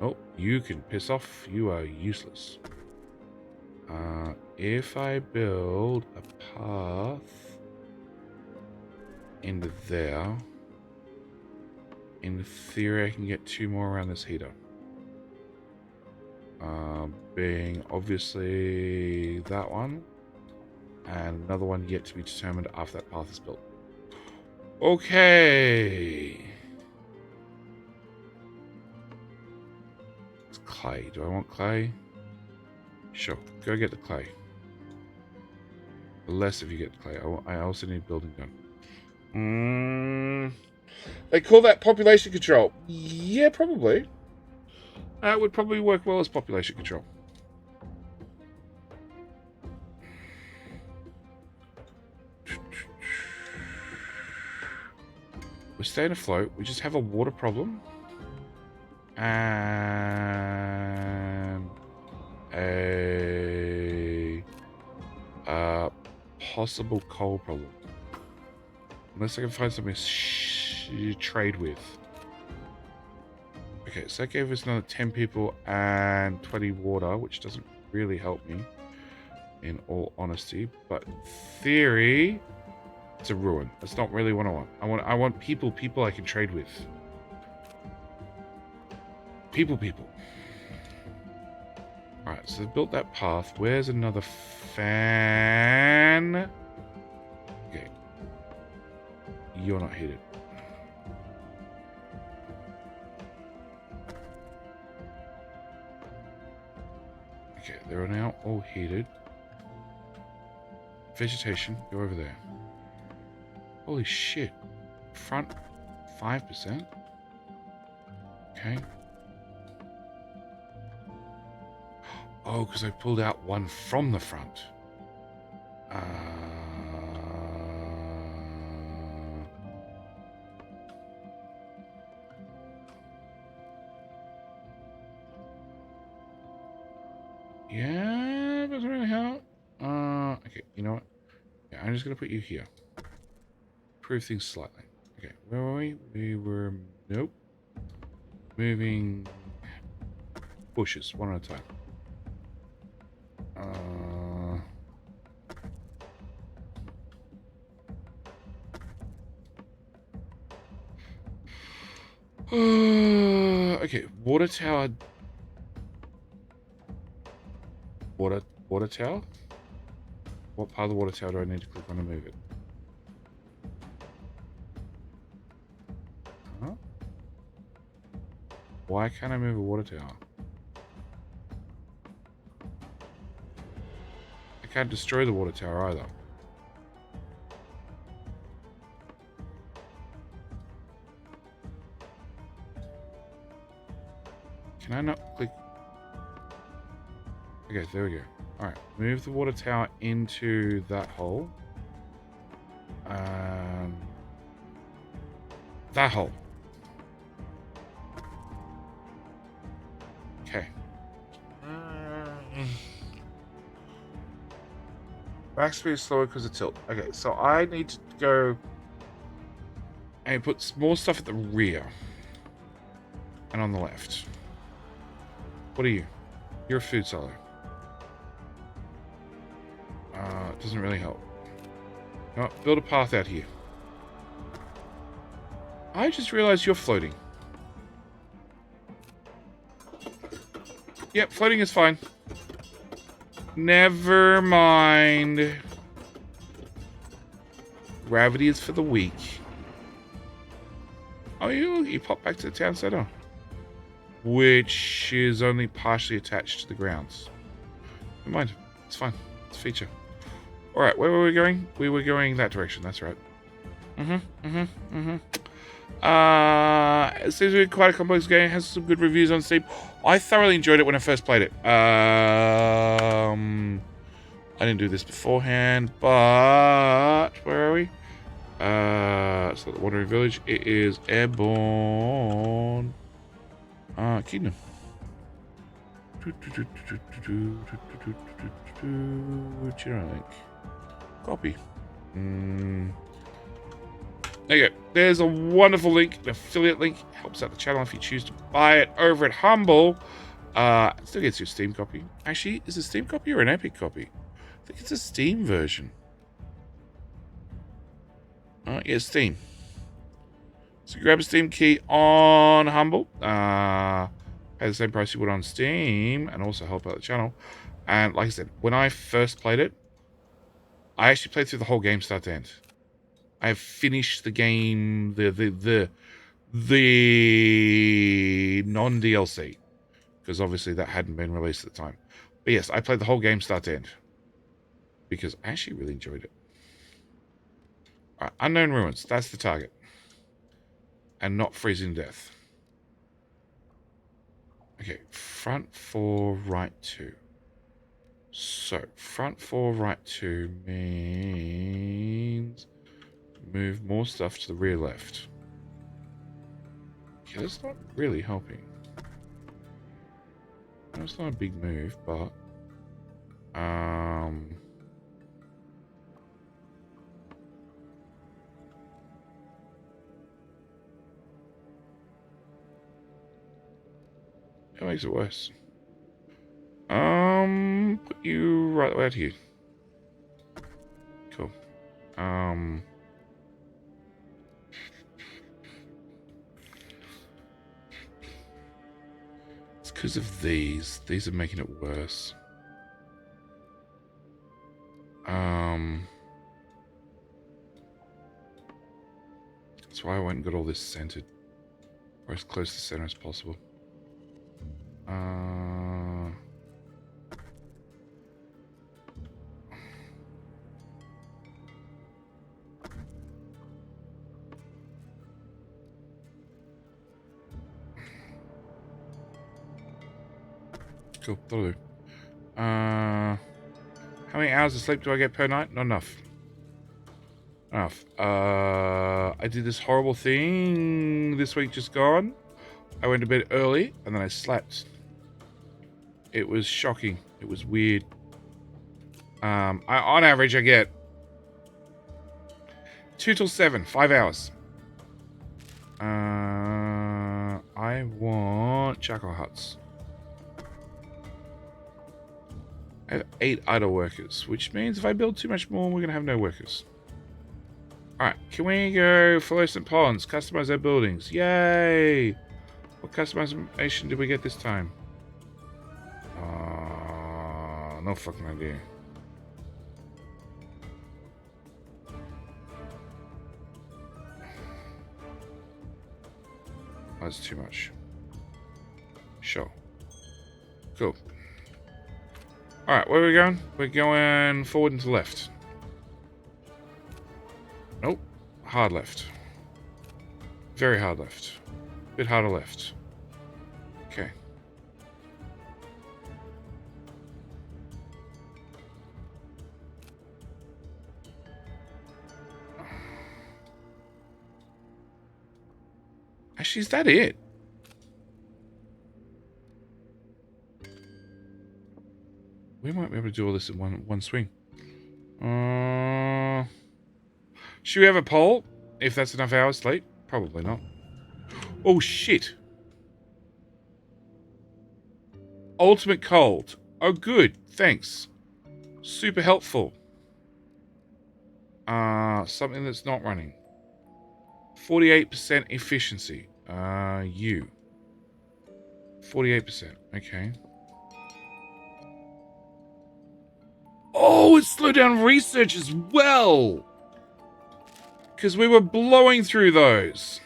[SPEAKER 1] Oh, you can piss off. You are useless. If I build a path into there, in theory I can get 2 more around this heater. Being obviously that one, and another one yet to be determined after that path is built. Okay. It's clay. Do I want clay? Sure. Go get the clay. The less of you get the clay. I also need building done. They call that population control. Yeah, probably. That would probably work well as population control. We're staying afloat. We just have a water problem. And a possible coal problem. Unless I can find something to trade with. Okay, so that gave us another 10 people and 20 water, which doesn't really help me, in all honesty. But in theory, it's a ruin. That's not really what I want. I want people I can trade with. People. Alright, so they've built that path. Where's another fan? Okay. You're not heated. Okay, they're now all heated. Vegetation, go over there. Holy shit. Front 5%? Okay. Oh, because I pulled out one from the front. Yeah, doesn't really help. Okay, you know what? Yeah, I'm just going to put you here. Improve things slightly. Okay, where were we? We were... Nope. Moving... bushes, one at a time. Okay, water tower. Water tower? What part of the water tower do I need to click on to move it? Huh? Why can't I move a water tower? I can't destroy the water tower either. Can I not click? Okay, there we go. Alright, move the water tower into that hole. That hole. Okay. Back speed is slower because of tilt. Okay, so I need to go and put more stuff at the rear. And on the left. What are you? You're a food seller. It doesn't really help. No, build a path out here. I just realized you're floating. Yep, floating is fine. Never mind. Gravity is for the weak. Oh, you pop back to the town center. Which is only partially attached to the grounds. Never mind. It's fine. It's a feature. Alright, where were we going? We were going that direction, that's right. It seems to be quite a complex game. It has some good reviews on Steam. I thoroughly enjoyed it when I first played it. I didn't do this beforehand, but where are we? So the Wandering Village. It is Airborne. Kingdom. General link. Copy. There you go. There's a wonderful link, an affiliate link. Helps out the channel if you choose to buy it over at Humble. It still gets your Steam copy. Actually, is it a Steam copy or an Epic copy? I think it's a Steam version. Yeah, Steam. So grab a Steam key on Humble. Pay the same price you would on Steam and also help out the channel. And like I said, when I first played it, I actually played through the whole game start to end. I have finished the game, the non-DLC, because obviously that hadn't been released at the time. But yes, I played the whole game start to end because I actually really enjoyed it. All right, Unknown Ruins, that's the target, and not freezing to death. Okay, front 4, right 2. So, front 4, right 2 means move more stuff to the rear left. Okay, that's not really helping. It's not a big move, but it makes it worse. Put you right out here. Cool. It's because of these. These are making it worse. That's why I went and got all this centered, or as close to center as possible. Cool, that'll do. How many hours of sleep do I get per night? Not enough. Enough. I did this horrible thing this week just gone. I went to bed early and then I slept. It was shocking. It was weird. On average, I get 2 till 7, 5 hours. I want charcoal huts. I have 8 idle workers, which means if I build too much more, we're going to have no workers. Alright, can we go fluorescent ponds, customize our buildings? Yay! What customization did we get this time? No fucking idea. That's too much. Sure. Cool. Alright, where are we going? We're going forward and to the left. Nope. Hard left. Very hard left. Bit harder left. Okay. Actually, is that it? We might be able to do all this in one swing. Should we have a poll? If that's enough hours sleep? Probably not. Oh, shit. Ultimate cold. Oh, good. Thanks. Super helpful. Something that's not running. 48% efficiency. You. 48%. Okay. Oh, it slowed down research as well. Because we were blowing through those.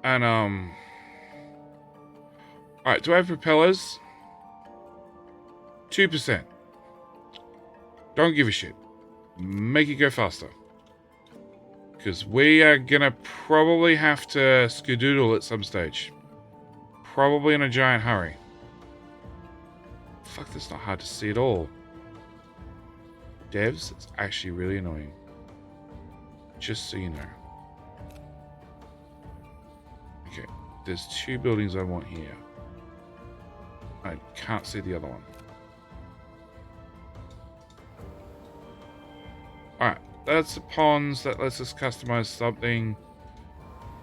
[SPEAKER 1] And, alright, do I have propellers? 2%. Don't give a shit. Make it go faster. Because we are gonna probably have to skedoodle at some stage. Probably in a giant hurry. Fuck, that's not hard to see at all. Devs, it's actually really annoying. Just so you know. Okay, there's 2 buildings I want here. I can't see the other one. Alright, that's the ponds. That lets us customize something.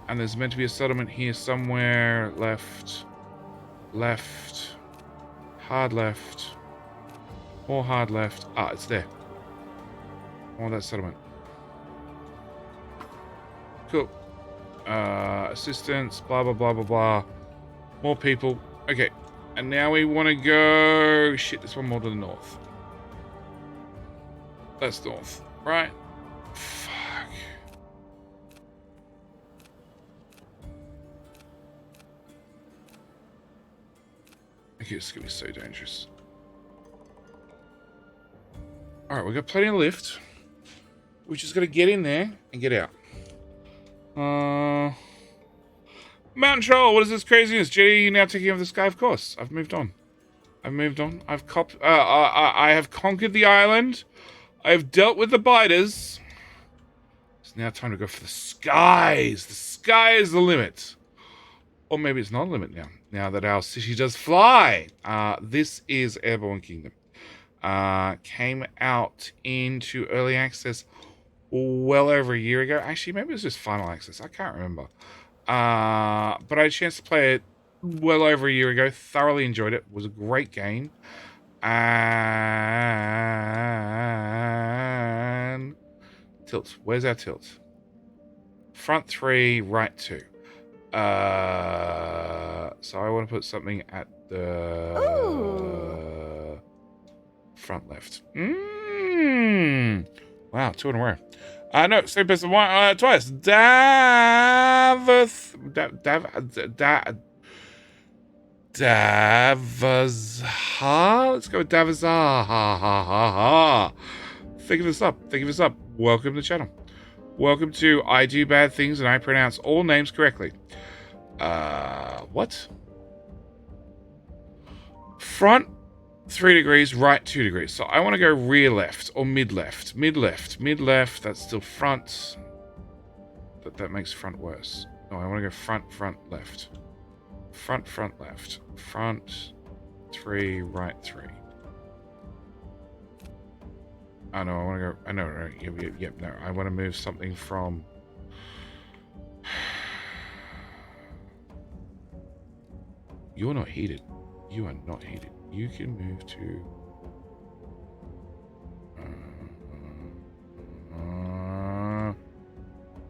[SPEAKER 1] And there's meant to be a settlement here somewhere. Left. Left. Hard left. More hard left. Ah, it's there. I want that settlement. Cool. Assistance. Blah, blah, blah, blah, blah. More people. Okay. And now we want to go... Shit, there's one more to the north. That's north. Right? Fuck. Okay, it's gonna be so dangerous. Alright, we've got plenty of lift. We're just gonna get in there and get out. Mountain Troll, what is this craziness? Jetty, you now taking over the sky? Of course. I've moved on. I have conquered the island. I have dealt with the biters. It's now time to go for the skies. The sky is the limit. Or maybe it's not a limit now. Now that our city does fly. This is Airborne Kingdom. Came out into early access well over a year ago. Actually, maybe it was just final access. I can't remember. But I had a chance to play it well over a year ago. Thoroughly enjoyed it. It was a great game. And tilt. Where's our tilt? Front 3, right 2. So I want to put something at the front left. Wow, 2 in a row. No, same person twice. Davazha. Let's go with Davazha. Think of this up. Welcome to the channel. Welcome to I Do Bad Things and I Pronounce All Names Correctly. What? Front 3 degrees, right 2 degrees. So I want to go rear left or mid left. Mid left. That's still front. But that makes front worse. No, I want to go front left. Front left. Front 3, right 3. Oh no, I want to go. I know. No, yep. No, I want to move something from. You're not heated. You are not heated. You can move to.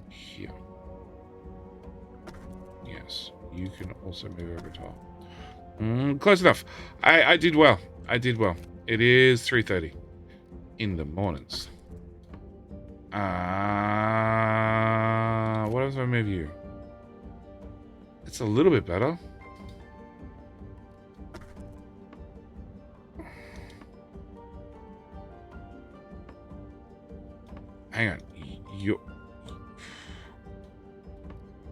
[SPEAKER 1] Here. Yes, you can also move over top. Close enough. I did well. It is 3:30 in the mornings. What else if I move you? It's a little bit better. Hang on.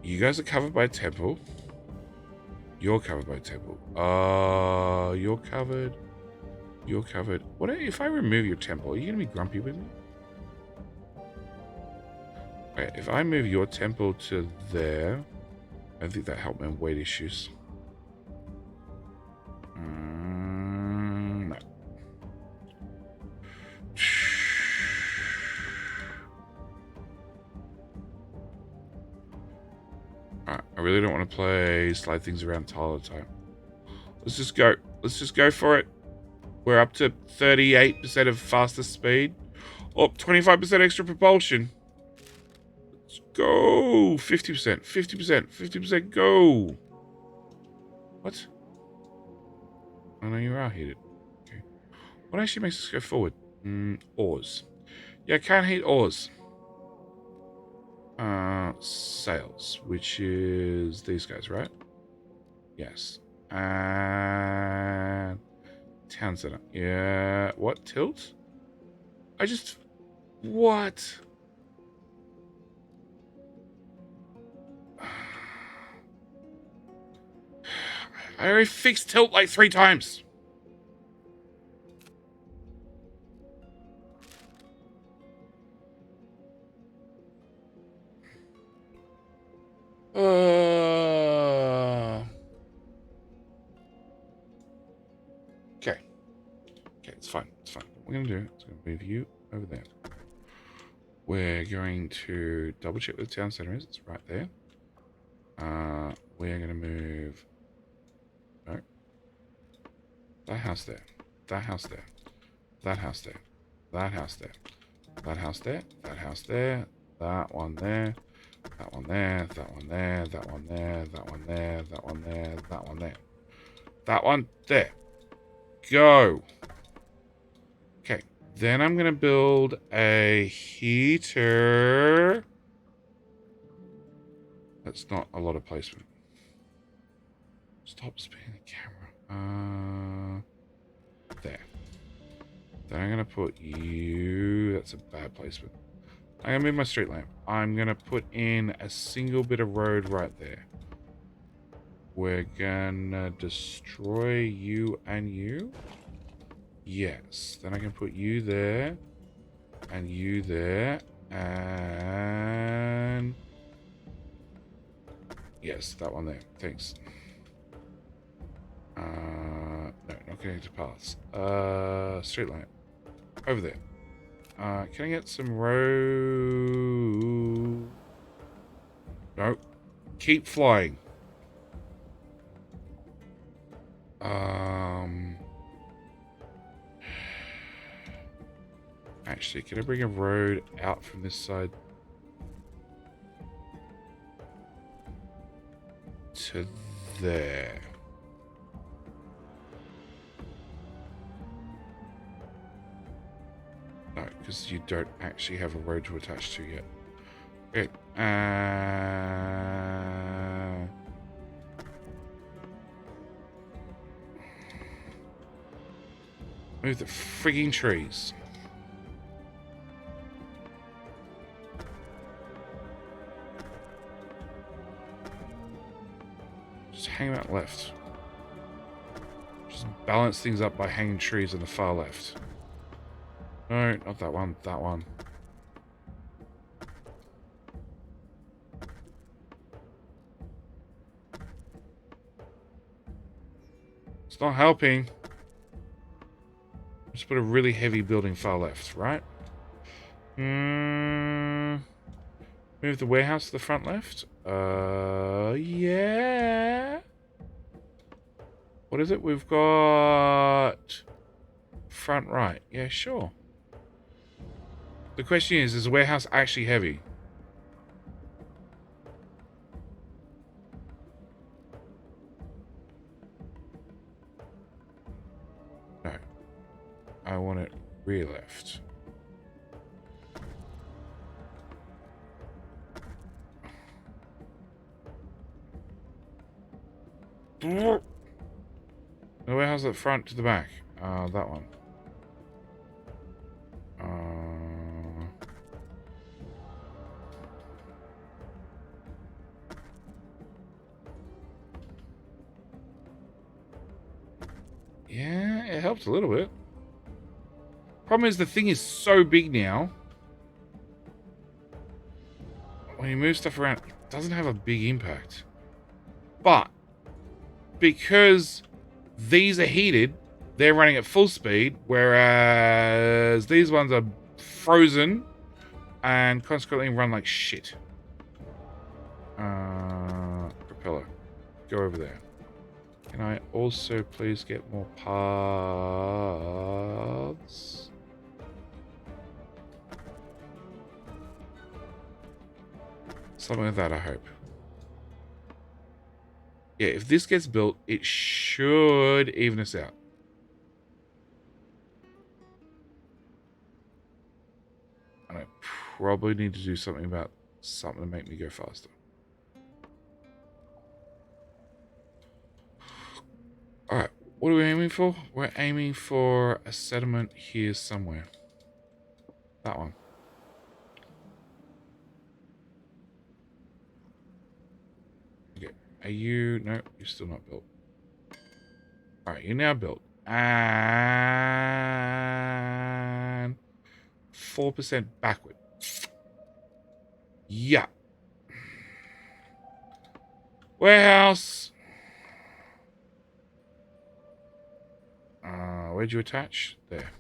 [SPEAKER 1] You guys are covered by a temple. You're covered by a temple. You're covered. What if I remove your temple? Are you gonna be grumpy with me? Okay, if I move your temple to there, I think that helped my weight issues. No. Alright, I really don't want to slide things around all the time. Let's just go for it. We're up to 38% of faster speed. Oh, 25% extra propulsion. Let's go. 50%, go. What? Oh no, you are heated. Okay. What actually makes us go forward? Oars. Yeah, I can't heat oars. Sails, which is these guys, right? Yes. And town center. Yeah. What? Tilt? What? I already fixed tilt like 3 times. Okay, it's fine. What we're going to do is going to move you over there. We're going to double check where the town center is. It's right there. We're going to move... No. That house there. That house there. That house there. That house there. That house there. That house there. That one there. That one there. That one there. That one there. That one there. That one there. That one there. That one there. Go. Okay. Then I'm going to build a heater. That's not a lot of placement. Stop spinning the camera. There. Then I'm going to put you... That's a bad placement. I'm going to move my street lamp. I'm going to put in a single bit of road right there. We're gonna destroy you and you. Yes. Then I can put you there. And you there. And... yes, that one there. Thanks. No, not connected paths. Straight line. Over there. Can I get some road? No. Keep flying. Actually, can I bring a road out from this side to there? No, because you don't actually have a road to attach to yet. Okay. Move the frigging trees. Just hang them out left. Just balance things up by hanging trees on the far left. No, not that one. That one. It's not helping. Just put a really heavy building far left, right? Move the warehouse to the front left. Yeah. What is it? We've got front right. Yeah, sure. The question is the warehouse actually heavy? No. I want it rear left. The warehouse at the front to the back. That one. Yeah, it helps a little bit. Problem is the thing is so big now. When you move stuff around, it doesn't have a big impact. But because these are heated, they're running at full speed, whereas these ones are frozen and consequently run like shit. Propeller, go over there. Can I also please get more paths? Something like that, I hope. Yeah, if this gets built, it should even us out. And I probably need to do something about something to make me go faster. Alright, what are we aiming for? We're aiming for a settlement here somewhere. That one. Okay, are you... no, you're still not built. Alright, you're now built. And... 4% backward. Yeah. Warehouse. Where'd you attach? There.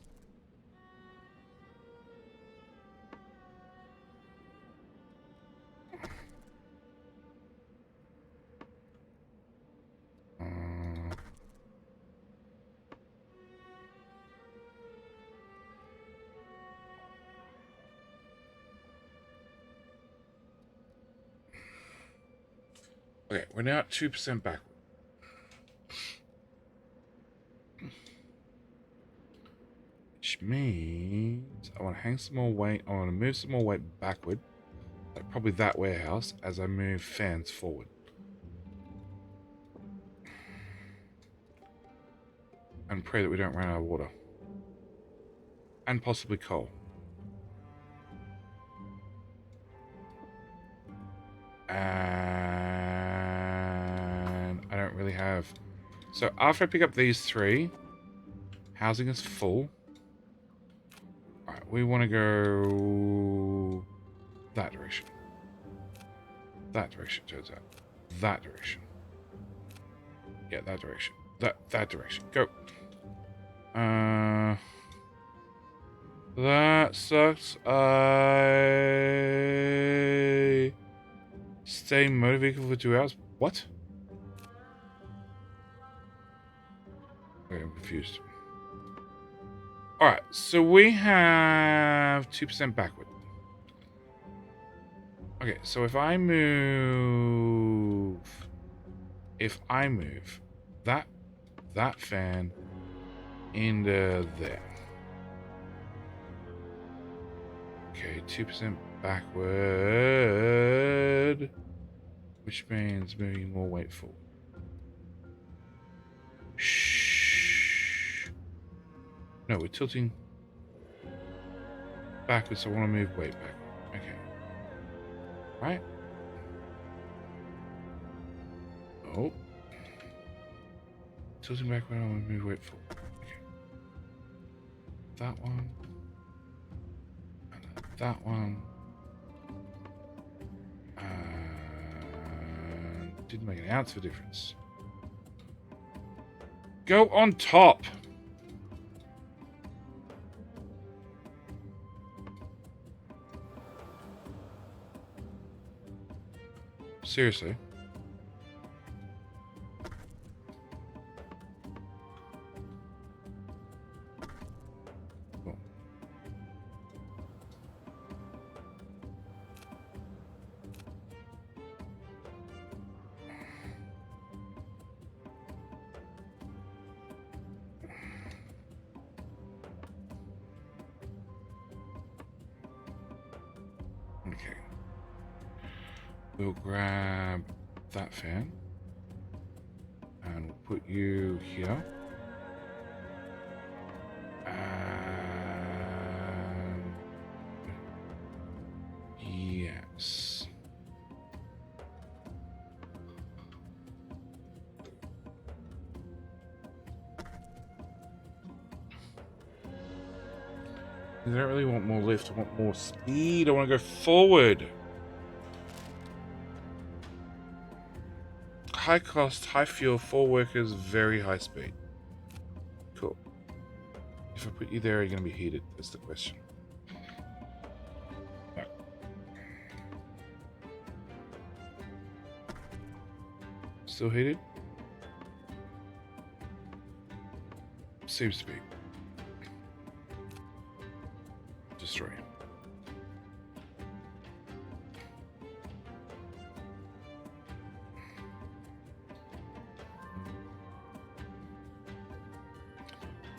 [SPEAKER 1] Okay, we're now at 2% backward. Which means I want to hang some more weight. I want to move some more weight backward. Like probably that warehouse as I move fans forward. And pray that we don't run out of water. And possibly coal. And I don't really have. So after I pick up these 3, housing is full. Alright, we want to go that direction. That direction, turns out. That direction. Yeah, that direction. That direction. Go. That sucks. I stay in motor vehicle for 2 hours. What? Okay, I'm confused. Alright, so we have 2% backward. Okay, so if I move that fan into there. Okay, 2% backward, which means moving more weight forward. Shh. No, we're tilting backwards, so I want to move weight back. Okay. Right? Oh. Tilting backward, I want to move weight forward. Okay. That one. And that one. Didn't make an ounce of a difference. Go on top. Seriously. Cool. Okay. We'll grab that fan and we'll put you here. And yes. I don't really want more lift, I want more speed, I want to go forward. High cost, high fuel, 4 workers, very high speed. Cool. If I put you there, are you going to be heated? That's the question. No. Still heated? Seems to be. Destroy.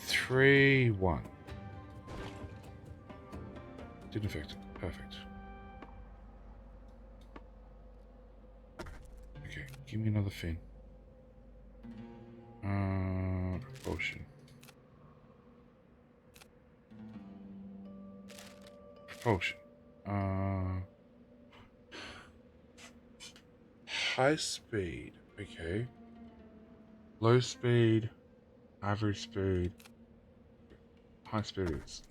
[SPEAKER 1] Three, 1. Didn't affect it. Perfect. Okay, give me another fin. Propulsion. Propulsion. High speed. Okay. Low speed. Average speed. High speed is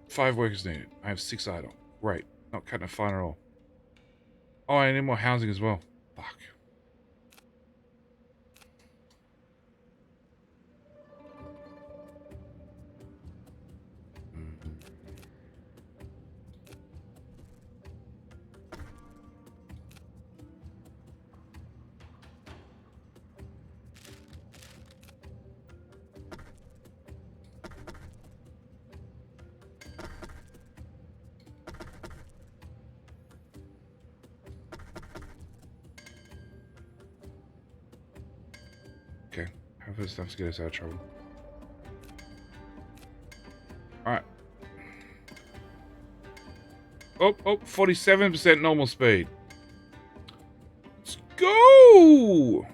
[SPEAKER 1] 5 workers needed. I have 6 idle. Great. Not cutting a fine at all. Oh, I need more housing as well. Fuck. Okay, have this stuff to get us out of trouble. Alright. Oh, 47% normal speed. Let's go!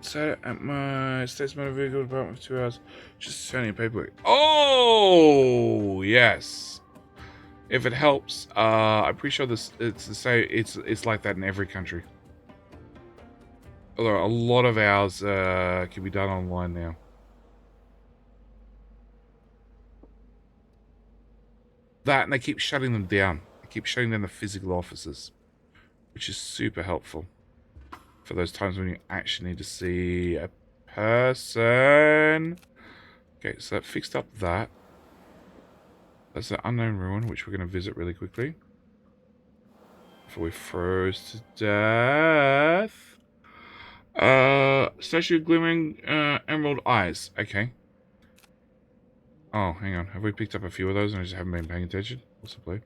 [SPEAKER 1] Sat at my state's motor vehicle department for 2 hours. Just signing paperwork. Oh, yes. If it helps, I'm pretty sure this it's the same. It's like that in every country. Although a lot of ours can be done online now. That, and they keep shutting them down. They keep shutting down the physical offices, which is super helpful for those times when you actually need to see a person. Okay, so that fixed up that. That's the unknown ruin, which we're going to visit really quickly before we froze to death. Statue of glimmering emerald eyes. Okay. Oh, hang on. Have we picked up a few of those and I just haven't been paying attention? Possibly.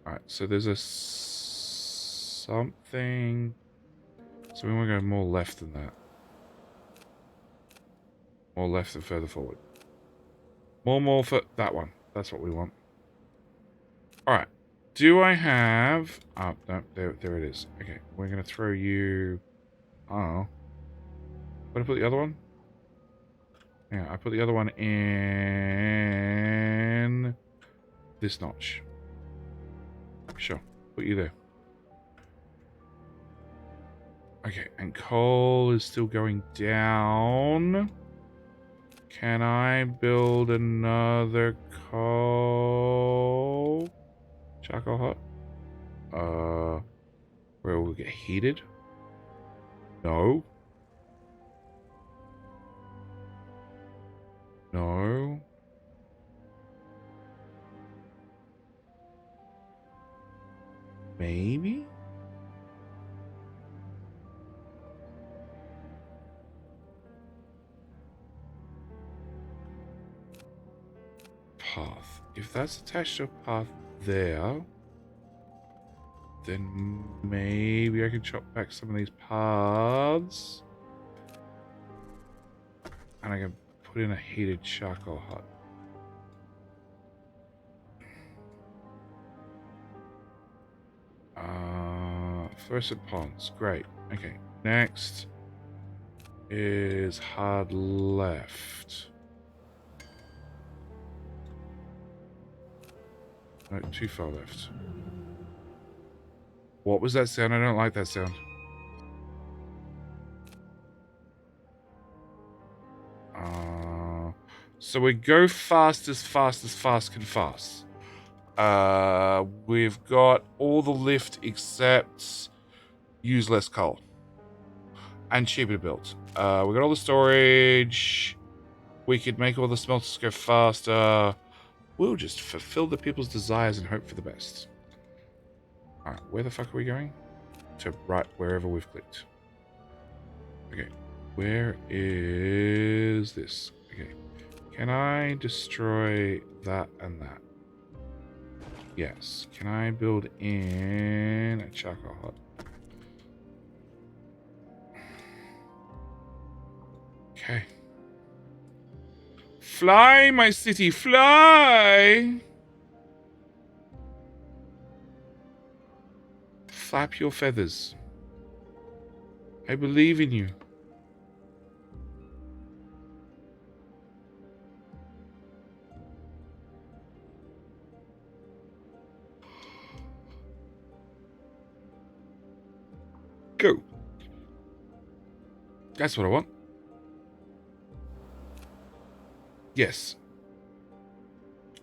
[SPEAKER 1] Alright, so there's a something. So we want to go more left than that. More left and further forward. More for that one. That's what we want. Alright. Do I have... Oh, no, there it is. Okay, we're going to throw you... Oh. Where did I put the other one? Yeah, I put the other one in... this notch. Sure, put you there. Okay, and coal is still going down. Can I build another coal? Charcoal hut? Where will we get heated? No. No. Maybe? Path. If that's attached to a path there, then maybe I can chop back some of these paths. And I can put in a heated charcoal hut. Fluorescent ponds. Great. Okay. Next is hard left. No, too far left. What was that sound? I don't like that sound. So we go fast as fast can fast. We've got all the lift except use less coal. And cheaper to build. We got all the storage. We could make all the smelters go faster. We'll just fulfill the people's desires and hope for the best. Alright, where the fuck are we going? To right wherever we've clicked. Okay, where is this? Okay, can I destroy that and that? Yes. Can I build in a charcoal hut? Okay. Fly, my city, fly! Flap your feathers. I believe in you. Go. That's what I want. Yes.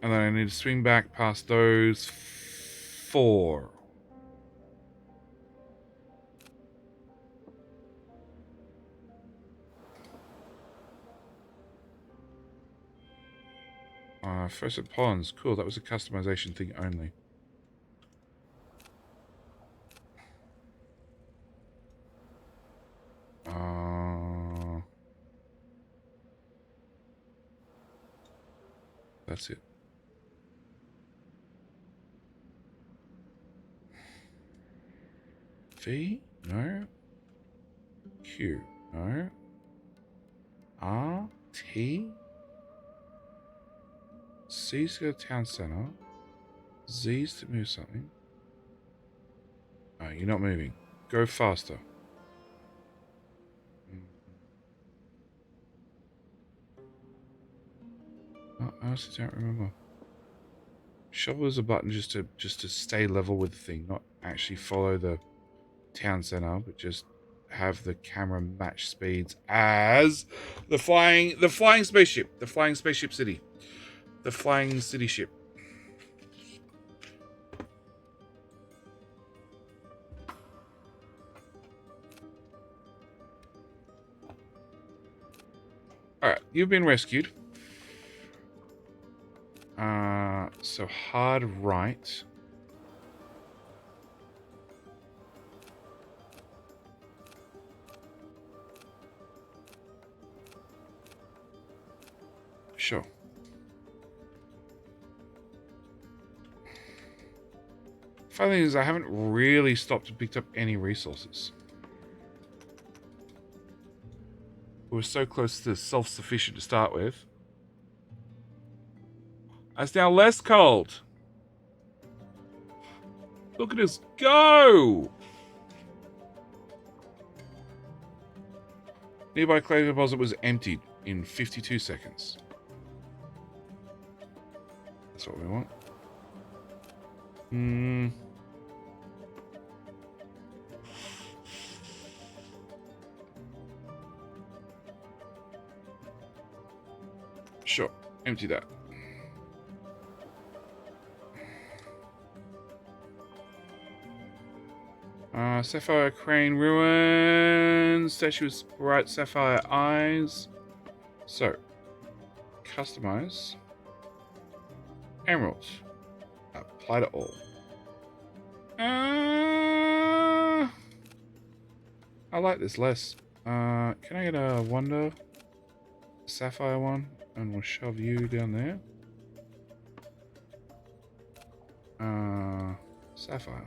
[SPEAKER 1] And then I need to swing back past those 4. First at ponds. Cool, that was a customization thing only. That's it. V? No. Q? No. R? T? C's to go to town center. Z's to move something. Oh, you're not moving. Go faster. I honestly don't remember. Shovel is a button just to stay level with the thing, not actually follow the town center, but just have the camera match speeds as the flying spaceship, the flying spaceship city, the flying city ship. All right, you've been rescued. So hard right. Sure. Funny thing is, I haven't really stopped and picked up any resources. We were so close to self-sufficient to start with. It's now less cold. Look at us go! Nearby clay deposit was emptied in 52 seconds. That's what we want. Sure, empty that. Sapphire crane ruins. Statue with bright sapphire eyes. So, customize. Emerald. Apply to all. I like this less. Can I get a wonder? Sapphire one? And we'll shove you down there. Sapphire.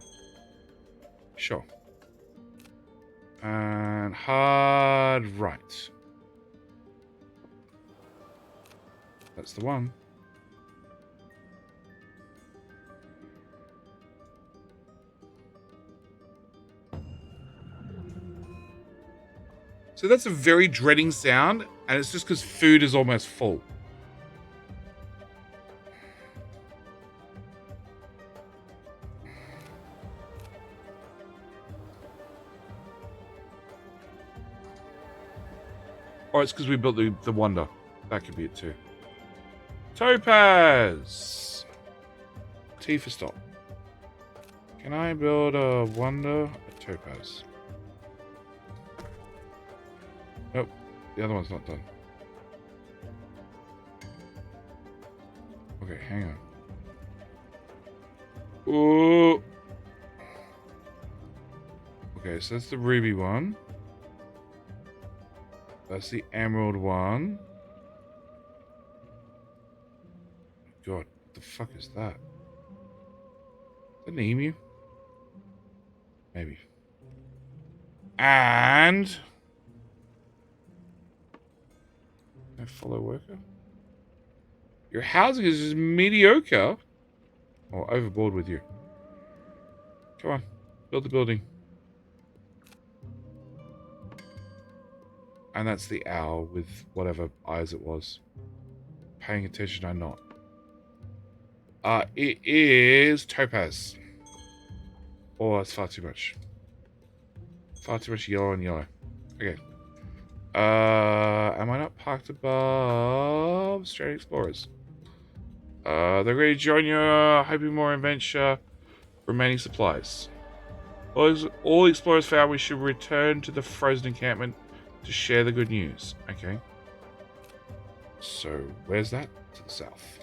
[SPEAKER 1] Sure. And hard right. That's the one. So that's a very dreading sound, and it's just because food is almost full. Or it's because we built the wonder. That could be it too. Topaz! T for stop. Can I build a wonder? A topaz. Nope. The other one's not done. Okay, hang on. Ooh! Okay, so that's the ruby one. That's the emerald one. God, what the fuck is that? Is that an emu? Maybe. And... a fellow worker? Your housing is just mediocre. Oh, overboard with you. Come on, build the building. And that's the owl with whatever eyes it was. Paying attention or not. It is topaz. Oh, that's far too much. Far too much yellow and yellow. Okay. Am I not parked above Straight Explorers? They're ready to join you. Hoping more adventure. Remaining supplies. All explorers found we should return to the frozen encampment to share the good news. Okay. So, where's that? To the south.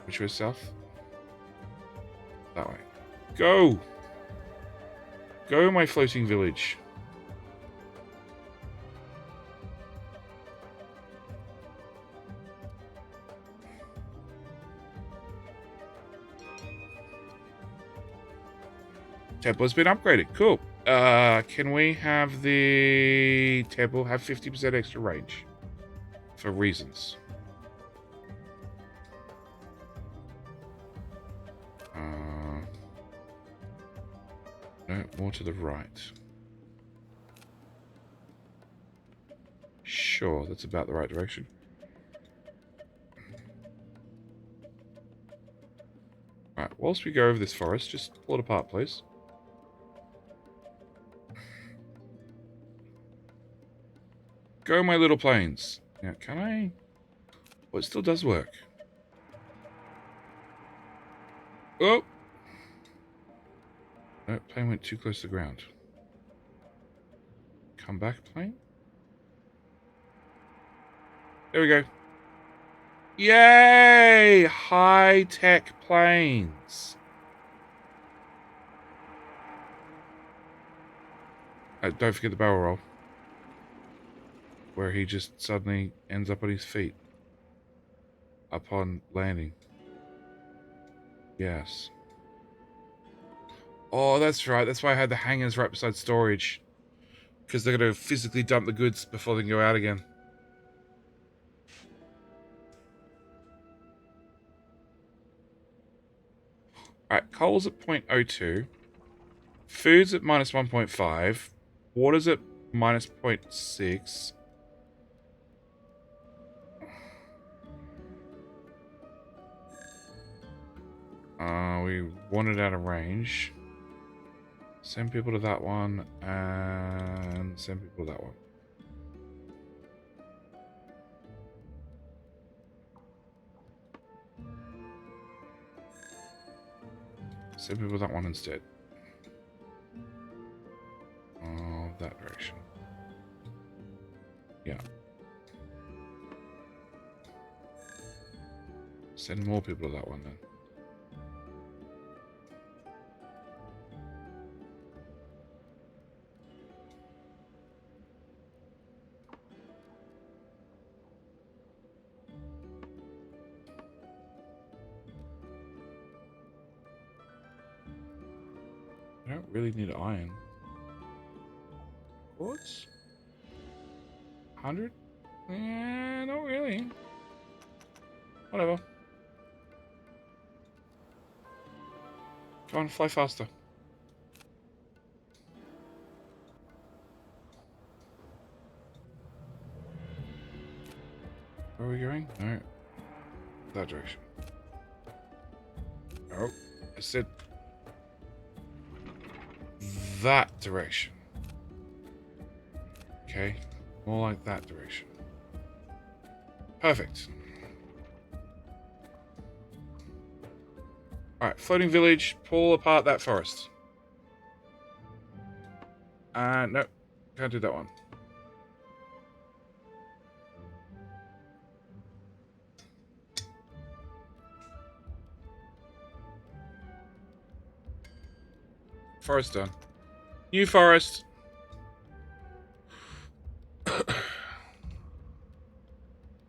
[SPEAKER 1] Which way is south? That way. Go! Go, my floating village. Temple has been upgraded. Cool. Can we have the temple have 50% extra range? For reasons. No, more to the right. Sure, that's about the right direction. whilst we go over this forest, just pull it apart, please. Go, my little planes. Now, can I... Well, it still does work. Oh! No, plane went too close to the ground. Come back, plane. There we go. Yay! High-tech planes. Don't forget the barrel roll. Where he just suddenly ends up on his feet. Upon landing. Yes. Oh, that's right. That's why I had the hangars right beside storage. Because they're going to physically dump the goods before they can go out again. Alright, coal's at 0.02. Food's at minus 1.5. Water's at minus 0.6. We want it out of range. Send people to that one, and send people to that one. Send people to that one instead. Oh, that direction. Yeah. Send more people to that one then. I don't really need iron. Quartz? 100? Yeah, not really. Whatever. Come on, fly faster. Where are we going? No. That direction. Oh, I said that direction. Okay, more like that direction. Perfect. Alright, floating village, pull apart that forest. No, can't do that one. Forest done. New forest.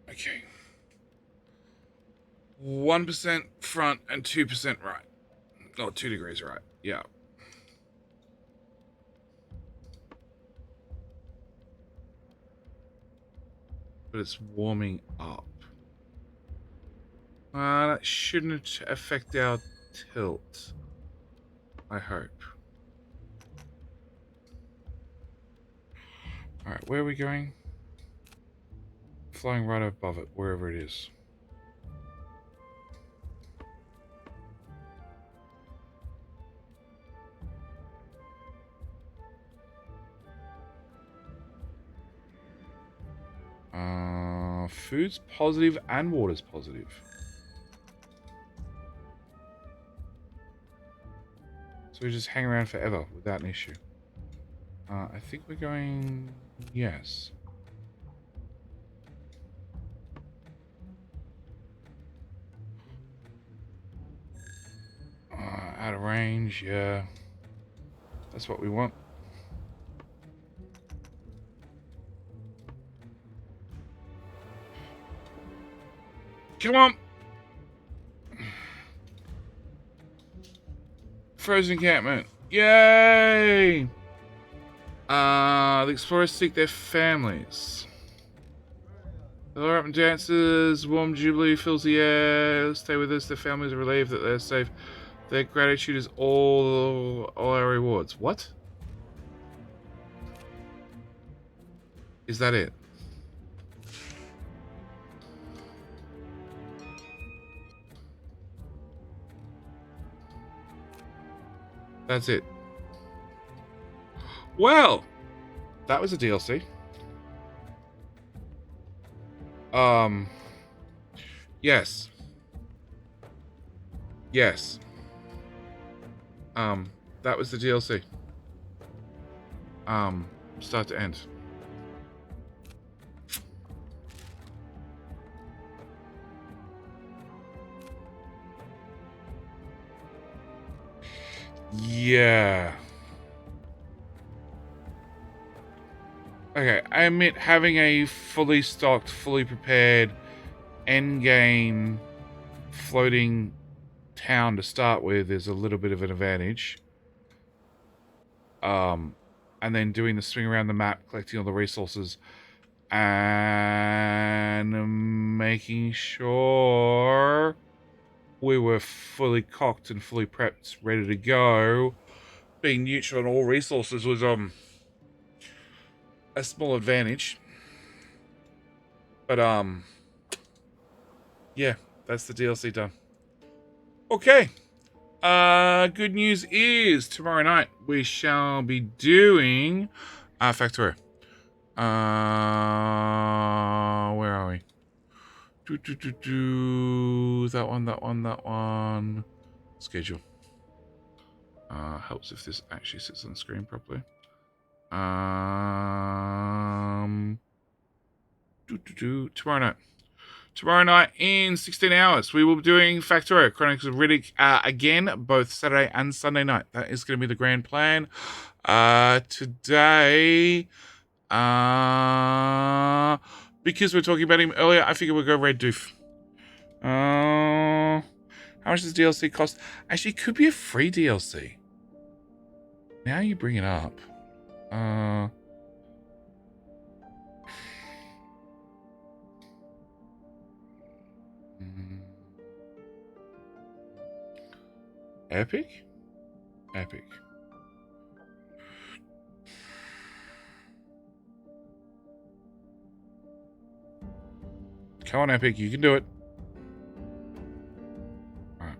[SPEAKER 1] Okay. 1% front and 2% right. Oh, 2 degrees right. Yeah. But it's warming up. That shouldn't affect our tilt. I hope. Alright, where are we going? Flying right above it, wherever it is. Food's positive and water's positive. So we just hang around forever without an issue. I think we're going... Yes. Out of range, yeah. That's what we want. Come on! Frozen encampment. Yay! The explorers seek their families. The lure up and dances, warm jubilee fills the air. Stay with us. Their families are relieved that they're safe. Their gratitude is all our rewards. What? Is that it? That's it. Well, that was a DLC. Yes. Yes. That was the DLC. Start to end. Yeah. Okay, I admit having a fully stocked, fully prepared endgame floating town to start with is a little bit of an advantage. And then doing the swing around the map, collecting all the resources, and making sure we were fully cocked and fully prepped, ready to go. Being neutral on all resources was a small advantage. But yeah, that's the DLC done. Okay. Good news is tomorrow night we shall be doing Factorio. Where are we? That one. Schedule. Helps if this actually sits on the screen properly. Tomorrow night. Tomorrow night in 16 hours, we will be doing Factorio Chronicles of Riddick again, both Saturday and Sunday night. That is going to be the grand plan. Today, because we're talking about him earlier, I figure we'll go Red Doof. How much does DLC cost? Actually, it could be a free DLC. Now you bring it up. Epic? Epic. Come on, Epic, you can do it. Alright.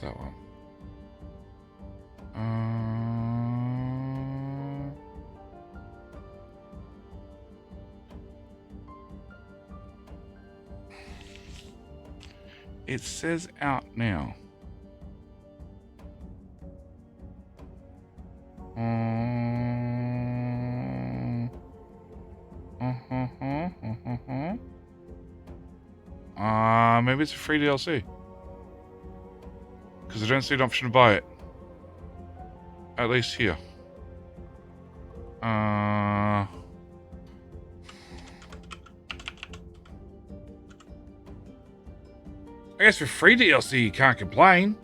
[SPEAKER 1] That one. It says out now. Maybe it's a free DLC. Because I don't see an option to buy it. At least here. I guess for free DLC, you can't complain.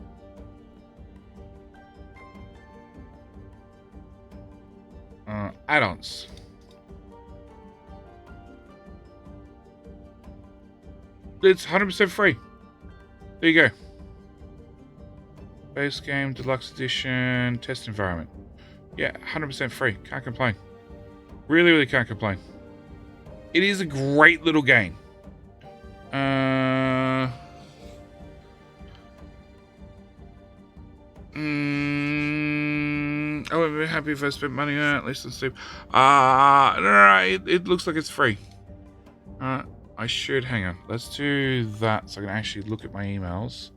[SPEAKER 1] Add-ons. It's 100% free. There you go. Base game, deluxe edition, test environment. Yeah, 100% free. Can't complain. Really, really can't complain. It is a great little game. Oh, I'm happy if I spent money on it, at least on Steam. No, it looks like it's free. I should, hang on. Let's do that so I can actually look at my emails.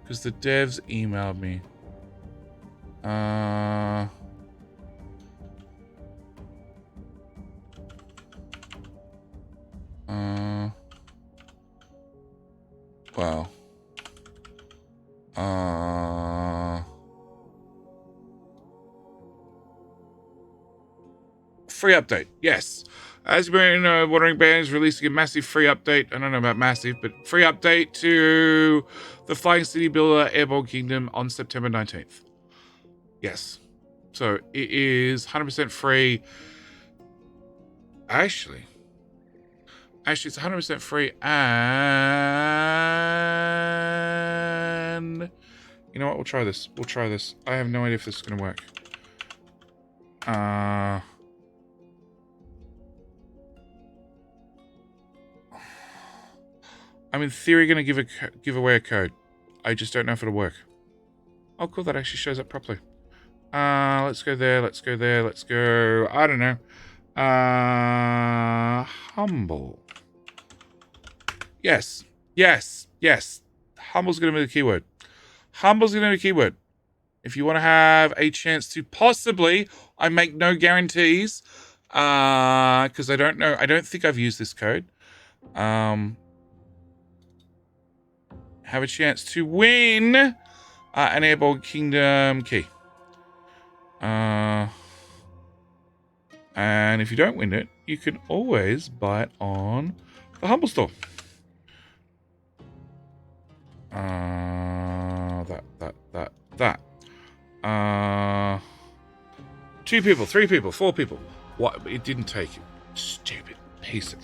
[SPEAKER 1] Because the devs emailed me. Well. Free update, yes. As you've been wondering, Band is releasing a massive free update. I don't know about massive, but free update to the Flying City Builder Airborne Kingdom on September 19th. Yes. So it is 100% free. Actually, Actually, it's 100% free, and you know what? We'll try this. We'll try this. I have no idea if this is going to work. I'm in theory going to give away a code. I just don't know if it'll work. Oh, cool. That actually shows up properly. Let's go there. Let's go there. Let's go. I don't know. Humble. Yes. Yes. Yes. Humble's going to be the keyword. Humble's going to be the keyword. If you want to have a chance to possibly, I make no guarantees, because I don't know. I don't think I've used this code. Have a chance to win an Airborne Kingdom key. And if you don't win it, you can always buy it on the Humble store. That. 2 people, 3 people, 4 people. What? It didn't take it. Stupid piece of...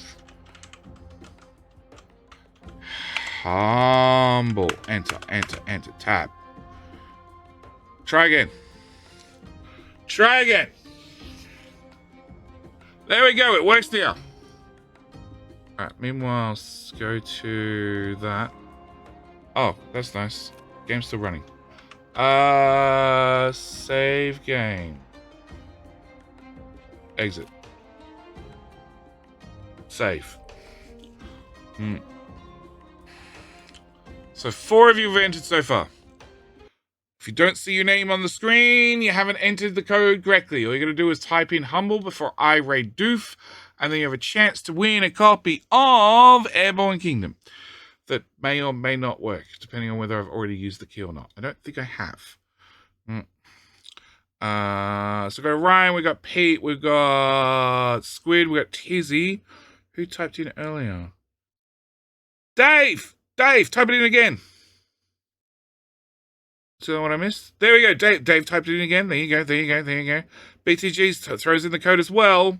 [SPEAKER 1] Humble. Enter, enter, enter. Tab. Try again. Try again. There we go. It works now. Alright, meanwhile, let's go to that. Oh, that's nice. Game's still running. Save game. Exit. Save. So 4 of you have entered so far. If you don't see your name on the screen, you haven't entered the code correctly. All you're going to do is type in Humble before I raid Doof, and then you have a chance to win a copy of Airborne Kingdom. That may or may not work, depending on whether I've already used the key or not. I don't think I have. So we've got Ryan, we've got Pete, we've got Squid, we've got Tizzy. Who typed in earlier? Dave! Dave, type it in again. So what I missed? There we go. Dave typed it in again. There you go, there you go, there you go. BTG throws in the code as well.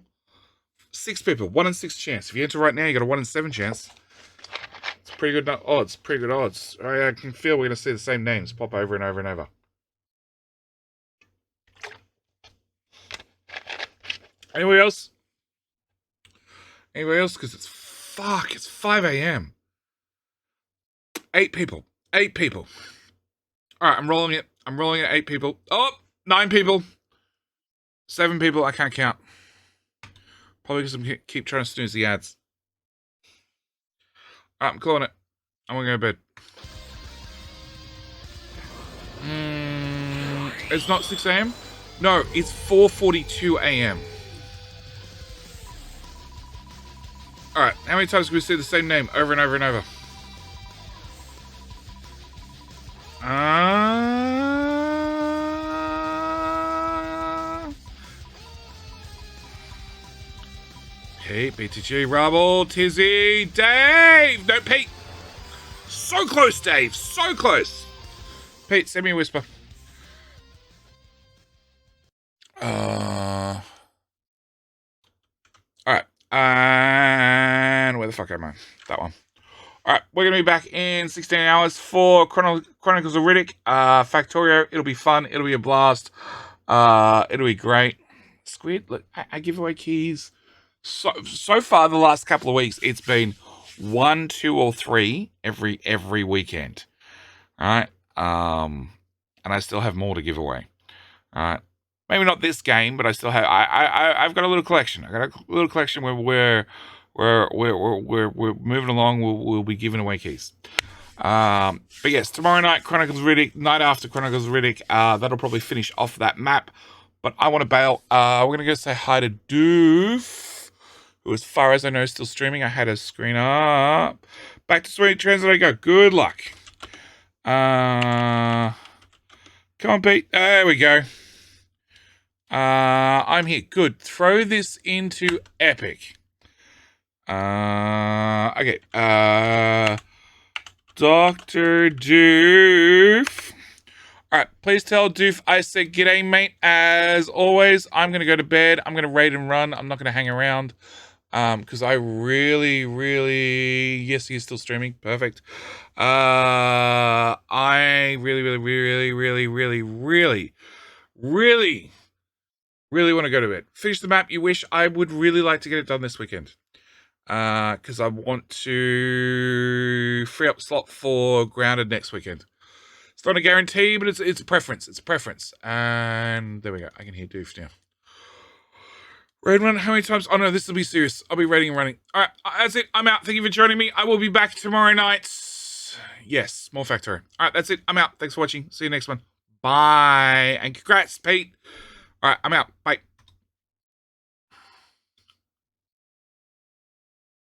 [SPEAKER 1] 6 people, 1 in 6 chance. If you enter right now, you got a 1 in 7 chance. Pretty good odds. Pretty good odds. I can feel we're going to see the same names pop over and over and over. Anybody else? Anybody else? Because it's 5 a.m. 8 people. 8 people. All right, I'm rolling it. I'm rolling it. 8 people. Oh, 9 people. 7 people. I can't count. Probably because I keep trying to snooze the ads. All right, I'm calling it. I'm going to go to bed. It's not 6 a.m.? No, it's 4:42 a.m. Alright, how many times can we see the same name over and over and over? Pete, BTG, Rubble, Tizzy, Dave! No, Pete! So close, Dave! So close! Pete, send me a whisper. Alright. And where the fuck am I? That one. Alright, we're going to be back in 16 hours for Chronicles of Riddick. Factorio. It'll be fun. It'll be a blast. It'll be great. Squid, look, I give away keys. So far, the last couple of weeks, it's been 1, 2, or 3 every weekend. Alright. And I still have more to give away. Alright. Maybe not this game, but I still have. I've got a little collection. I got a little collection where we're moving along. We'll be giving away keys. But yes, tomorrow night, Chronicles of Riddick. Night after Chronicles of Riddick. That'll probably finish off that map. But I want to bail. We're gonna go say hi to Doof, who, as far as I know, is still streaming. I had a screen up. Back to Sweet Transit I go. Good luck. Come on, Pete. There we go. I'm here. Good. Throw this into Epic. Okay. Dr. Doof. Alright, please tell Doof I said g'day, mate. As always, I'm going to go to bed. I'm going to raid and run. I'm not going to hang around. Because I really, yes, he's still streaming. Perfect. I really want to go to bed. Finish the map you wish. I would really like to get it done this weekend. Because I want to free up slot for Grounded next weekend. It's not a guarantee, but it's a preference. It's a preference. And there we go. I can hear Doof now. Raid run, how many times? Oh no, this will be serious. I'll be raiding and running. Alright, that's it. I'm out. Thank you for joining me. I will be back tomorrow night. Yes, more Factory. Alright, that's it. I'm out. Thanks for watching. See you next one. Bye. And congrats, Pete. Alright, I'm out. Bye.